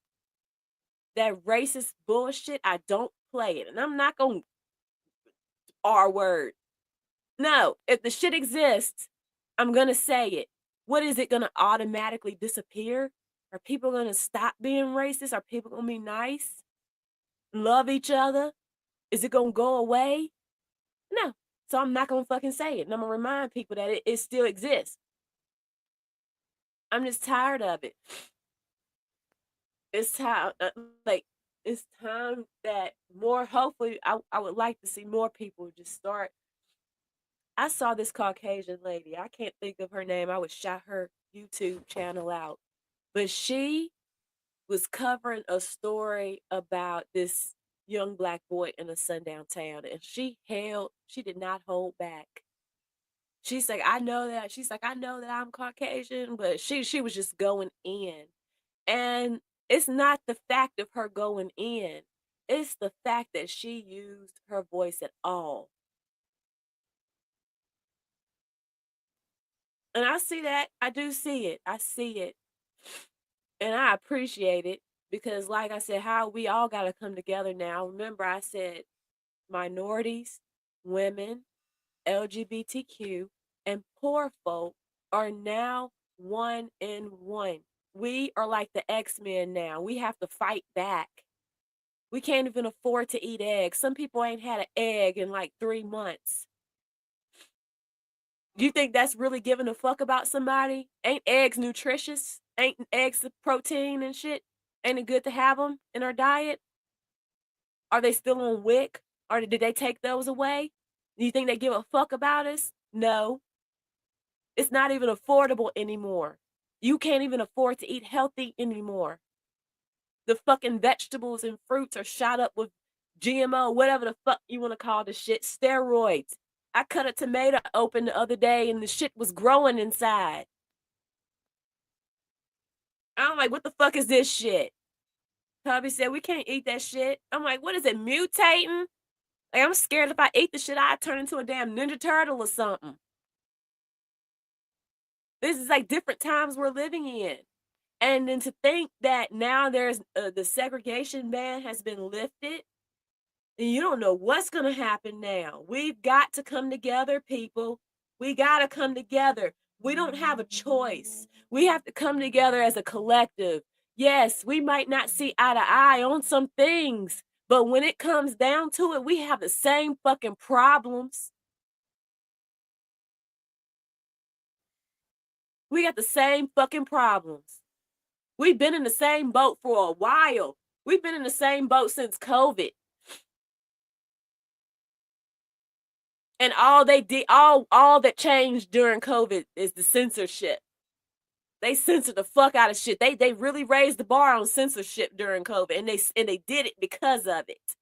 That racist bullshit, I don't play it. And I'm not going to R-word. No, if the shit exists, I'm going to say it. What is it going to automatically disappear? Are people going to stop being racist? Are people going to be nice? Love each other? Is it going to go away? No. So I'm not going to fucking say it. And I'm going to remind people that it still exists. I'm just tired of it. It's time, it's time that more, hopefully, I would like to see more people just start. I saw this Caucasian lady. I can't think of her name. I would shout her YouTube channel out. But she was covering a story about this young Black boy in a sundown town. And she did not hold back. She's like, I know that. She's like, I know that I'm Caucasian, but she was just going in. And it's not the fact of her going in. It's the fact that she used her voice at all. And I see that. I do see it. I see it. And I appreciate it because, like I said, how we all got to come together now. Remember, I said minorities, women, LGBTQ, and poor folk are now one in one. We are like the X-Men now. We have to fight back. We can't even afford to eat eggs. Some people ain't had an egg in like 3 months. You think that's really giving a fuck about somebody? Ain't eggs nutritious? Ain't eggs protein and shit? Ain't it good to have them in our diet? Are they still on WIC? Or did they take those away? Do you think they give a fuck about us? No. It's not even affordable anymore. You can't even afford to eat healthy anymore. The fucking vegetables and fruits are shot up with GMO, whatever the fuck you want to call the shit, steroids. I cut a tomato open the other day and the shit was growing inside. I'm like, what the fuck is this shit? Hubby said, we can't eat that shit. I'm like, what is it, mutating? Like, I'm scared if I eat the shit, I'd turn into a damn Ninja Turtle or something. This is like different times we're living in. And then to think that now there's the segregation ban has been lifted, and you don't know what's going to happen now. We've got to come together, people. We got to come together. We don't have a choice. We have to come together as a collective. Yes, we might not see eye to eye on some things, but when it comes down to it, we have the same fucking problems. We got the same fucking problems. We've been in the same boat for a while. We've been in the same boat since COVID. And all they did, all that changed during COVID is the censorship. They censored the fuck out of shit. They really raised the bar on censorship during COVID, and they did it because of it.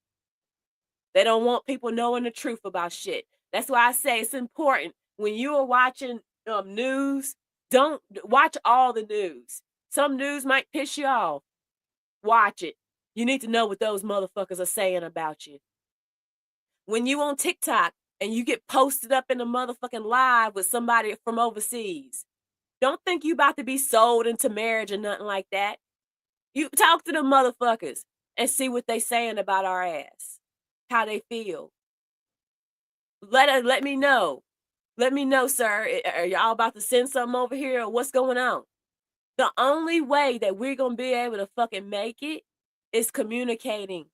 They don't want people knowing the truth about shit. That's why I say it's important when you are watching news. Don't watch all the news. Some news might piss you off. Watch it. You need to know what those motherfuckers are saying about you. When you on TikTok and you get posted up in a motherfucking live with somebody from overseas, don't think you about to be sold into marriage or nothing like that. You talk to them motherfuckers and see what they saying about our ass, how they feel. Let me know. Let me know, sir. Are y'all about to send something over here or what's going on? The only way that we're going to be able to fucking make it is communicating.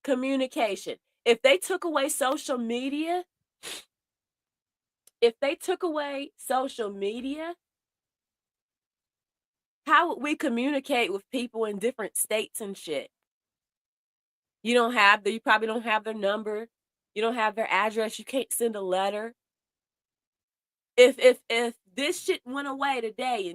Communication. If they took away social media, how would we communicate with people in different states and shit? You probably don't have their number. You don't have their address. You can't send a letter. If this shit went away today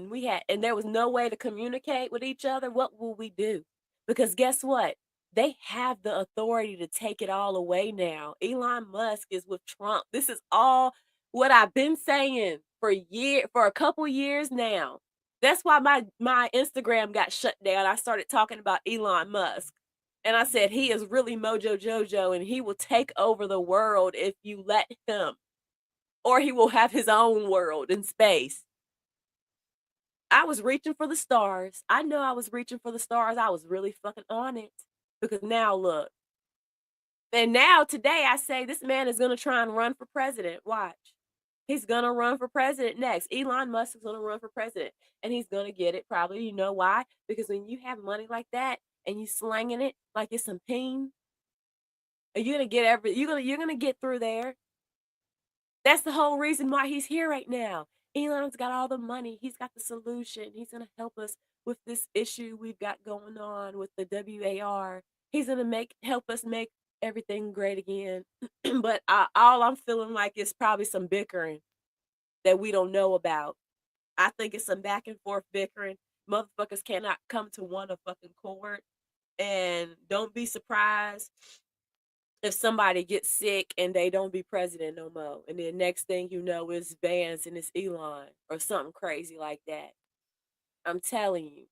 and there was no way to communicate with each other, what will we do? Because guess what? They have the authority to take it all away now. Elon Musk is with Trump. This is all what I've been saying for a couple years now. That's why my Instagram got shut down. I started talking about Elon Musk. And I said, he is really Mojo Jojo and he will take over the world if you let him. Or he will have his own world in space. I was reaching for the stars. I know I was reaching for the stars. I was really fucking on it. Because now look. And now today I say this man is going to try and run for president. Watch. He's going to run for president next. Elon Musk is going to run for president. And he's going to get it probably. You know why? Because when you have money like that and you slanging it like it's some peen, you're going to get you're going to get through there. That's the whole reason why he's here right now. Elon's got all the money. He's got the solution. He's going to help us with this issue we've got going on with the WAR. He's going to help us make everything great again. But all I'm feeling like is probably some bickering that we don't know about. I think it's some back and forth bickering. Motherfuckers cannot come to one fucking accord. And don't be surprised if somebody gets sick and they don't be president no more. And then next thing you know is Vance and it's Elon or something crazy like that. I'm telling you.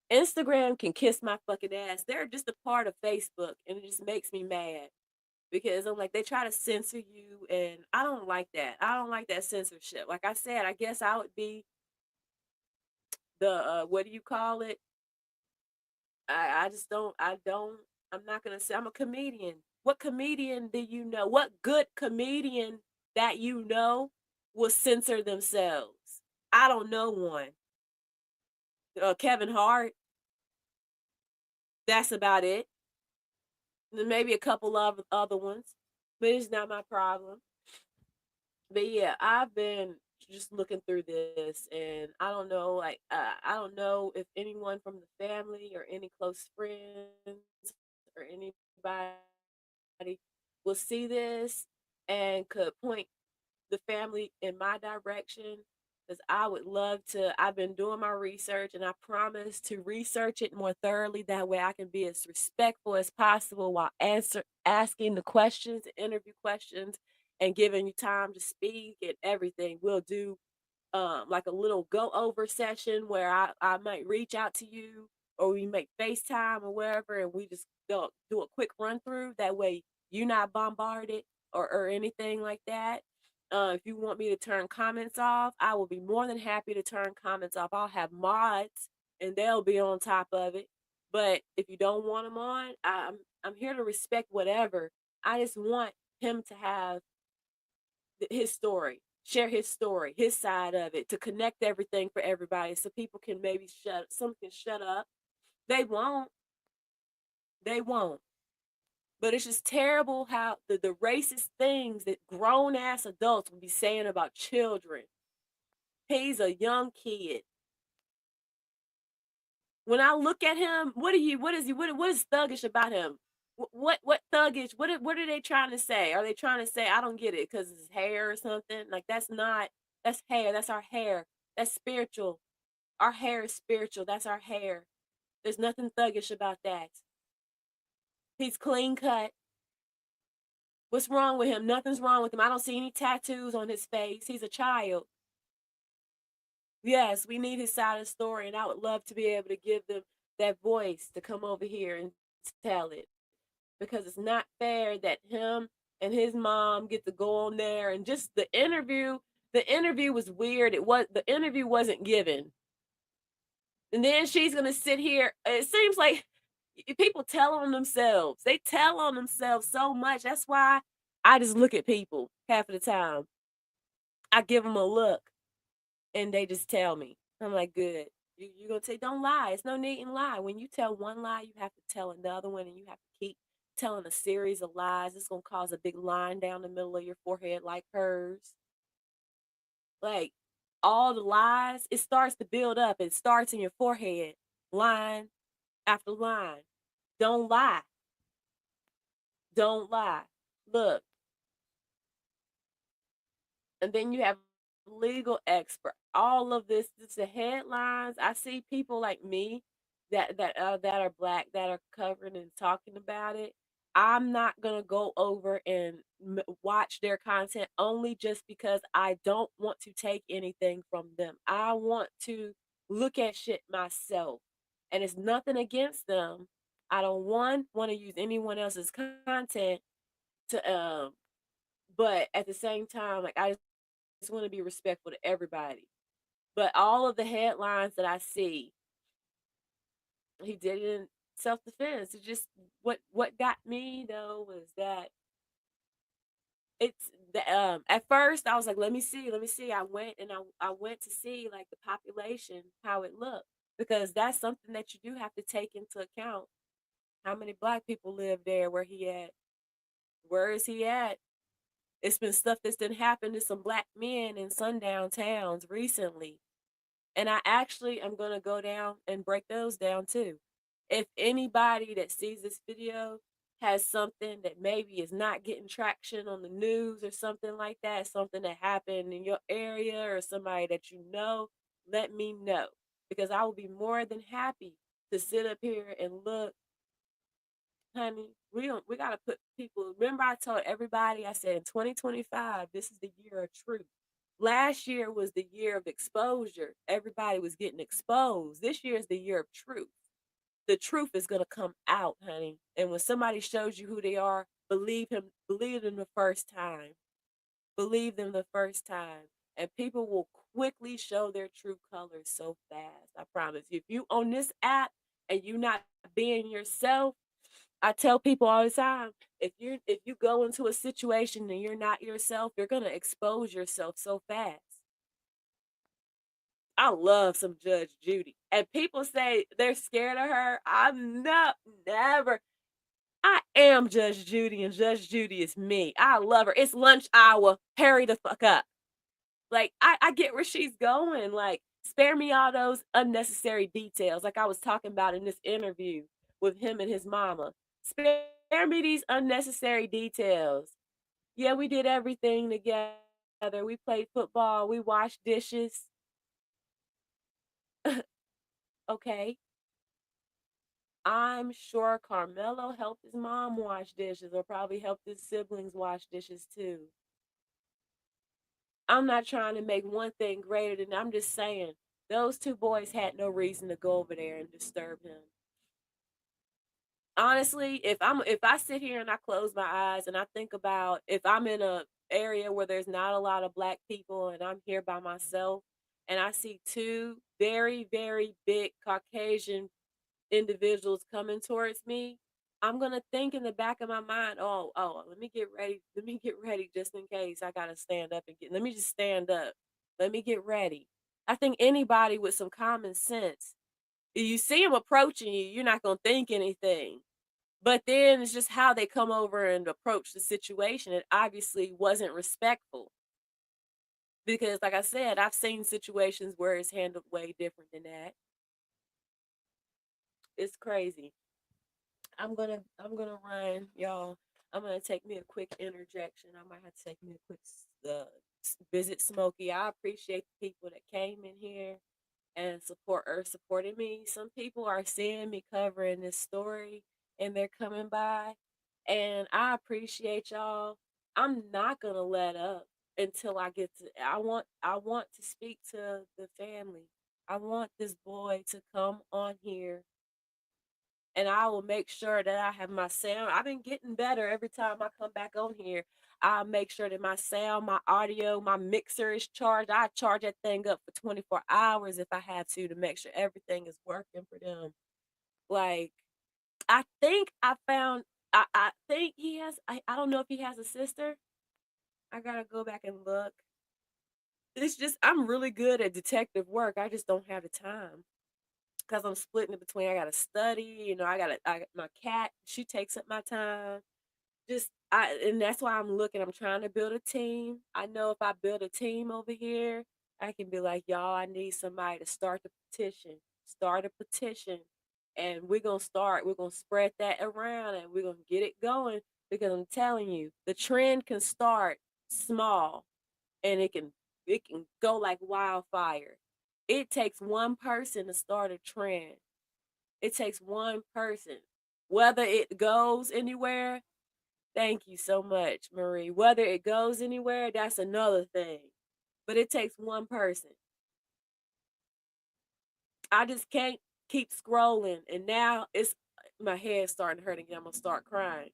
Instagram can kiss my fucking ass. They're just a part of Facebook and it just makes me mad. Because I'm like, they try to censor you and I don't like that. I don't like that censorship. Like I said, I guess I would be the, what do you call it? I'm not going to say I'm a comedian. What comedian do you know? What good comedian that you know will censor themselves? I don't know one. Kevin Hart. That's about it. And maybe a couple of other ones. But it's not my problem. But yeah, I've been just looking through this and I don't know, I don't know if anyone from the family or any close friends or anybody will see this and could point the family in my direction because I would love to. I've been doing my research and I promise to research it more thoroughly. That way I can be as respectful as possible while asking the questions, interview questions, and giving you time to speak and everything. We'll do like a little go over session where I might reach out to you or we make FaceTime or wherever and we just do a quick run through. That way you're not bombarded or anything like that. If you want me to turn comments off, I will be more than happy to turn comments off. I'll have mods and they'll be on top of it. But if you don't want them on, I'm here to respect whatever. I just want him to have his story, share his story, his side of it, to connect everything for everybody so people can maybe some can shut up. They won't. They won't. But it's just terrible how the racist things that grown-ass adults will be saying about children. He's a young kid. When I look at him, what is thuggish about him? What thuggish? What are they trying to say? Are they trying to say I don't get it because his hair or something? Like that's hair. That's our hair. That's spiritual. Our hair is spiritual. That's our hair. There's nothing thuggish about that. He's clean cut. What's wrong with him? Nothing's wrong with him. I don't see any tattoos on his face. He's a child. Yes, we need his side of the story, and I would love to be able to give them that voice to come over here and tell it, because it's not fair that him and his mom get to go on there and just the interview. The interview was weird. The interview wasn't given, and then she's gonna sit here. It seems like people tell on themselves. They tell on themselves so much. That's why I just look at people half of the time. I give them a look, and they just tell me. I'm like, good. You're gonna say, don't lie. It's no need in lie. When you tell one lie, you have to tell another one, and you have to keep telling a series of lies. It's gonna cause a big line down the middle of your forehead like hers. Like all the lies, it starts to build up. It starts in your forehead, line after line. Don't lie. Don't lie. Look. And then you have legal expert. All of this, the headlines. I see people like me that are black that are covering and talking about it. I'm not gonna go over and watch their content only just because I don't want to take anything from them. I want to look at shit myself, and it's nothing against them. I don't want to use anyone else's content to but at the same time, like I just want to be respectful to everybody. But all of the headlines that I see, he did it in self-defense. It just what got me though was that it's the at first I was like, let me see. I went and I went to see like the population, how it looked. Because that's something that you do have to take into account. How many black people live there, where he at? Where is he at? It's been stuff that's been happened to some black men in sundown towns recently. And I actually am going to go down and break those down too. If anybody that sees this video has something that maybe is not getting traction on the news or something like that, something that happened in your area or somebody that you know, let me know. Because I will be more than happy to sit up here and look. Honey, we gotta put people. Remember, I told everybody, I said in 2025, this is the year of truth. Last year was the year of exposure. Everybody was getting exposed. This year is the year of truth. The truth is gonna come out, honey. And when somebody shows you who they are, believe him. Believe them the first time. Believe them the first time, and people will quickly show their true colors so fast. I promise you. If you on this app and you not being yourself, I tell people all the time, if you go into a situation and you're not yourself, you're gonna expose yourself so fast. I love some Judge Judy. And people say they're scared of her. I'm not, never. I am Judge Judy, and Judge Judy is me. I love her. It's lunch hour. Hurry the fuck up. Like, I get where she's going. Like, spare me all those unnecessary details, like I was talking about in this interview with him and his mama. Spare me these unnecessary details. Yeah, we did everything together. We played football. We washed dishes. Okay. I'm sure Karmelo helped his mom wash dishes, or probably helped his siblings wash dishes too. I'm not trying to make one thing greater than, I'm just saying those two boys had no reason to go over there and disturb him. Honestly, if I sit here and I close my eyes and I think about, if I'm in a area where there's not a lot of black people and I'm here by myself and I see two very, very big Caucasian individuals coming towards me, I'm gonna think in the back of my mind, oh, let me get ready just in case I gotta stand up and let me just stand up. Let me get ready. I think anybody with some common sense, you see them approaching you, you're not gonna think anything. But then it's just how they come over and approach the situation. It obviously wasn't respectful. Because like I said, I've seen situations where it's handled way different than that. It's crazy. I'm gonna run, y'all. I'm gonna take me a quick interjection. I might have to take me a quick visit Smokey. I appreciate the people that came in here and supported me. Some people are seeing me covering this story and they're coming by, And I appreciate y'all. I'm not gonna let up until I get to I want to speak to the family. I want this boy to come on here, and I will make sure that I have my sound. I've been getting better every time I come back on here. I'll make sure that my sound, my audio, my mixer is charged. I charge that thing up for 24 hours if I have to make sure everything is working for them. Like, I think I found, I think he has, I don't know if he has a sister. I gotta go back and look. It's just, I'm really good at detective work. I just don't have the time because I'm splitting it between, I gotta study, my cat, she takes up my time. And that's why I'm trying to build a team. I know if I build a team over here, I can be like, y'all, I need somebody to start a petition. And we're gonna spread that around and we're gonna get it going, because I'm telling you, the trend can start small and it can go like wildfire. It takes one person to start a trend. It takes one person. Whether it goes anywhere, thank you so much, Marie. Whether it goes anywhere, that's another thing. But it takes one person. I just can't keep scrolling, and now my head's starting to hurt again. I'm gonna start crying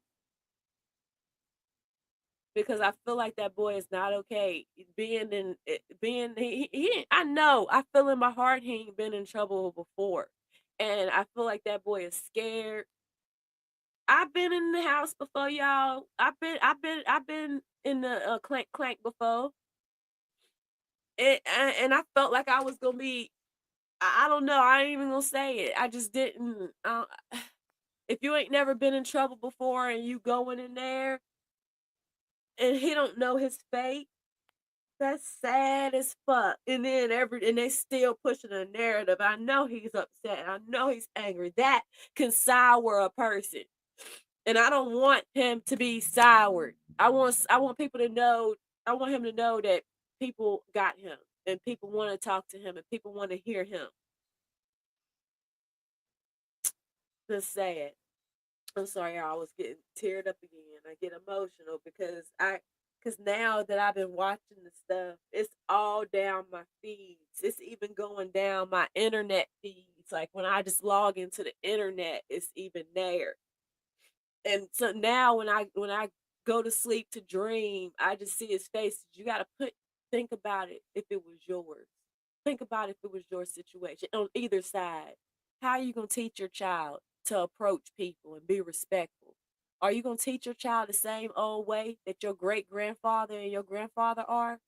because I feel like that boy is not okay. I know, I feel in my heart he ain't been in trouble before, and I feel like that boy is scared. I've been in the house before, y'all. I've been in the clank clank before. And I felt like I was gonna be. I don't know. I ain't even gonna say it. I just didn't. If you ain't never been in trouble before and you going in there and he don't know his fate, that's sad as fuck. And then and they still pushing a narrative. I know he's upset. I know he's angry. That can sour a person. And I don't want him to be soured. I want people to know, I want him to know that people got him and people want to talk to him and people want to hear him. Just sad. I'm sorry, I was getting teared up again. I get emotional because now that I've been watching the stuff, it's all down my feeds. It's even going down my internet feeds. Like when I just log into the internet, it's even there. And so now when I go to sleep to dream, I just see his face. You got to think about it if it was yours. Think about if it was your situation on either side. How are you going to teach your child to approach people and be respectful? Are you going to teach your child the same old way that your great grandfather and your grandfather are?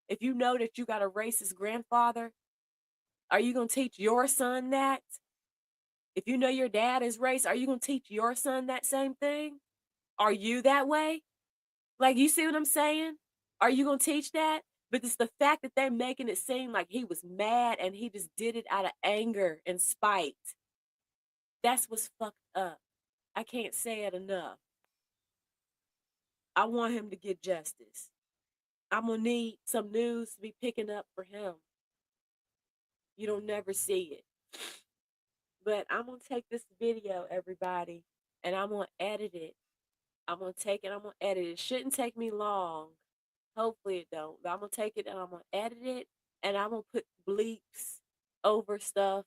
If you know that you got a racist grandfather, are you going to teach your son that? If you know your dad is racist, are you going to teach your son that same thing? Are you that way? Like, you see what I'm saying? Are you going to teach that? But it's the fact that they're making it seem like he was mad and he just did it out of anger and spite. That's what's fucked up. I can't say it enough. I want him to get justice. I'm going to need some news to be picking up for him. You don't never see it. But I'm going to take this video, everybody, and I'm going to edit it. I'm going to take it, I'm going to edit it. It shouldn't take me long. Hopefully it don't. But I'm going to take it and I'm going to edit it, and I'm going to put bleeps over stuff.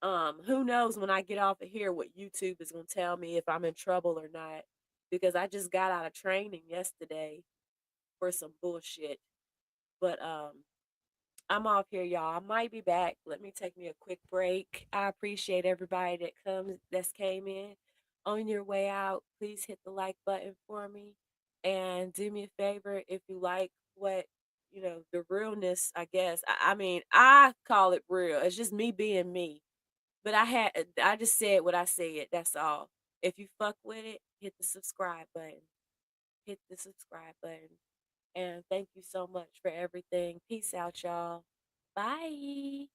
Who knows when I get off of here what YouTube is going to tell me if I'm in trouble or not, because I just got out of training yesterday for some bullshit. But I'm off here, y'all. I might be back. Let me take me a quick break. I appreciate everybody that's came in. On your way out, please hit the like button for me, and do me a favor if you like what the realness. I guess I mean, I call it real. It's just me being me. But I just said what I said. That's all. If you fuck with it, hit the subscribe button. Hit the subscribe button. And thank you so much for everything. Peace out, y'all. Bye.